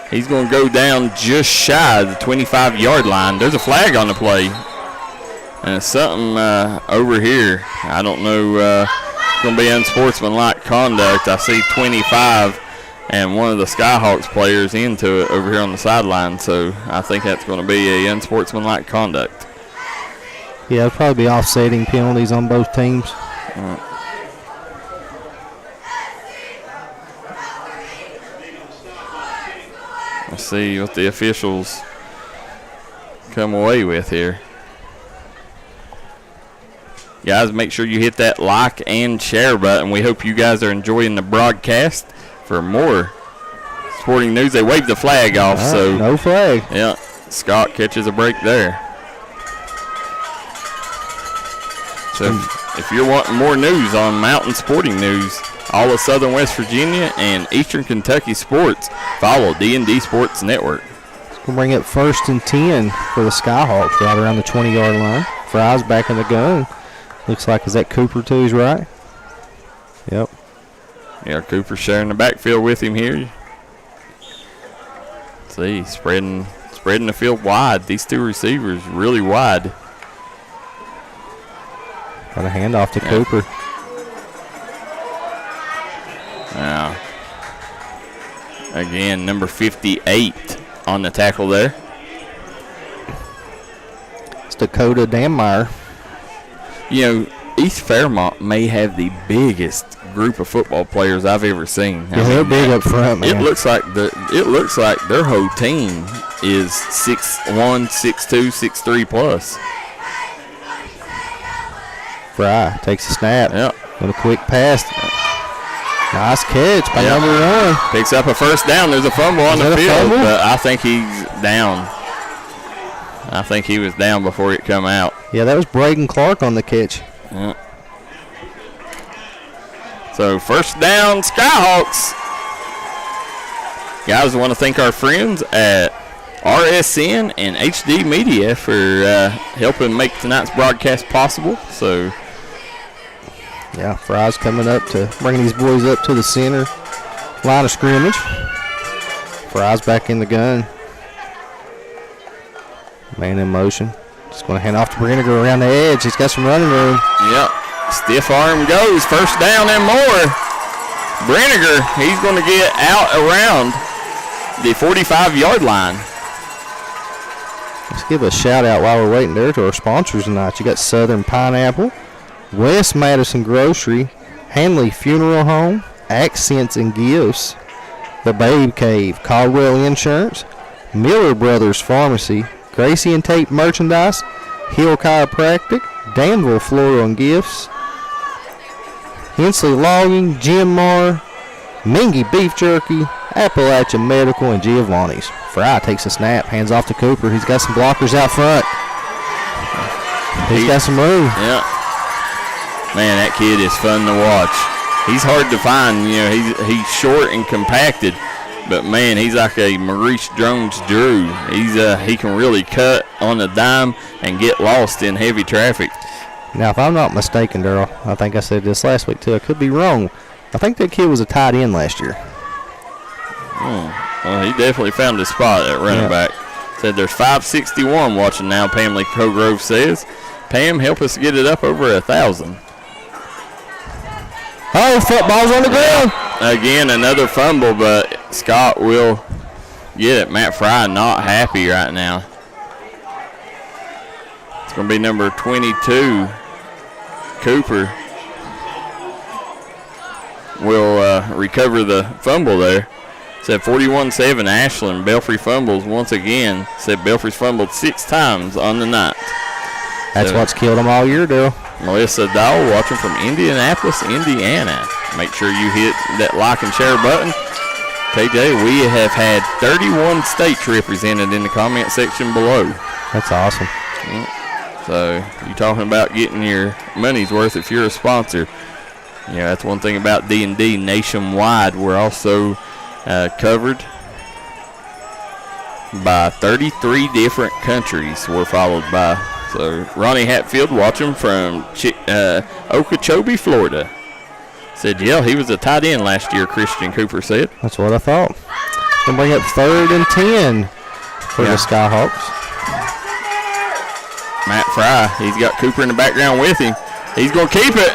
He's going to go down just shy of the 25-yard line. There's a flag on the play. And it's something over here. I don't know. It's going to be unsportsmanlike conduct. I see 25 and one of the Skyhawks players into it over here on the sideline. So I think that's going to be a unsportsmanlike conduct. Yeah, it'll probably be offsetting penalties on both teams. Let's see what the officials come away with here. Guys, make sure you hit that like and share button. We hope you guys are enjoying the broadcast. For more sporting news, they waved the flag off. So no flag. Yeah, Scott catches a break there. So if you're wanting more news on mountain sporting news, all of Southern West Virginia and Eastern Kentucky sports, follow D&D Sports Network. We'll bring it 1st and 10 for the Skyhawks right around the 20-yard line. Fry's back in the gun. Looks like, is that Cooper too? He's right. Yep. Yeah, Cooper's sharing the backfield with him here. See, spreading the field wide. These two receivers really wide. Got a handoff to Cooper. Now, again, number 58 on the tackle there. It's Dakota Danmeyer. East Fairmont may have the biggest group of football players I've ever seen. Yeah, they're big up front, man. It looks like their whole team is 6'1", 6'2", 6'3" plus. Fry takes a snap. Yep. With a quick pass. Nice catch by number 1. Picks up a first down. There's a fumble on the field, but I think he's down. I think he was down before it come out. Yeah, that was Braden Clark on the catch. Yeah. So first down, Skyhawks. Guys, I want to thank our friends at RSN and HD Media for helping make tonight's broadcast possible. So, yeah, Fry's coming up to bringing these boys up to the center line of scrimmage. Fry's back in the gun. Man in motion. Just going to hand off to Brenniger around the edge. He's got some running room. Yep. Stiff arm goes. First down and more. Brenniger, he's going to get out around the 45-yard line. Let's give a shout out while we're waiting there to our sponsors tonight. You got Southern Pineapple, West Madison Grocery, Hanley Funeral Home, Accents and Gifts, The Babe Cave, Caldwell Insurance, Miller Brothers Pharmacy, Gracie and Tate Merchandise, Hill Chiropractic, Danville Floral and Gifts, Hensley Logging, Jim Marr, Mingy Beef Jerky, Appalachian Medical, and Giovanni's. Fry takes a snap, hands off to Cooper. He's got some blockers out front. He's got some room. Yeah. Man, that kid is fun to watch. He's hard to find. You know, he's short and compacted, but man, he's like a Maurice Jones-Drew. He can really cut on a dime and get lost in heavy traffic. Now, if I'm not mistaken, Darryl, I think I said this last week too. I could be wrong. I think that kid was a tight end last year. Well, he definitely found his spot at running back. Said there's 561 watching now, Pamela Cogrove says. Pam, help us get it up over 1,000. Oh, football's on the ground. Again, another fumble, but Scott will get it. Matt Fry not happy right now. It's going to be number 22, Cooper. Will recover the fumble there. Said 41-7 Ashland. Belfry fumbles once again. Said Belfry's fumbled 6 times on the night. That's what's killed them all year, Darryl. Melissa Dowell watching from Indianapolis, Indiana. Make sure you hit that like and share button. KJ, we have had 31 states represented in the comment section below. That's awesome. So you're talking about getting your money's worth if you're a sponsor. Yeah, that's one thing about D&D nationwide. We're also covered by 33 different countries we're followed by. So Ronnie Hatfield watching from Okeechobee, Florida. Said, yeah, he was a tight end last year, Christian Cooper said. That's what I thought. Going to bring up 3rd and 10 for the Skyhawks. Matt Fry, he's got Cooper in the background with him. He's going to keep it.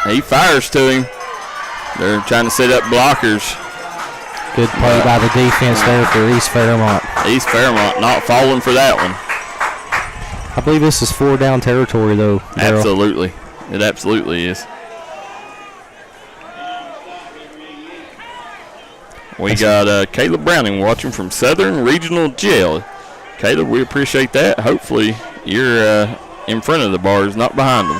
He fires to him. They're trying to set up blockers. Good play by the defense there for East Fairmont. East Fairmont not falling for that one. I believe this is 4-down territory, though, Darryl. Absolutely. It absolutely is. We got Caleb Browning watching from Southern Regional Jail. Caleb, we appreciate that. Hopefully you're in front of the bars, not behind them.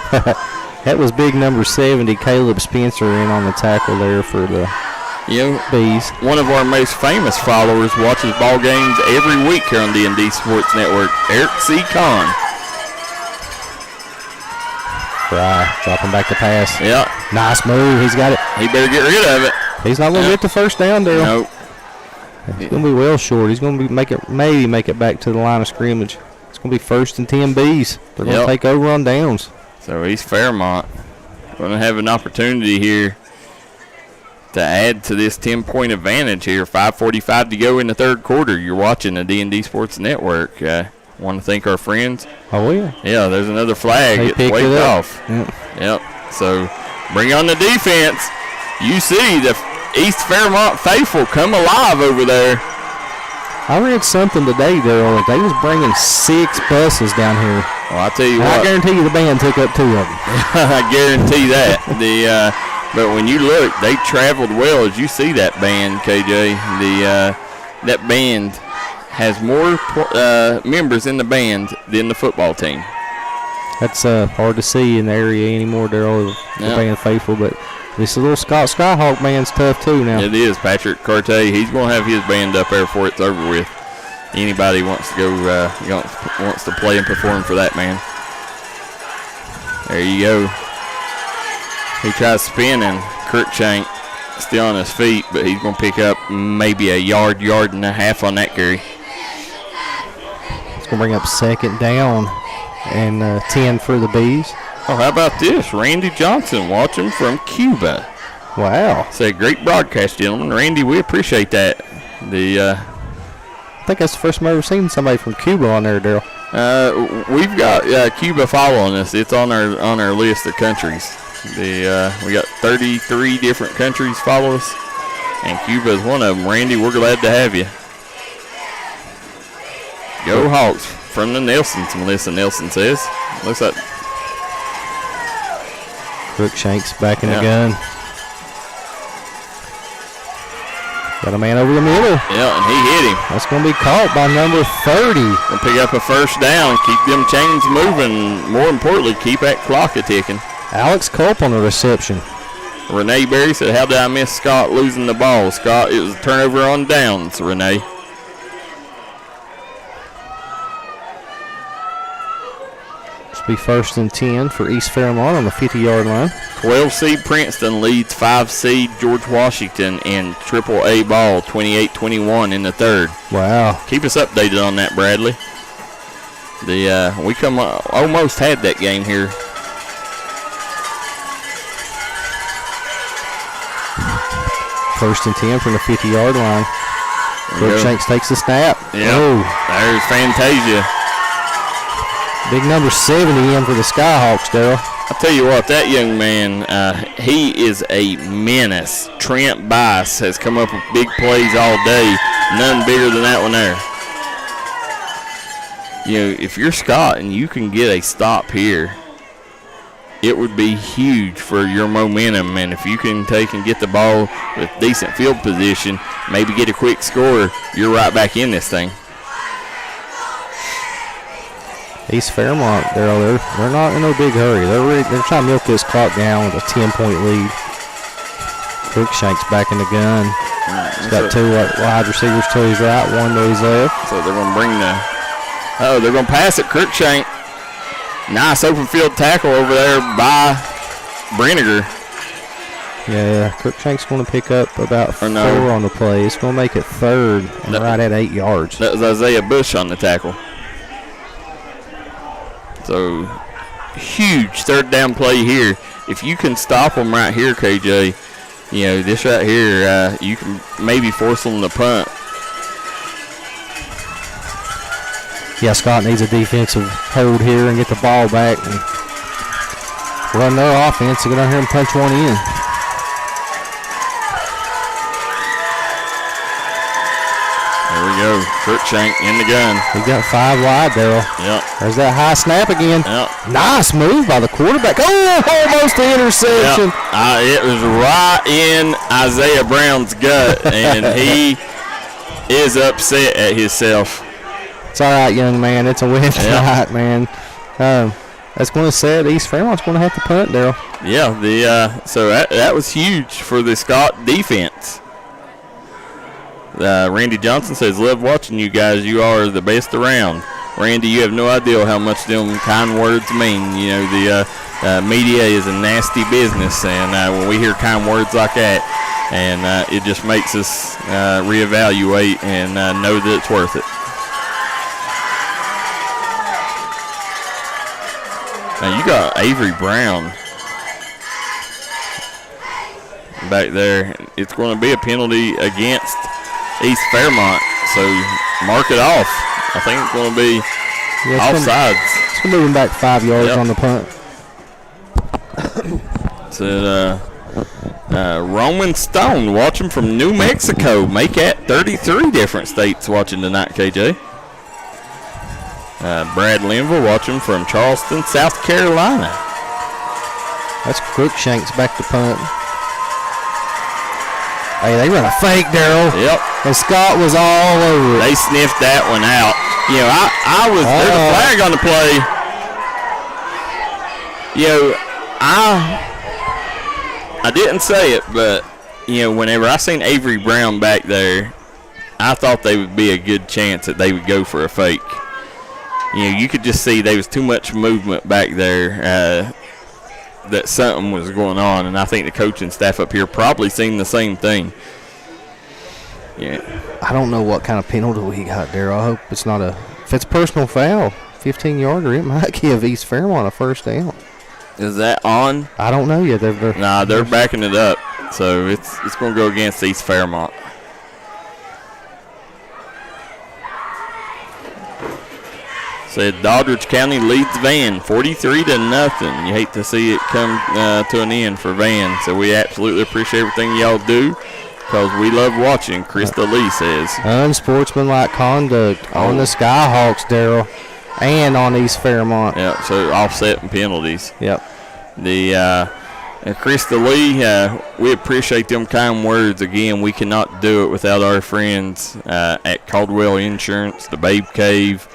That was big number 70, Caleb Spencer, in on the tackle there for the Bees. One of our most famous followers watches ball games every week here on D&D Sports Network, Eric C. Kahn. Fry dropping back the pass. Yeah. Nice move. He's got it. He better get rid of it. He's not going to get the first down, Darryl. Nope. He's going to be well short. He's going to maybe make it back to the line of scrimmage. It's going to be 1st and 10 Bees. They're going to take over on downs. So East Fairmont going to have an opportunity here to add to this 10-point advantage here. 5:45 to go in the third quarter. You're watching the D&D Sports Network. Want to thank our friends. Oh, yeah. Yeah, there's another flag. It's waved off. Yep. So bring on the defense. You see the East Fairmont faithful come alive over there. I read something today, Darryl. They was bringing 6 buses down here. Well, I tell you what. I guarantee you the band took up 2 of them. I guarantee that. But when you look, they traveled well. As you see that band, KJ, that band has more members in the band than the football team. That's hard to see in the area anymore, Darryl, the band faithful. But this little Scott Skyhawk band's tough too now. It is. Patrick Carte, he's going to have his band up there before it's over with. Anybody wants to go, wants to play and perform for that man. There you go. He tries spinning. Kirkshank still on his feet, but he's going to pick up maybe a yard and a half on that carry. It's going to bring up 2nd down and 10 for the Bees. Oh, how about this? Randy Johnson watching from Cuba. Wow. Say great broadcast, gentlemen. Randy, we appreciate that. I think that's the first time I've ever seen somebody from Cuba on there, Darryl. We've got Cuba following us. It's on our list of countries. We got 33 different countries follow us, and Cuba is one of them. Randy, we're glad to have you. Go Hawks from the Nelsons, Melissa Nelson says. Looks like Crookshanks back in the gun. Got a man over the middle. Yeah, and he hit him. That's going to be caught by number 30. Gonna pick up a first down, keep them chains moving. More importantly, keep that clock a-ticking. Alex Culp on the reception. Renee Berry said, how did I miss Scott losing the ball? Scott, it was a turnover on downs, Renee. Be first and 10 for East Fairmont on the 50-yard line. 12 seed Princeton leads 5 seed George Washington in AAA ball, 28-21 in the third. Wow. Keep us updated on that, Bradley. We almost had that game here. First and 10 from the 50-yard line. Crookshanks takes the snap. Yeah. Oh. There's Fantasia. Big number 70 in for the Skyhawks, Darryl. I'll tell you what, that young man, he is a menace. Trent Bice has come up with big plays all day. None bigger than that one there. You know, if you're Scott and you can get a stop here, it would be huge for your momentum. And if you can take and get the ball with decent field position, maybe get a quick score, you're right back in this thing. East Fairmont, they're not in no big hurry. They're trying to milk this clock down with a 10-point lead. Crookshanks back in the gun. He's got two wide receivers to his right, one to his left. So they're going to bring they're going to pass it. Crookshank. Nice open field tackle over there by Brenniger. Yeah, Crookshank's going to pick up about 4 on the play. It's going to make it third and right at 8 yards. That was Isaiah Bush on the tackle. So, huge third down play here. If you can stop them right here, KJ, you know, this right here, you can maybe force them to punt. Yeah, Scott needs a defensive hold here and get the ball back and run their offense to get out here and punch one in. There we go. Crookshank in the gun. He got 5 wide, Darryl. Yep. There's that high snap again. Yep. Nice move by the quarterback. Oh, almost an interception. Yep. It was right in Isaiah Brown's gut, and he is upset at himself. It's all right, young man. It's a win tonight, man. That's going to set. East Fairmont's going to have to punt, Darryl. Yeah, so that was huge for the Scott defense. Randy Johnson says, love watching you guys. You are the best around. Randy, you have no idea how much them kind words mean. You know, the media is a nasty business, and when we hear kind words like that, and it just makes us reevaluate and know that it's worth it. Now you got Avery Brown back there. It's going to be a penalty against East Fairmont, so mark it off. I think it's going to be offsides. It's going to move him back 5 yards on the punt. So Roman Stone watching from New Mexico. Make that 33 different states watching tonight, KJ. Brad Linville watching from Charleston, South Carolina. That's Crookshanks back to punt. Hey, they run a fake, Darryl. Yep. And Scott was all over it. They sniffed that one out. You know, there's a flag on the play. You know, I didn't say it, but, you know, whenever I seen Avery Brown back there, I thought they would be a good chance that they would go for a fake. You know, you could just see there was too much movement back there that something was going on, and I think the coaching staff up here probably seen the same thing. Yeah. I don't know what kind of penalty we got there. I hope it's not if it's a personal foul, 15-yarder, it might give East Fairmont a first down. Is that on? I don't know yet. They're backing it up, so it's going to go against East Fairmont. Said Doddridge County leads Van 43-0. You hate to see it come to an end for Van. So we absolutely appreciate everything y'all do because we love watching, Krista Lee says. Unsportsmanlike conduct on the Skyhawks, Daryl, and on East Fairmont. Yep, so offsetting penalties. Yep. And Krista Lee, we appreciate them kind words. Again, we cannot do it without our friends at Caldwell Insurance, the Babe Cave,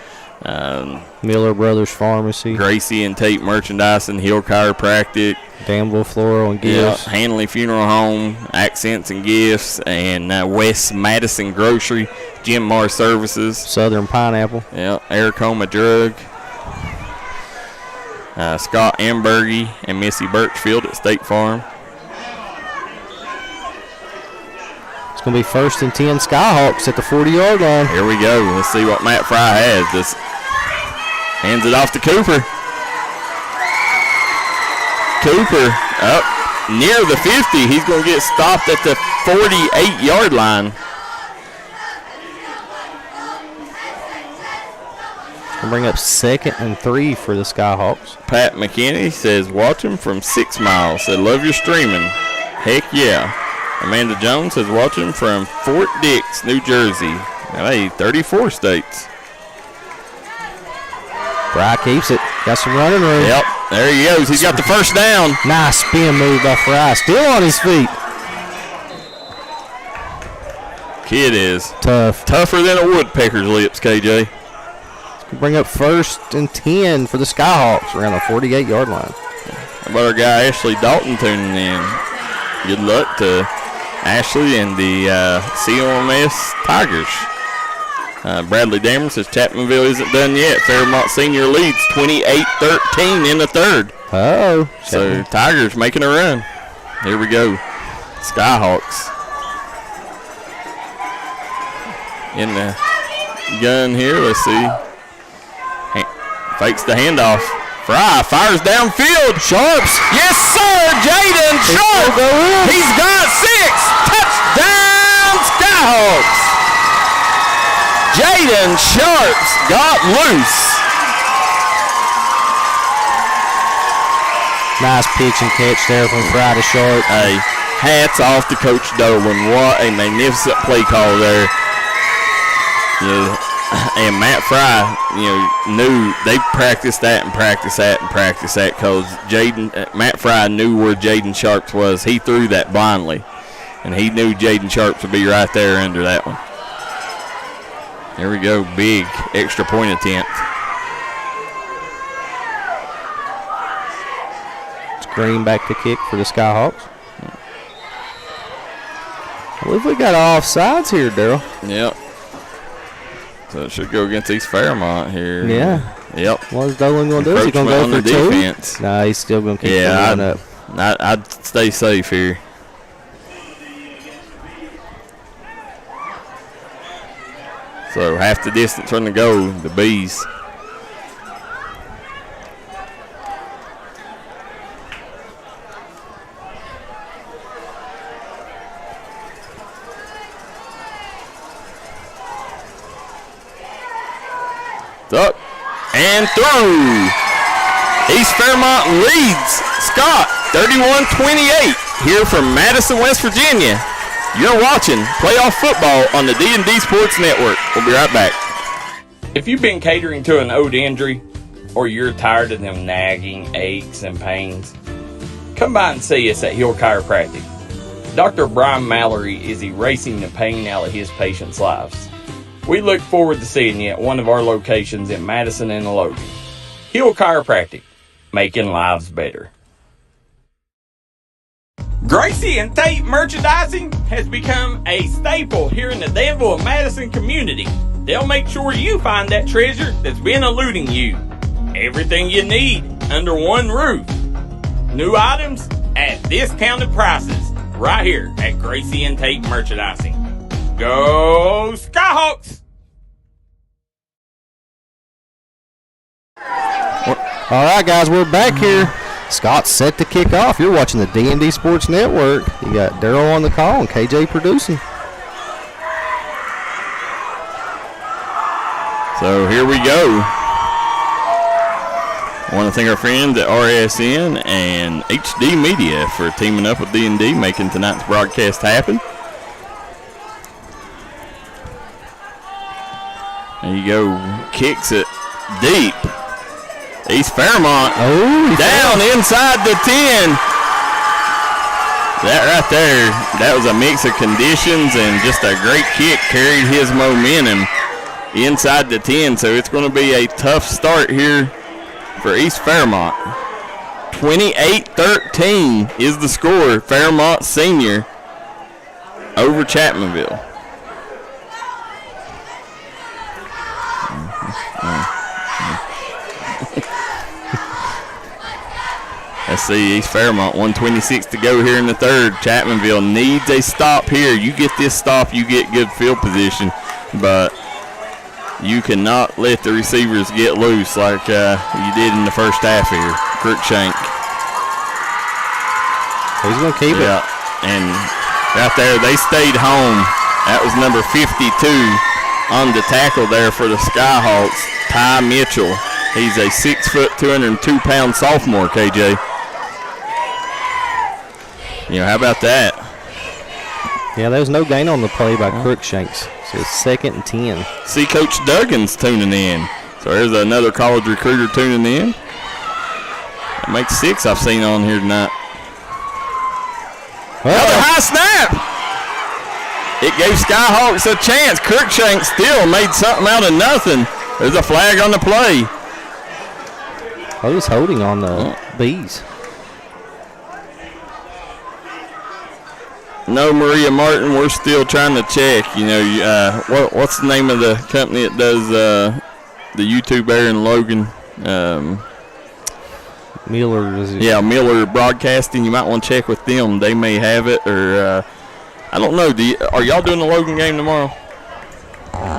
Miller Brothers Pharmacy, Gracie and Tate Merchandising, Hill Chiropractic, Danville Floral and Gifts, Hanley Funeral Home, Accents and Gifts, and West Madison Grocery, Jim Mar Services, Southern Pineapple, Aracoma Drug, Scott Ambergy and Missy Birchfield at State Farm. It's going to be 1st and 10 Skyhawks at the 40-yard line. Here we go. Let's see what Matt Fry has. Just hands it off to Cooper. Cooper up near the 50. He's going to get stopped at the 48-yard line. We'll bring up 2nd and 3 for the Skyhawks. Pat McKinney says, watch him from 6 miles. Said, love your streaming. Heck yeah. Amanda Jones says, watch him from Fort Dix, New Jersey. Hey, 34 states. Fry keeps it. Got some running room. Yep, there he goes. He's got the first down. Nice spin move by Fry. Still on his feet. Kid is tough. Tougher than a woodpecker's lips, KJ. Bring up 1st and 10 for the Skyhawks around the 48-yard line. How about our guy Ashley Dalton tuning in? Good luck to Ashley and the COMS Tigers. Bradley Dameron says Chapmanville isn't done yet. Fairmont Senior leads 28-13 in the third. Oh. So Tigers making a run. Here we go. Skyhawks in the gun here. Let's see. Fakes the handoff. Fry fires downfield. Sharps. Yes, sir. Jaden Sharp. He's got 6. Touchdown, Skyhawks. Jaden Sharps got loose. Nice pitch and catch there from Fry to Sharp. Hey, hats off to Coach Dolan. What a magnificent play call there. And Matt Fry, knew they practiced that because Matt Fry knew where Jaden Sharps was. He threw that blindly, and he knew Jaden Sharps would be right there under that one. Here we go, big extra point attempt. It's Green back to kick for the Skyhawks. I believe we got offsides here, Daryl. Yep. So it should go against East Fairmont here. Yeah. Yep. What is Dolan going to do? Is he going to go for defense? 2? Nah, he's still going to keep going up. I'd stay safe here. So half the distance from the goal, the Bees. Up and through. East Fairmont leads Scott 31-28 here from Madison, West Virginia. You're watching playoff football on the D&D Sports Network. We'll be right back. If you've been catering to an old injury or you're tired of them nagging aches and pains, come by and see us at Hill Chiropractic. Dr. Brian Mallory is erasing the pain out of his patients' lives. We look forward to seeing you at one of our locations in Madison and Logan. Hill Chiropractic, making lives better. Gracie and Tate Merchandising has become a staple here in the Danville and Madison community. They'll make sure you find that treasure that's been eluding you. Everything you need under one roof. New items at discounted prices right here at Gracie and Tate Merchandising. Go Skyhawks! All right, guys, we're back here. Scott's set to kick off. You're watching the D&D Sports Network. You got Daryl on the call and KJ producing. So here we go. I want to thank our friends at RSN and HD Media for teaming up with D&D, making tonight's broadcast happen. There you go. Kicks it deep. East Fairmont down inside the 10. That right there, that was a mix of conditions and just a great kick, carried his momentum inside the 10. So it's going to be a tough start here for East Fairmont. 28-13 is the score. Fairmont Senior over Chapmanville. Let's see, East Fairmont, 1:26 to go here in the third. Chapmanville needs a stop here. You get this stop, you get good field position, but you cannot let the receivers get loose like you did in the first half here. Crookshank. He's going to keep it. Yeah, and right there, they stayed home. That was number 52 on the tackle there for the Skyhawks, Ty Mitchell. He's a 6 foot, 202-pound sophomore, KJ. You know, how about that? Yeah, there was no gain on the play by Crookshanks. So it's 2nd and 10. See Coach Duggan's tuning in. So there's another college recruiter tuning in. That makes 6 I've seen on here tonight. Another high snap. It gave Skyhawks a chance. Crookshank still made something out of nothing. There's a flag on the play. I was holding on the Bees. No, Maria Martin, we're still trying to check. You know, what's the name of the company that does the YouTube there in Logan? Miller. Is it? Yeah, Miller Broadcasting. You might want to check with them. They may have it, or I don't know. Are y'all doing the Logan game tomorrow?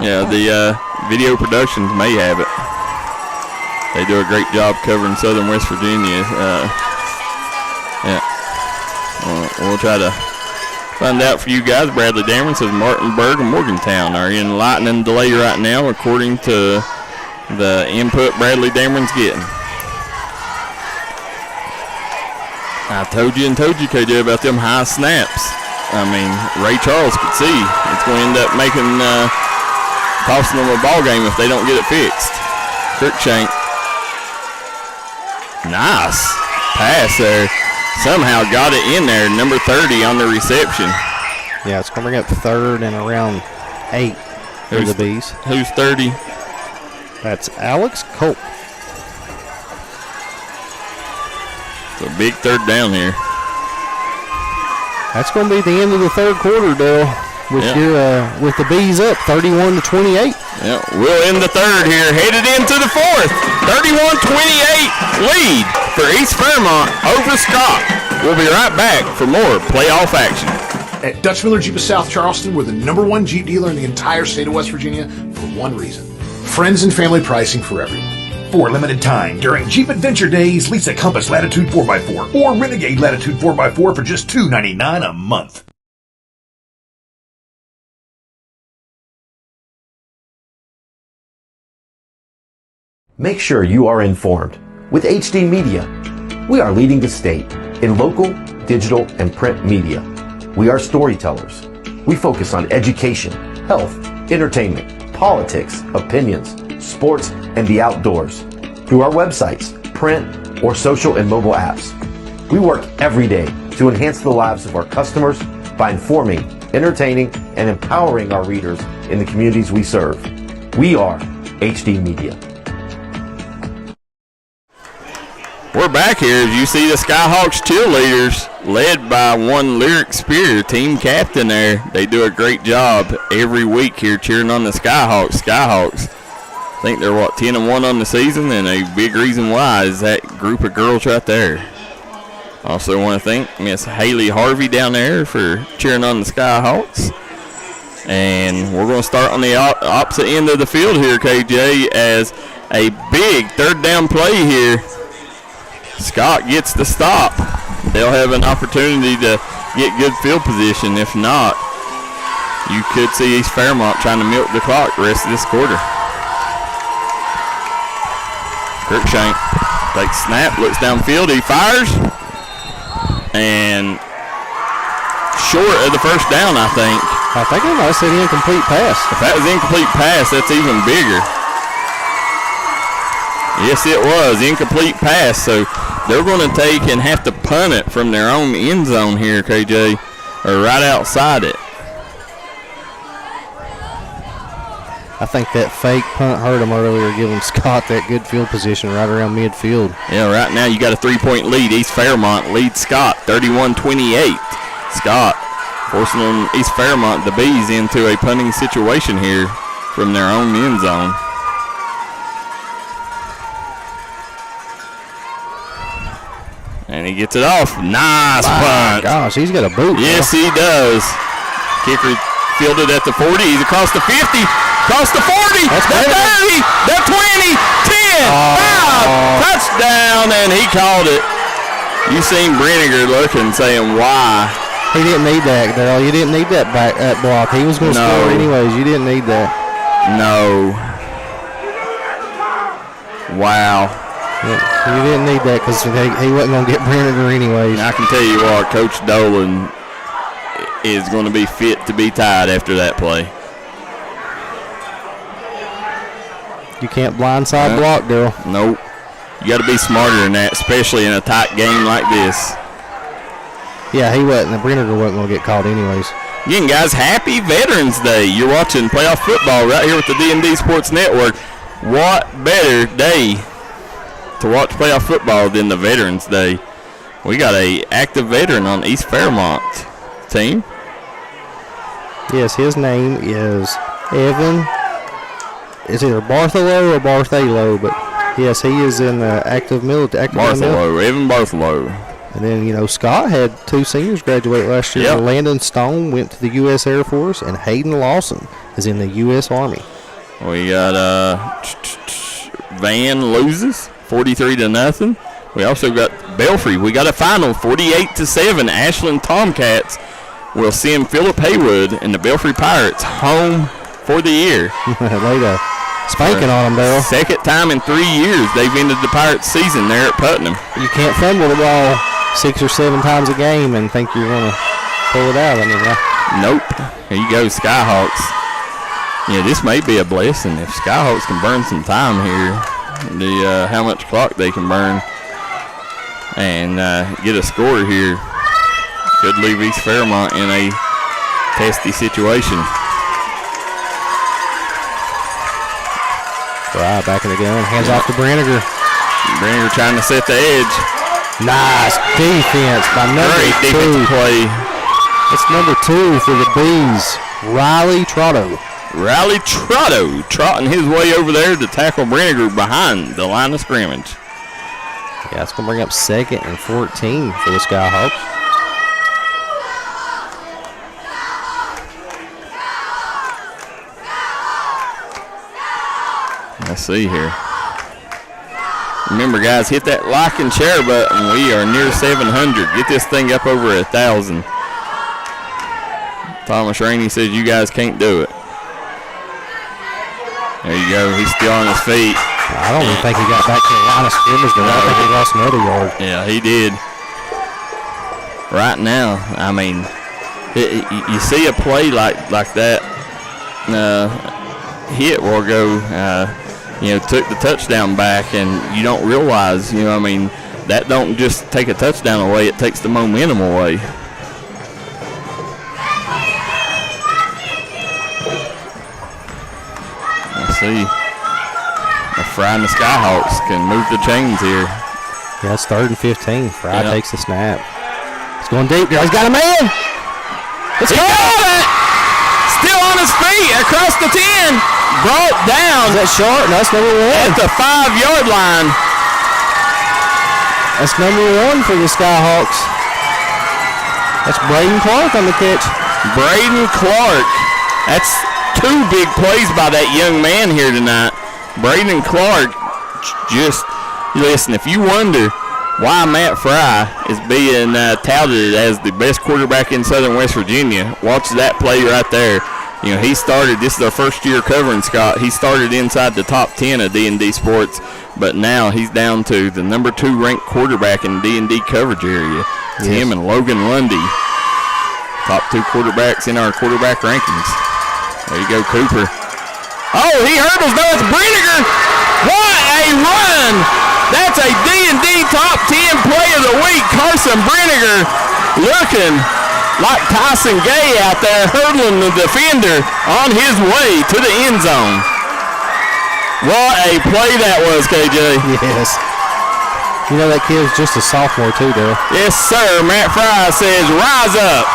Yeah, the video productions may have it. They do a great job covering Southern West Virginia. Yeah, we'll try to find out for you guys. Bradley Dameron says Martinburg and Morgantown are in lightning delay right now, according to the input Bradley Dameron's getting. I told you, KJ, about them high snaps. I mean, Ray Charles could see it's going to end up costing them a ball game if they don't get it fixed. Crookshank. Nice pass there. Somehow got it in there. Number 30 on the reception. Yeah, it's going to bring up 3rd and around 8 for the Bees. Who's 30? That's Alex Colt. It's a big 3rd down here. That's going to be the end of the 3rd quarter, Dale, with the Bees up 31-28. Yeah, we'll end the 3rd here. Headed into the 4th. 31-28 lead for East Fairmont over Scott. We'll be right back for more playoff action. At Dutch Miller Jeep of South Charleston, we're the #1 Jeep dealer in the entire state of West Virginia for one reason: friends and family pricing for everyone. For a limited time, during Jeep Adventure Days, lease a Compass Latitude 4x4 or Renegade Latitude 4x4 for just $299 a month. Make sure you are informed with HD Media. We are leading the state in local, digital, and print media. We are storytellers. We focus on education, health, entertainment, politics, opinions, sports, and the outdoors through our websites, print, or social and mobile apps. We work every day to enhance the lives of our customers by informing, entertaining, and empowering our readers in the communities we serve. We are HD Media. We're back here. As you see the Skyhawks cheerleaders led by one Lyric Spear, team captain there. They do a great job every week here cheering on the Skyhawks. I think they're, 10-1 on the season, and a big reason why is that group of girls right there. Also want to thank Miss Haley Harvey down there for cheering on the Skyhawks. And we're going to start on the opposite end of the field here, KJ, as a big 3rd down play here. Scott gets the stop. They'll have an opportunity to get good field position. If not, you could see East Fairmont trying to milk the clock the rest of this quarter. Crookshank Takes snap, looks downfield, he fires. And short of the first down, I think. I think I might have said incomplete pass. If that was incomplete pass, that's even bigger. Yes, it was incomplete pass. So they're going to take and have to punt it from their own end zone here, KJ, or right outside it. I think that fake punt hurt him earlier, giving Scott that good field position right around midfield. Yeah, right now you got a 3-point lead. East Fairmont leads Scott 31-28. Scott forcing on East Fairmont, the Bees, into a punting situation here from their own end zone. And he gets it off. Nice punt. Gosh, he's got a boot. Yes, he does. Kicker fielded at the 40. He's across the 50. Across the 40, the 30, the 20, 10, 5, touchdown, and he called it. You seen Brenniger looking, saying, why? He didn't need that, Darryl. You didn't need that block. He was going to score anyways. You didn't need that. No. Wow. Yeah, you didn't need that because he wasn't going to get Brenniger anyways. And I can tell you what, Coach Dolan is going to be fit to be tied after that play. You can't blindside block, Darryl. Nope. You got to be smarter than that, especially in a tight game like this. Yeah, he wasn't. Brenniger wasn't going to get called anyways. Again, guys, happy Veterans Day. You're watching playoff football right here with the D&D Sports Network. What better day to watch playoff football than the Veterans Day? We got a active veteran on East Fairmont team. Yes, his name is Evan. It's either Bartholomew or Bartholomew, but yes, he is in the active military. Bartholomew, Evan Bartholomew. And then, Scott had 2 seniors graduate last year. Yep. Landon Stone went to the U.S. Air Force, and Hayden Lawson is in the U.S. Army. We got Van loses 43-0. We also got Belfry. We got a final 48-7. Ashland Tomcats will send Philip Haywood and the Belfry Pirates home for the year. Laid a spanking on them, Darryl. Second time in 3 years they've ended the Pirates season there at Putnam. You can't fumble the ball 6 or 7 times a game and think you're going to pull it out. Nope. Here you go, Skyhawks. Yeah, this may be a blessing if Skyhawks can burn some time here. How much clock they can burn and get a score here could leave East Fairmont in a testy situation. Right, back in the gun. Hands off to Brenniger. Brenniger trying to set the edge. Nice defense by number 2. Great defensive play. It's number 2 for the Bees, Riley Trotto. Riley Trotto trotting his way over there to tackle Brenniger behind the line of scrimmage. Yeah, it's going to bring up 2nd and 14 for the Skyhawks. Let's see here. Remember, guys, hit that like and share button. We are near 700. Get this thing up over 1,000. Thomas Rainey says you guys can't do it. There you go. He's still on his feet. I don't even think he got back to the line of scrimmage, but I think he lost another yard. Yeah, he did. Right now, I mean, you see a play like that hit or go, took the touchdown back, and you don't realize, that don't just take a touchdown away, it takes the momentum away. Let's see. Fry and the Skyhawks can move the chains here. Yeah, it's 3rd and 15. Fry takes the snap. It's going deep. He's got a man. He got it! Still on his feet across the 10. Brought down. Is that short? No, that's number 1. At the 5-yard line. That's number 1 for the Skyhawks. That's Braden Clark on the catch. Braden Clark. That's 2 big plays by that young man here tonight. Braden Clark, listen, if you wonder why Matt Fry is being touted as the best quarterback in Southern West Virginia, watch that play right there. He started, this is our first year covering Scott, he started inside the top 10 of D&D Sports but now he's down to the number 2 ranked quarterback in D&D coverage area. It's him and Logan Lundy, top 2 quarterbacks in our quarterback rankings. There you go, Cooper. Oh, he hurdles. No, it's Brinegar. What a run! That's a D&D top 10 play of the week. Carson Brinegar looking like Tyson Gay out there hurdling the defender on his way to the end zone. What a play that was, KJ. Yes. You know that kid's just a sophomore too, Daryl. Yes, sir. Matt Fry says, rise up.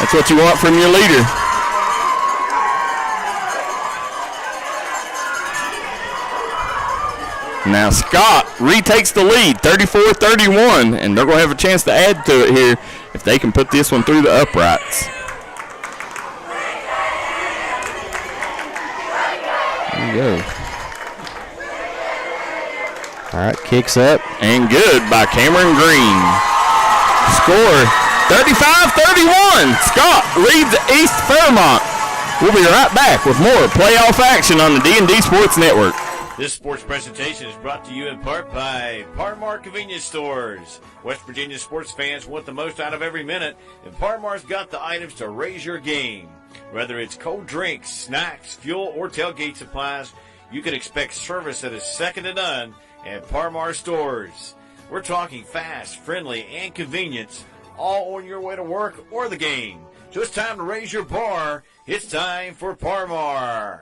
That's what you want from your leader. Now Scott retakes the lead, 34-31, and they're going to have a chance to add to it here if they can put this one through the uprights. There you go. All right, kicks up. And good by Cameron Green. Score 35-31. Scott leads East Fairmont. We'll be right back with more playoff action on the D&D Sports Network. This sports presentation is brought to you in part by Parmar Convenience Stores. West Virginia sports fans want the most out of every minute, and Parmar's got the items to raise your game. Whether it's cold drinks, snacks, fuel, or tailgate supplies, you can expect service that is second to none at Parmar stores. We're talking fast, friendly, and convenience, all on your way to work or the game. So it's time to raise your bar. It's time for Parmar.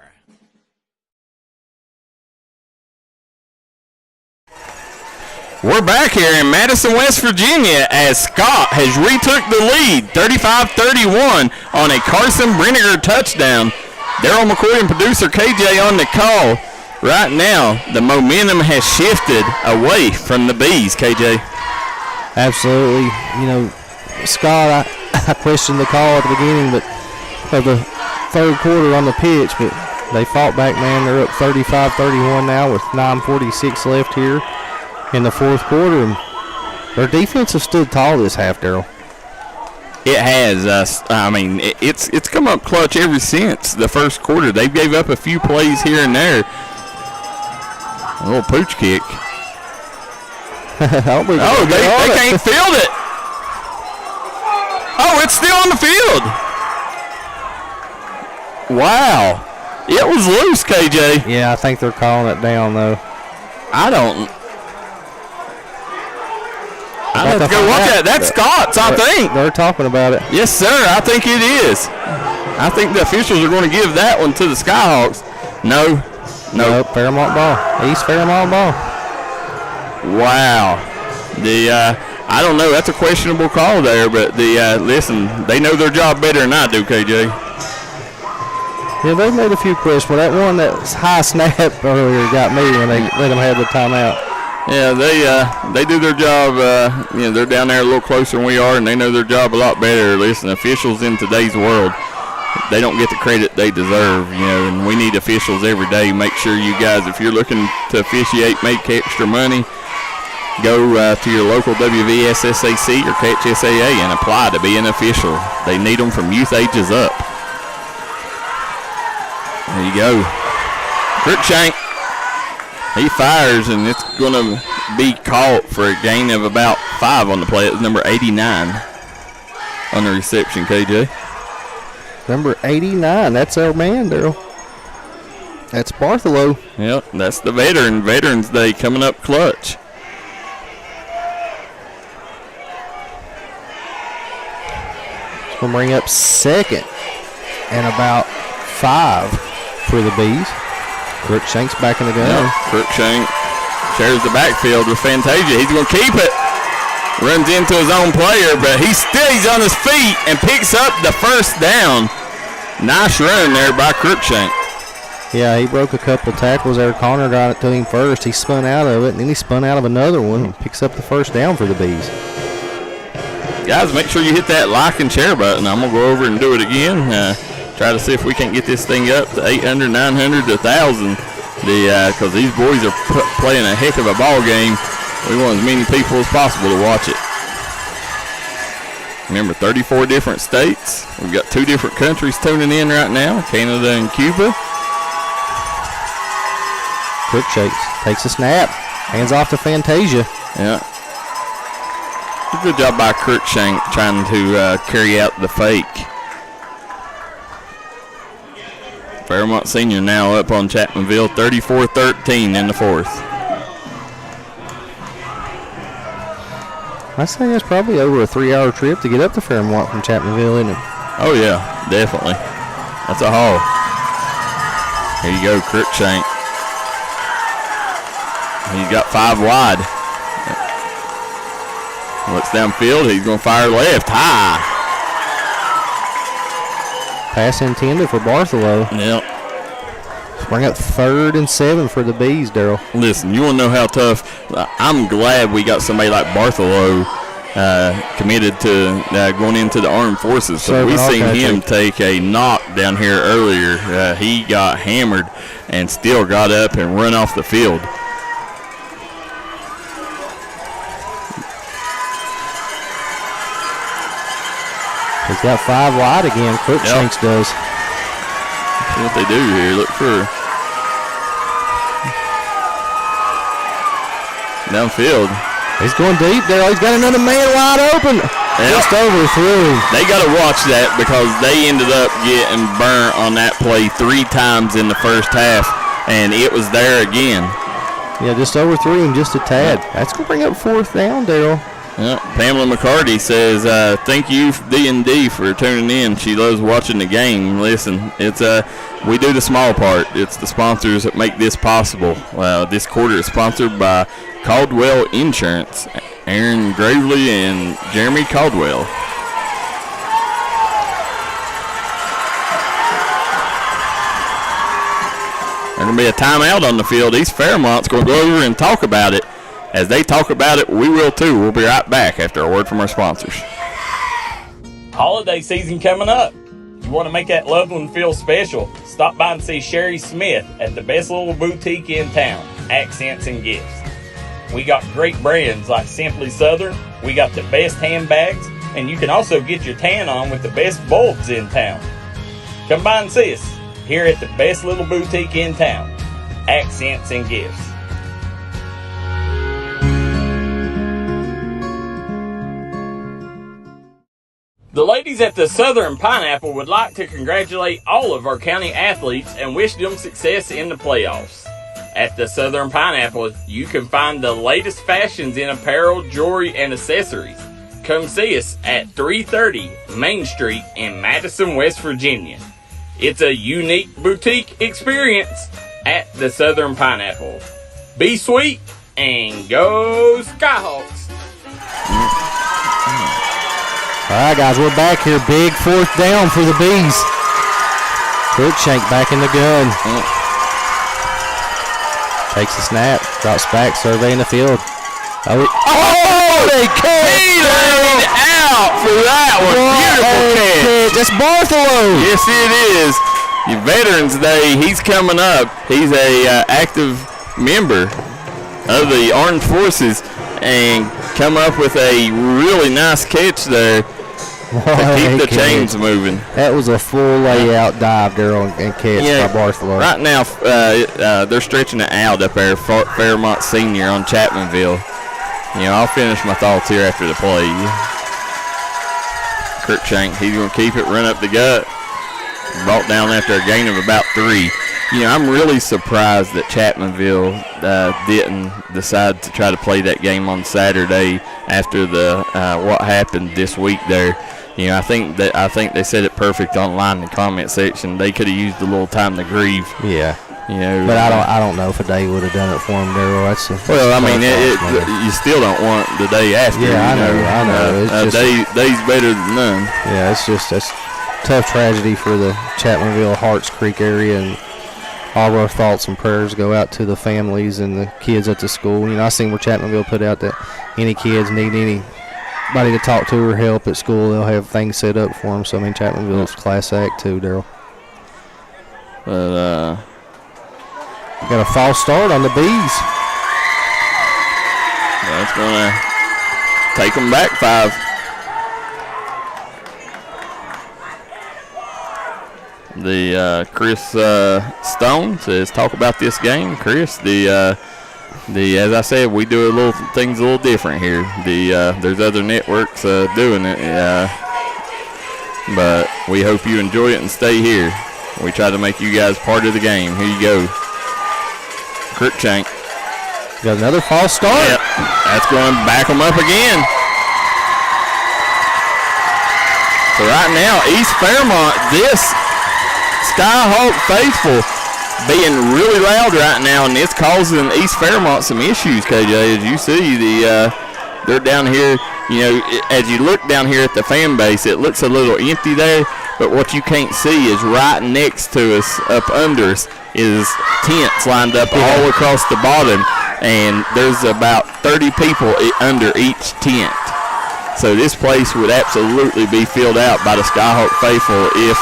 We're back here in Madison, West Virginia, as Scott has retook the lead, 35-31, on a Carson Brinegar touchdown. Daryl McCoy and producer KJ on the call. Right now, the momentum has shifted away from the Bees, KJ. Absolutely. You know, Scott, I questioned the call at the beginning of the third quarter on the pitch, but they fought back, man. They're up 35-31 now with 9:46 left here in the fourth quarter, and their defense has stood tall this half, Daryl. It has. I mean, it's come up clutch ever since the first quarter. They gave up a few plays here and there. A little pooch kick. They can't field it. Oh, it's still on the field. Wow. It was loose, KJ. Yeah, I think they're calling it down, though. I have to go look at it. That's Scott's, I think. They're talking about it. Yes, sir. I think it is. I think the officials are going to give that one to the Skyhawks. No. Fairmont ball. East Fairmont ball. Wow. I don't know. That's a questionable call there, but listen, they know their job better than I do, KJ. Yeah, they made a few questions. That one that was high snap earlier got me when they let them have the timeout. Yeah, they do their job. They're down there a little closer than we are, and they know their job a lot better. Listen, officials in today's world, they don't get the credit they deserve, and we need officials every day. Make sure you guys, if you're looking to officiate, make extra money, go to your local WVSSAC or Catch SAA and apply to be an official. They need them from youth ages up. There you go. Cruikshank. He fires, and it's going to be caught for a gain of about 5 on the play. It's number 89 on the reception, KJ. Number 89, that's our man, Daryl. That's Bartholow. Yep, that's the veteran. Veterans Day coming up clutch. It's going to bring up second and about 5 for the Bees. Cruikshank's back in the gun. Yep, Cruikshank shares the backfield with Fantasia. He's going to keep it. Runs into his own player, but he's on his feet and picks up the first down. Nice run there by Cruikshank. Yeah, he broke a couple tackles there. Connor got it to him first. He spun out of it, and then he spun out of another one and picks up the first down for the Bees. Guys, make sure you hit that like and share button. I'm going to go over and do it again. Try to see if we can't get this thing up to 800, 900, to 1,000. Because these boys are playing a heck of a ball game. We want as many people as possible to watch it. Remember, 34 different states. We've got 2 different countries tuning in right now, Canada and Cuba. Cruikshank takes a snap. Hands off to Fantasia. Yeah. Good job by Cruikshank trying to carry out the fake. Fairmont Senior now up on Chapmanville, 34-13 in the fourth. I say that's probably over a 3-hour trip to get up to Fairmont from Chapmanville, isn't it? Oh, yeah, definitely. That's a haul. Here you go, Cruikshank. He's got 5 wide. Looks downfield. He's going to fire left. High. Pass intended for Bartholow. Yep. Bring up 3rd and 7 for the Bees, Daryl. Listen, you want to know how tough? I'm glad we got somebody like Bartholow committed to going into the armed forces. So we seen him take a knock down here earlier. He got hammered and still got up and run off the field. He's got 5 wide again. Cruikshanks does. See what they do here. Look for downfield. He's going deep there. He's got another man wide open. Yep. Just overthrew him. They got to watch that because they ended up getting burnt on that play 3 times in the first half, and it was there again. Yeah, just overthrew him just a tad. That's going to bring up 4th down, Daryl. Yep. Pamela McCarty says, thank you, D&D, for tuning in. She loves watching the game. Listen, it's we do the small part. It's the sponsors that make this possible. This quarter is sponsored by Caldwell Insurance, Aaron Gravely and Jeremy Caldwell. There's going to be a timeout on the field. East Fairmont's going to go over and talk about it. As they talk about it, we will too. We'll be right back after a word from our sponsors. Holiday season coming up. You want to make that loved one feel special? Stop by and see Sherry Smith at the best little boutique in town, Accents and Gifts. We got great brands like Simply Southern. We got the best handbags, and you can also get your tan on with the best bulbs in town. Come by and see us here at the best little boutique in town, Accents and Gifts. The ladies at the Southern Pineapple would like to congratulate all of our county athletes and wish them success in the playoffs. At the Southern Pineapple, you can find the latest fashions in apparel, jewelry, and accessories. Come see us at 330 Main Street in Madison, West Virginia. It's a unique boutique experience at the Southern Pineapple. Be sweet and go Skyhawks! All right, guys, we're back here. Big 4th down for the Bees. Cruikshank back in the gun. Takes a snap, drops back, surveying the field. They Laid out for that one. Beautiful catch. That's Bartholow. Yes, it is. Your Veterans Day, he's coming up. He's a active member of the Armed Forces and come up with a really nice catch there. To keep the chains moving. That was a full layout dive there and catch by Bartholow. Right now, they're stretching it out up there, Fairmont Senior on Chapmanville. I'll finish my thoughts here after the play. Cruikshank, he's going to keep it, run up the gut. Brought down after a gain of about 3. I'm really surprised that Chapmanville didn't decide to try to play that game on Saturday after the what happened this week there. I think they said it perfect online in the comment section. They could have used a little time to grieve. Yeah. But I don't know if a day would have done it for them, Daryl. You still don't want the day after. Yeah, I know. It's day's better than none. Yeah, it's tough tragedy for the Chapmanville, Harts Creek area, and all of our thoughts and prayers go out to the families and the kids at the school. I seen where Chapmanville put out that any kids need anybody to talk to or help at school, they'll have things set up for them. So, Chapmanville's class act too, Daryl. But, got a false start on the Bees. That's going to take them back 5. The Chris Stone says, talk about this game, Chris. The as I said, we do things a little different here. There's other networks doing it, but we hope you enjoy it and stay here. We try to make you guys part of the game. Here you go, Cruikshank. Got another false start. Yep, that's going to back them up again. So right now, East Fairmont, this Skyhawk faithful being really loud right now, and it's causing East Fairmont some issues, KJ. As you see, they're down here, as you look down here at the fan base, it looks a little empty there, but what you can't see is right next to us, up under us, is tents lined up all across the bottom, and there's about 30 people under each tent. So this place would absolutely be filled out by the Skyhawk faithful if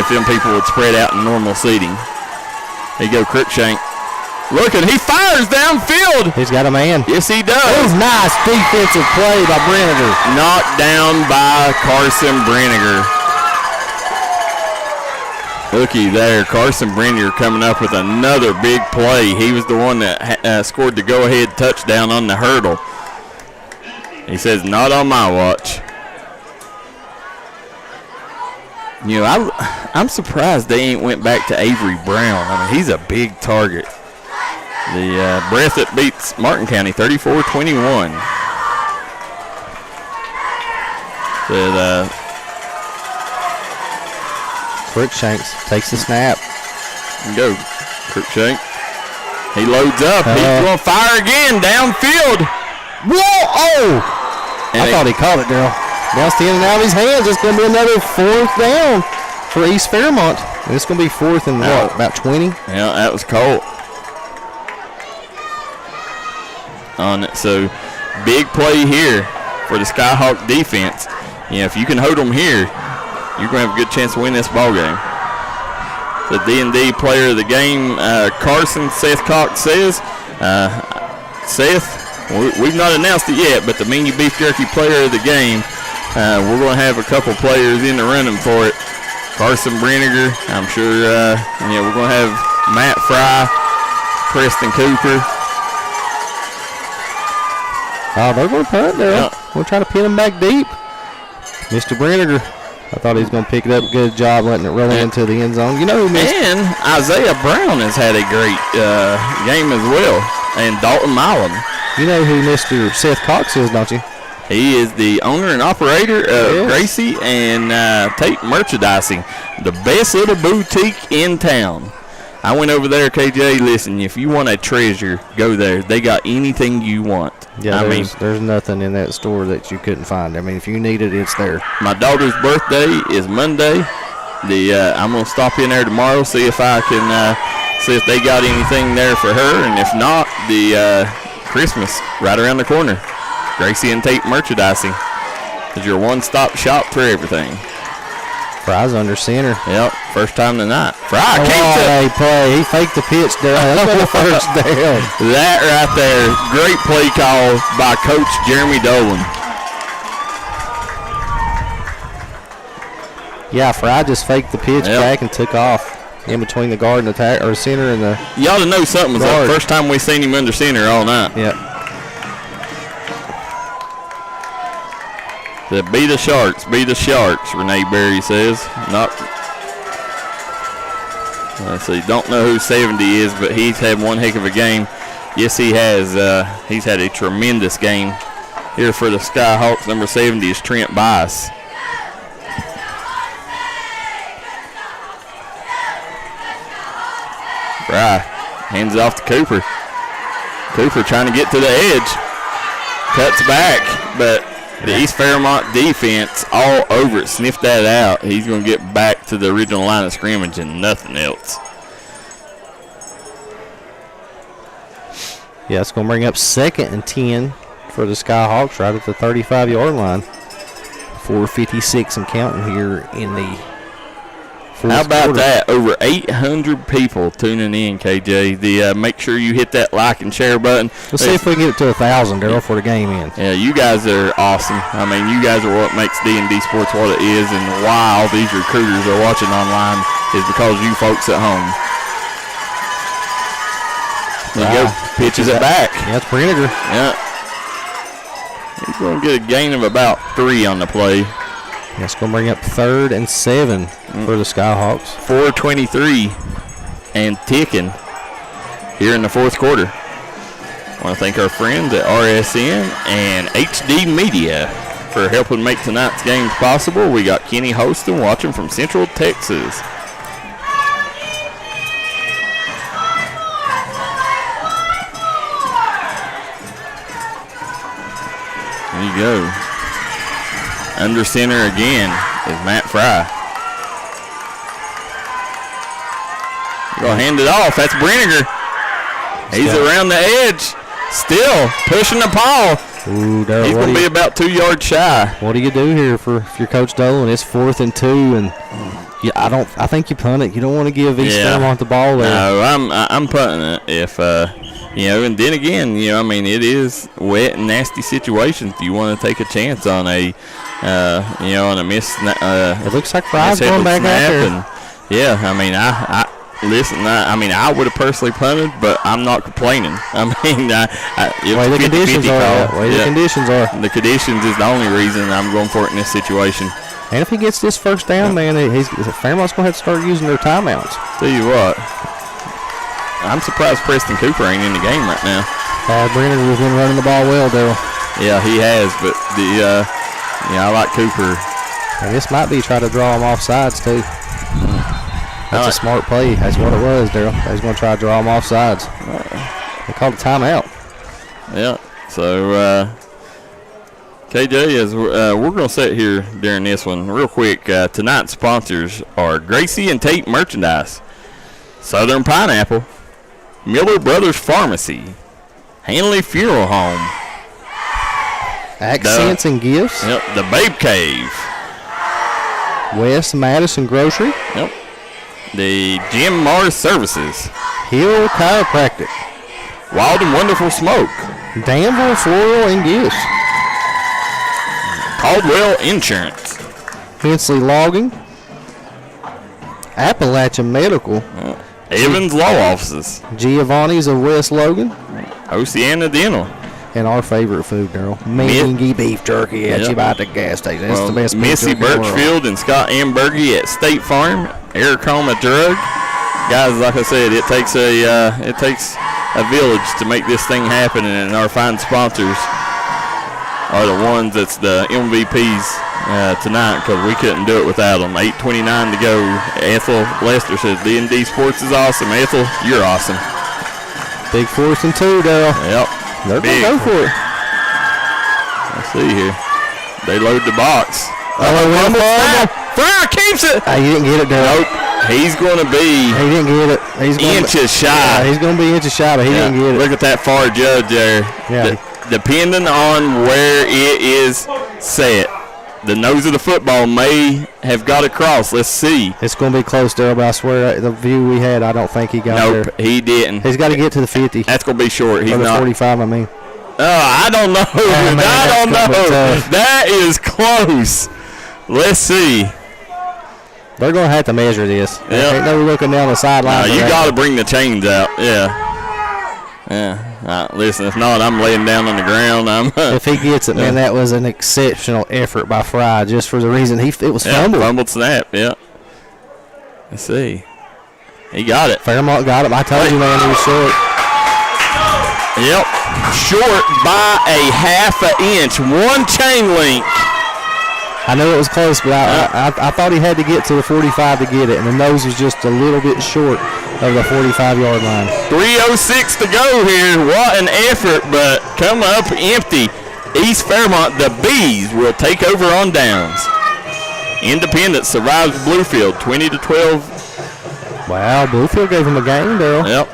them people would spread out in normal seating. There you go, Cruikshank. Looking, he fires downfield. He's got a man. Yes, he does. That was nice defensive play by Brenniger. Knocked down by Carson Brenniger. Looky there, Carson Brenniger coming up with another big play. He was the one that scored the go-ahead touchdown on the hurdle. He says, not on my watch. I'm surprised they ain't went back to Avery Brown. I mean, he's a big target. The Breath that beats Martin County 34-21. Cruikshank takes the snap. Go, Cruikshank. He loads up. He's going to fire again downfield. Whoa! Oh! I thought he caught it, Daryl. Bounced in and out of his hands. It's going to be another 4th down for East Fairmont. And it's going to be 4th and about 20? Yeah, that was cold. On it. So, big play here for the Skyhawk defense. If you can hold them here, you're going to have a good chance to win this ball game. The D&D player of the game, Carson Seth Cox says, Seth, we've not announced it yet, but the Menu Beef Jerky player of the game, we're going to have a couple players in the running for it. Carson Brenniger, I'm sure, we're going to have Matt Fry, Preston Cooper. Oh, they're going to punt there. Yeah. We're trying to pin him back deep. Mr. Brenniger, I thought he was going to pick it up. Good job letting it roll into the end zone. And Isaiah Brown has had a great game as well. And Dalton Milam. You know who Mr. Seth Cox is, don't you? He is the owner and operator of Gracie and Tate Merchandising, the best little boutique in town. I went over there, KJ. Listen, if you want a treasure, go there. They got anything you want. Yeah, there's nothing in that store that you couldn't find. I mean, if you need it, it's there. My daughter's birthday is Monday. I'm gonna stop in there tomorrow, see if I can see if they got anything there for her, and if not, the Christmas right around the corner. Gracie and Tate Merchandising is your one-stop shop for everything. Fry's under center. Yep, first time tonight. Fry play. He faked the pitch down. That's the first down. That right there, great play call by Coach Jeremy Dolan. Yeah, Fry just faked the pitch back and took off in between the guard and the center and the. You ought to know something was up. First time we seen him under center all night. Yep. Be the Sharks, Renee Berry says. Let's see, don't know who 70 is, but he's had one heck of a game. Yes, he has. He's had a tremendous game here for the Skyhawks. Number 70 is Trent Bice. Fry hands it off to Cooper. Cooper trying to get to the edge. Cuts back, but the East Fairmont defense all over it. Sniffed that out. He's going to get back to the original line of scrimmage and nothing else. Yeah, it's going to bring up 2nd and 10 for the Skyhawks right at the 35-yard line. 4:56 and counting here in the fourth How about quarter. that? Over 800 people tuning in, KJ. Make sure you hit that like and share button. Let's see if we can get it to 1,000, Daryl, before the game ends. Yeah, you guys are awesome. I mean, you guys are what makes D&D Sports what it is, and why all these recruiters are watching online is because you folks at home. There you go. Pitches it back. Yeah, it's Brinegar. Yeah. He's going to get a gain of about 3 on the play. That's going to bring up 3rd and 7 for the Skyhawks. 4:23 and ticking here in the fourth quarter. I want to thank our friends at RSN and HD Media for helping make tonight's games possible. We got Kenny Holston watching from Central Texas. There you go. Under center again is Matt Fry. Gonna hand it off. That's Brinegar. He's around the edge. Still pushing the ball. Ooh, Darryl, he's going to be about 2 yards shy. What do you do here if you're Coach Dolan? It's 4th and 2, and I think you punt it. You don't want to give East Fairmont the ball there. No, I'm punting it. If and then again, I mean, it is wet and nasty situations. Do you want to take a chance on a on a miss? It looks like Fry's going back out there. Yeah, I mean, I would have personally punted, but I'm not complaining. I mean, the conditions are. The conditions are. The conditions is the only reason I'm going for it in this situation. And if he gets this first down, man, Fairmont's going to have to start using their timeouts. Tell you what, I'm surprised Preston Cooper ain't in the game right now. Brennan has been running the ball well, Darryl. Yeah, he has, but I like Cooper. And this might be try to draw him off sides too. That's a smart play. That's what it was, Darryl. He's going to try to draw him off sides. They called a timeout. Yeah. So, KJ, as we're going to sit here during this one real quick. Tonight's sponsors are Gracie and Tate Merchandise, Southern Pineapple, Miller Brothers Pharmacy, Hanley Funeral Home, Accents and Gifts. Yep. The Babe Cave, West Madison Grocery. Yep. The Jim Mars Services, Hill Chiropractic, Wild and Wonderful Smoke, Danville Floral and Gifts, Caldwell Insurance, Hensley Logging, Appalachian Medical, Evans Law Offices, Giovanni's of West Logan, Oceana Dental, and our favorite food, Darryl, Mingy beef jerky at you by the gas station. That's the best beef Missy jerky in the world. Birchfield and Scott Ambergy at State Farm, Aracoma Drug. Guys, like I said, it takes a village to make this thing happen, and our fine sponsors are the ones that's the MVPs tonight, because we couldn't do it without them. 8:29 to go. Ethel Lester says D&D Sports is awesome. Ethel, you're awesome. Big 4th and 2, Darryl. Yep. They're going to go for it. Let's see here. They load the box. Fry keeps it. He didn't get it, Darryl. Nope. He's going to be He didn't get it. He's inches shy. Yeah, he's going to be inches shy, but he didn't get it. Look at that far judge there. Yeah. Depending on where it is set, the nose of the football may have got across. Let's see. It's going to be close, Darryl, but I swear the view we had, I don't think he got there. Nope, he didn't. He's got to get to the 50. That's going to be short. He's or the not. 45, I mean. I don't know. Man, I don't know. tough. That is close. Let's see. They're going to have to measure this. Yep. Ain't no looking down the sideline. You got to bring the chains out. Yeah. Listen, if not, I'm laying down on the ground. If he gets it, man, that was an exceptional effort by Fry, just for the reason it was fumbled. Fumbled snap, yeah. Let's see. He got it. Fairmont got it. I told you, man, he was short. Yep. Short by a half an inch. One chain link. I know it was close, but I thought he had to get to the 45 to get it, and the nose was just a little bit short of the 45-yard line. 3:06 to go here. What an effort, but come up empty. East Fairmont, the Bees, will take over on downs. Independence survives Bluefield, 20-12. Wow, Bluefield gave him a game, Darryl. Yep.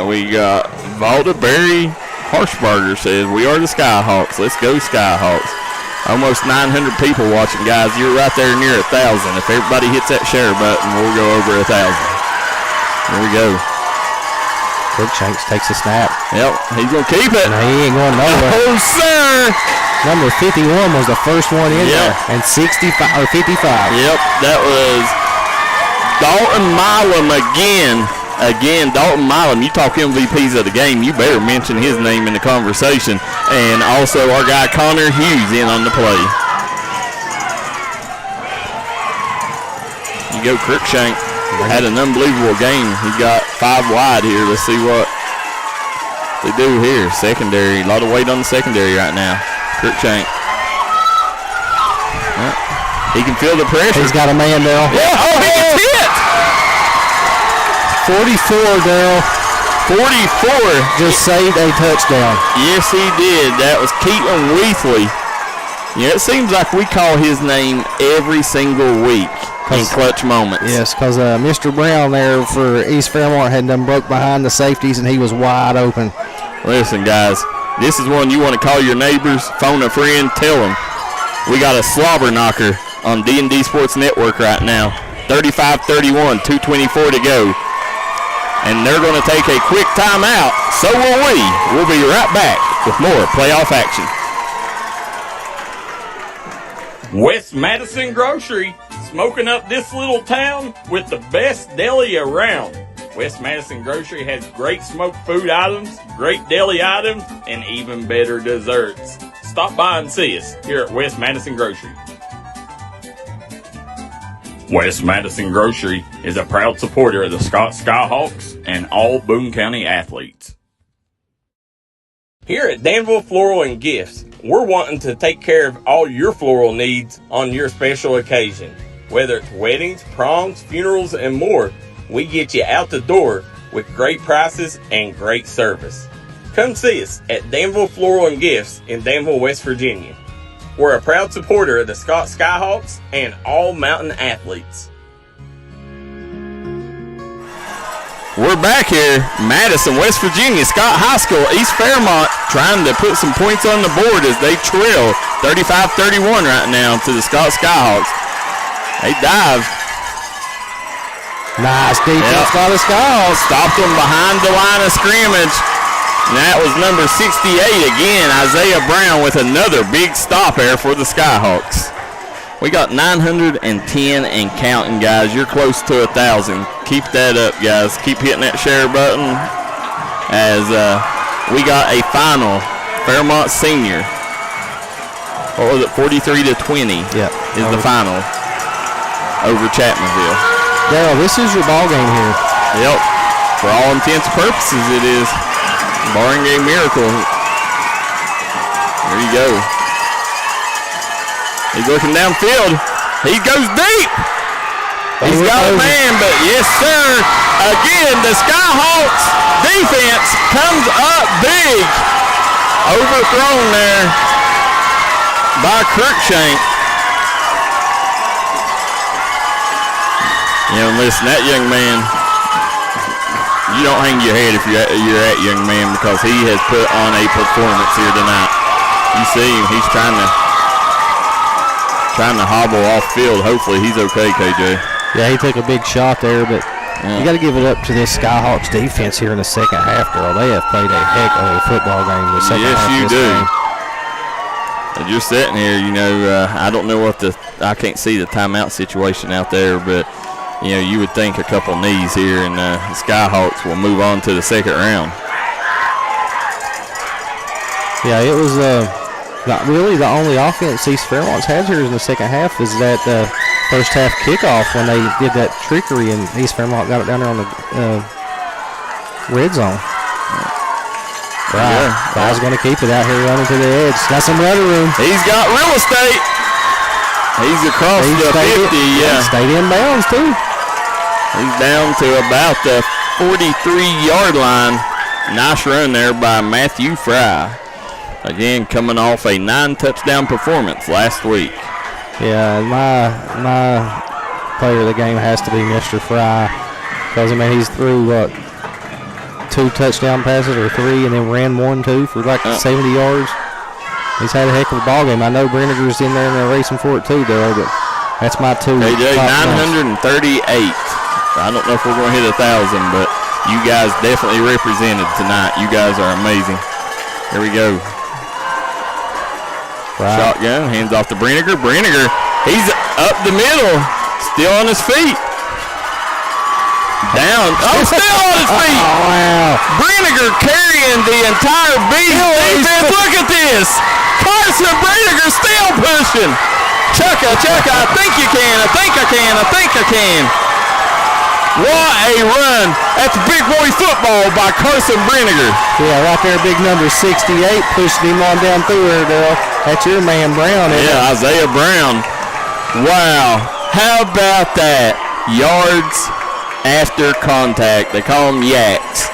We got Valda Barry Harshbarger says, we are the Skyhawks. Let's go Skyhawks. Almost 900 people watching, guys. You're right there near 1,000. If everybody hits that share button, we'll go over 1,000. There we go. Cruikshanks takes a snap. Yep, he's going to keep it. No, he ain't going nowhere. Oh, sir. Number 51 was the first one in there, and 55. Yep, that was Dalton Milam again. Again, Dalton Milam. You talk MVPs of the game, you better mention his name in the conversation. And also our guy Connor Hughes in on the play. You go, Cruikshank had an unbelievable game. He got 5 wide here. Let's see what they do here. Secondary, a lot of weight on the secondary right now. Cruikshank. He can feel the pressure. He's got a man, Darryl. Yeah, he gets hit. 44, Darryl. 44. Just saved a touchdown. Yes, he did. That was Keaton Weathley. Yeah, it seems like we call his name every single week in clutch moments. Yes, because Mr. Brown there for East Fairmont had done broke behind the safeties, and he was wide open. Listen, guys, this is one you want to call your neighbors, phone a friend, tell them. We got a slobber knocker on D&D Sports Network right now. 35-31, 2:24 to go. And they're going to take a quick timeout. So will we. We'll be right back with more playoff action. West Madison Grocery, smoking up this little town with the best deli around. West Madison Grocery has great smoked food items, great deli items, and even better desserts. Stop by and see us here at West Madison Grocery. West Madison Grocery is a proud supporter of the Scott Skyhawks and all Boone County athletes. Here at Danville Floral and Gifts, we're wanting to take care of all your floral needs on your special occasion. Whether it's weddings, proms, funerals, and more, we get you out the door with great prices and great service. Come see us at Danville Floral and Gifts in Danville, West Virginia. We're a proud supporter of the Scott Skyhawks and all mountain athletes. We're back here, Madison, West Virginia, Scott High School, East Fairmont trying to put some points on the board as they trail 35-31 right now to the Scott Skyhawks. They dive. Nice defense by the Skyhawks. Stopped them behind the line of scrimmage. And that was number 68 again, Isaiah Brown with another big stop there for the Skyhawks. We got 910 and counting, guys. You're close to 1,000. Keep that up, guys. Keep hitting that share button as we got a final. Fairmont Senior. What was it, 43-20? Yep. Is the final over Chapmanville. Darryl, this is your ball game here. Yep. For all intents and purposes, it is. Barring a miracle. There you go. He's looking downfield. He goes deep. He's got a man, but yes, sir. Again, the Skyhawks defense comes up big. Overthrown there by Cruikshank. You know, listen, that young man, you don't hang your head if you're that young man, because he has put on a performance here tonight. You see him, he's trying to hobble off field. Hopefully he's okay, KJ. Yeah, he took a big shot there, but you got to give it up to this Skyhawks defense here in the second half, girl. They have played a heck of a football game in the second half. Yes, you of this do. game. And you're sitting here, you know, I don't know what I can't see the timeout situation out there, but you know, you would think a couple knees here, and the Skyhawks will move on to the second round. Yeah, it was not really the only offense East Fairmont's had here in the second half is that first half kickoff when they did that trickery and East Fairmont got it down there on the red zone. Right. I was going to keep it out here running to the edge. Got some running room. He's got real estate. He's across the 50, yeah. Stayed in bounds, too. He's down to about the 43-yard line. Nice run there by Matthew Fry. Again, coming off a 9-touchdown performance last week. Yeah, my player of the game has to be Mr. Fry. Because, I mean, he's threw, 2 touchdown passes or 3 and then ran 1-2 for like 70 yards. He's had a heck of a ball game. I know Brenniger's in there and they're racing for it too, though, but that's my 2. KJ, 938. I don't know if we're going to hit 1,000, but you guys definitely represented tonight. You guys are amazing. Here we go. Right. Shotgun, hands off to Brinegar. Brinegar, he's up the middle, still on his feet. Down. Oh, still on his feet. Oh, wow. Brinegar carrying the entire beast defense. Look at this. Carson Brinegar still pushing. Chucka, I think you can. I think I can. What a run. That's big boy football by Carson Brinegar. Yeah, right there, big number 68, pushing him on down through there, girl. That's your man, Brown, isn't it? Yeah, Isaiah Brown. Wow. How about that? Yards after contact. They call them yaks,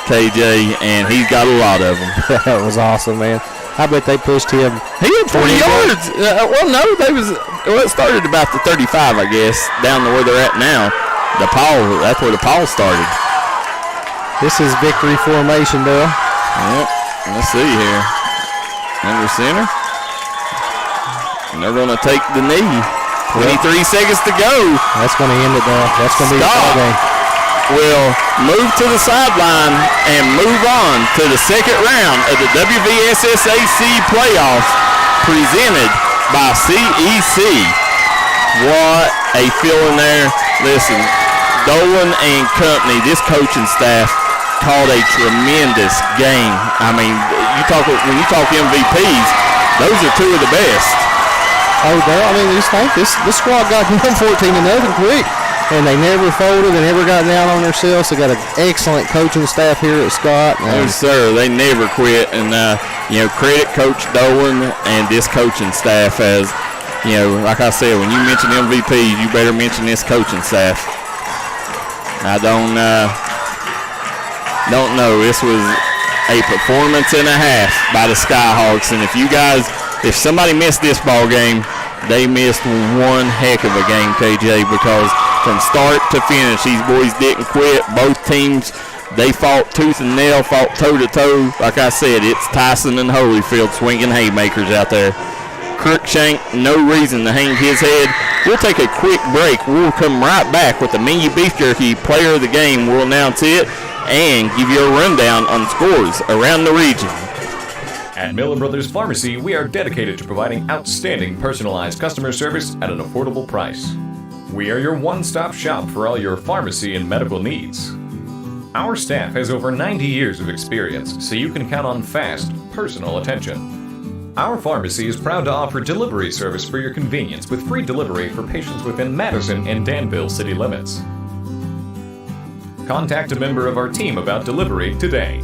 KJ, and he's got a lot of them. That was awesome, man. I bet they pushed him. He had 40 yards. It started about the 35, I guess, down to where they're at now. That's where the Paul started. This is victory formation, Bill. Yep. Let's see here. Under center. And they're going to take the knee. 23 seconds to go. That's going to end it, though. That's going to be the ball game. Will move to the sideline and move on to the second round of the WVSSAC playoffs presented by CEC. What a feeling there. Listen, Dolan and company, this coaching staff called a tremendous game. I mean, when you talk MVPs, those are two of the best. Oh, I mean, just think this squad got down 14-0 quick, and they never folded. They never got down on themselves. They got an excellent coaching staff here at Scott. Yes, sir. They never quit, and credit Coach Dolan and this coaching staff as. Like I said, when you mention MVPs, you better mention this coaching staff. I don't know. This was a performance and a half by the Skyhawks, and if somebody missed this ball game, they missed one heck of a game, KJ, because from start to finish, these boys didn't quit. Both teams, they fought tooth and nail, fought toe-to-toe. Like I said, it's Tyson and Holyfield swinging haymakers out there. Crookshank, no reason to hang his head. We'll take a quick break. We'll come right back with the Mingy Beef Jerky player of the game. We'll announce it and give you a rundown on scores around the region. At Miller Brothers Pharmacy, we are dedicated to providing outstanding personalized customer service at an affordable price. We are your one-stop shop for all your pharmacy and medical needs. Our staff has over 90 years of experience, so you can count on fast, personal attention. Our pharmacy is proud to offer delivery service for your convenience with free delivery for patients within Madison and Danville city limits. Contact a member of our team about delivery today.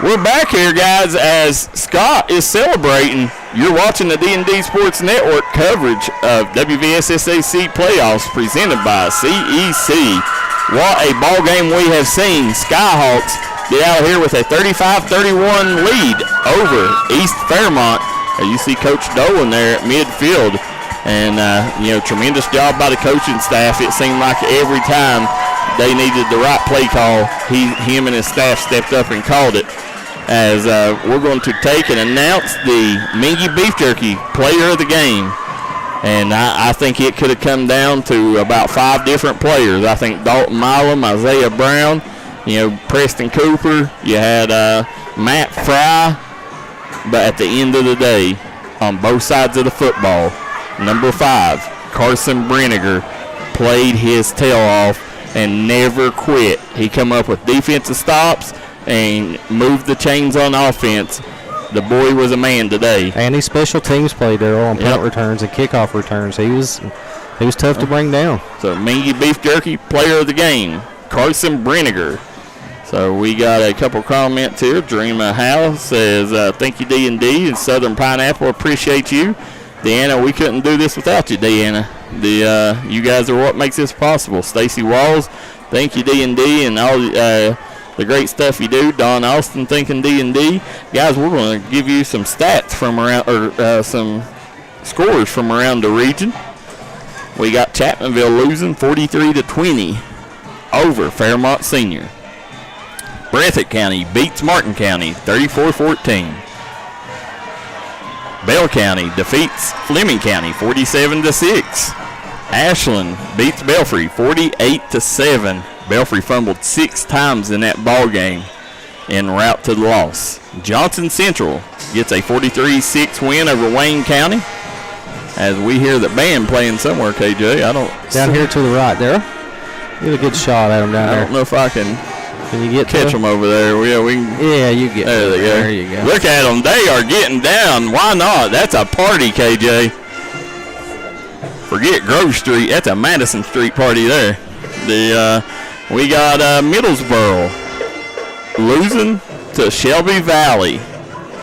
We're back here, guys, as Scott is celebrating. You're watching the D&D Sports Network coverage of WVSSAC playoffs presented by CEC. What a ball game we have seen. Skyhawks get out here with a 35-31 lead over East Fairmont. You see Coach Dolan there at midfield. And, tremendous job by the coaching staff. It seemed like every time they needed the right play call, him and his staff stepped up and called it. As we're going to take and announce the Mingy Beef Jerky player of the game. And I think it could have come down to about 5 different players. I think Dalton Milam, Isaiah Brown, Preston Cooper. You had Matt Fry. But at the end of the day, on both sides of the football, number 5, Carson Brinegar, played his tail off and never quit. He come up with defensive stops and moved the chains on offense. The boy was a man today. And he special teams played there on punt returns and kickoff returns. He was tough to bring down. So Mingy Beef Jerky player of the game, Carson Brinegar. So we got a couple comments here. Dreamer House says, thank you, D&D, and Southern Pineapple, appreciate you. Deanna, we couldn't do this without you, Deanna. You guys are what makes this possible. Stacy Walls, thank you, D&D, and all the great stuff you do. Don Austin, thanking D&D. Guys, we're going to give you some stats from around, or some scores from around the region. We got Chapmanville losing 43-20 over Fairmont Senior. Breathitt County beats Martin County 34-14. Bell County defeats Fleming County 47-6. Ashland beats Belfry 48-7. Belfry fumbled 6 times in that ball game. en route to the loss. Johnson Central gets a 43-6 win over Wayne County. As we hear the band playing somewhere, KJ. I don't down here to the right there. Get a good shot at them down there. I don't know if I can you get catch them over there. Yeah, we can. Yeah, you get there. They go. There you go. Look at them. They are getting down. Why not? That's a party, KJ. Forget Grove Street. That's a Madison Street party there. We got Middlesboro losing to Shelby Valley,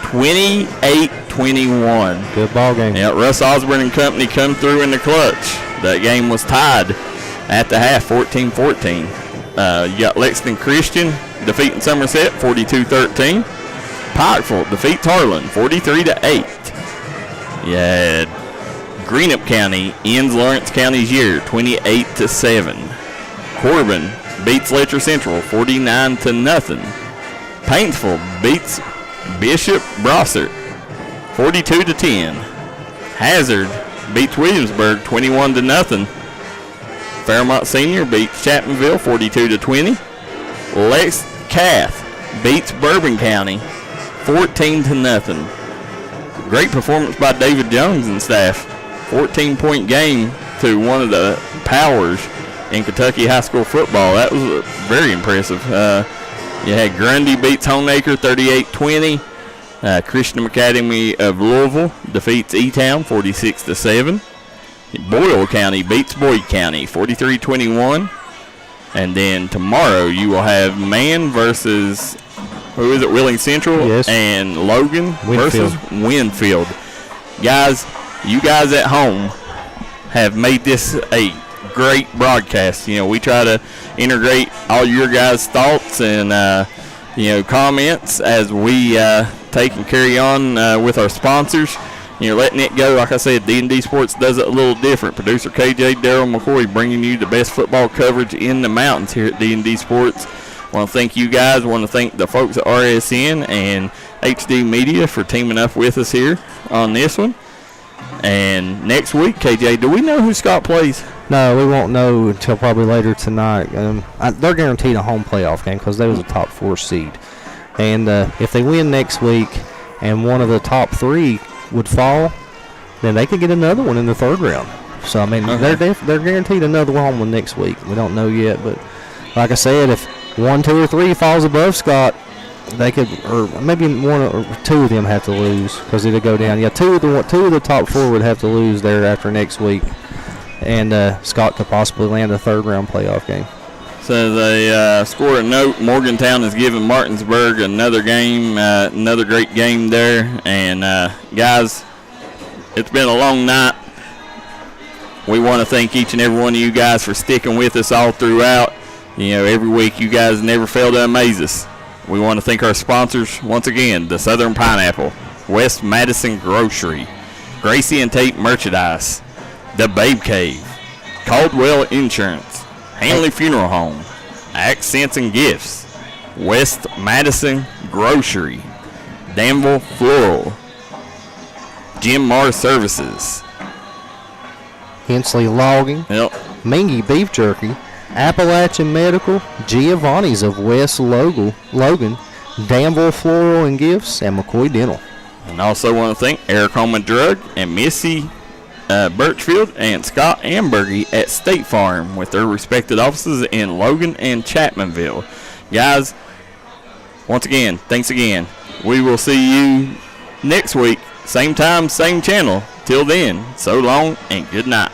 28-21. Good ball game. Yeah, Russ Osborne and company come through in the clutch. That game was tied at the half, 14-14. You got Lexington Christian defeating Somerset, 42-13. Pikeville defeats Harlan, 43-8. You had Greenup County ends Lawrence County's year, 28-7. Corbin beats Letcher Central, 49-0. Paintsville beats Bishop Brossart, 42-10. Hazard beats Williamsburg, 21-0. Fairmont Senior beats Chapmanville, 42-20. Lex Cath beats Bourbon County, 14-0. Great performance by David Jones and staff. 14-point game to one of the powers in Kentucky high school football. That was very impressive. You had Grundy beats Homeacre, 38-20. Christian Academy of Louisville defeats E-Town, 46-7. Boyle County beats Boyd County, 43-21. And then tomorrow you will have Man versus, who is it, Wheeling Central? Yes. And Logan Winfield. versus Winfield. Guys, you guys at home have made this a great broadcast. You know, we try to integrate all your guys' thoughts and, comments as we take and carry on with our sponsors. You're letting it go. Like I said, D&D Sports does it a little different. Producer KJ Darryl McCoy bringing you the best football coverage in the mountains here at D&D Sports. Want to thank you guys. Want to thank the folks at RSN and HD Media for teaming up with us here on this one. And next week, KJ, do we know who Scott plays? No, we won't know until probably later tonight. They're guaranteed a home playoff game because they was a top 4 seed. And if they win next week and one of the top 3 would fall, then they could get another one in the 3rd round. So, I mean, they're guaranteed another home one next week. We don't know yet, but like I said, if 1, 2, or 3 falls above Scott, they could, or maybe 1 or 2 of them have to lose because it'll go down. Yeah, two of the top 4 would have to lose there after next week, and Scott could possibly land a 3rd round playoff game. So they score a note. Morgantown is giving Martinsburg another game, another great game there. And guys, it's been a long night. We want to thank each and every one of you guys for sticking with us all throughout. You know, every week you guys never fail to amaze us. We want to thank our sponsors once again: the Southern Pineapple, West Madison Grocery, Gracie and Tate Merchandise, the Babe Cave, Caldwell Insurance, Hanley Funeral Home, Accents and Gifts, West Madison Grocery, Danville Floral, Jim Mars Services, Hensley Logging, Mingy Beef Jerky, Appalachian Medical, Giovanni's of West Logan, Danville Floral and Gifts, and McCoy Dental. And also want to thank Eric Holman Drug and Missy Birchfield and Scott Ambergy at State Farm with their respected offices in Logan and Chapmanville. Guys, once again, thanks again. We will see you next week, same time, same channel. Till then, so long and good night.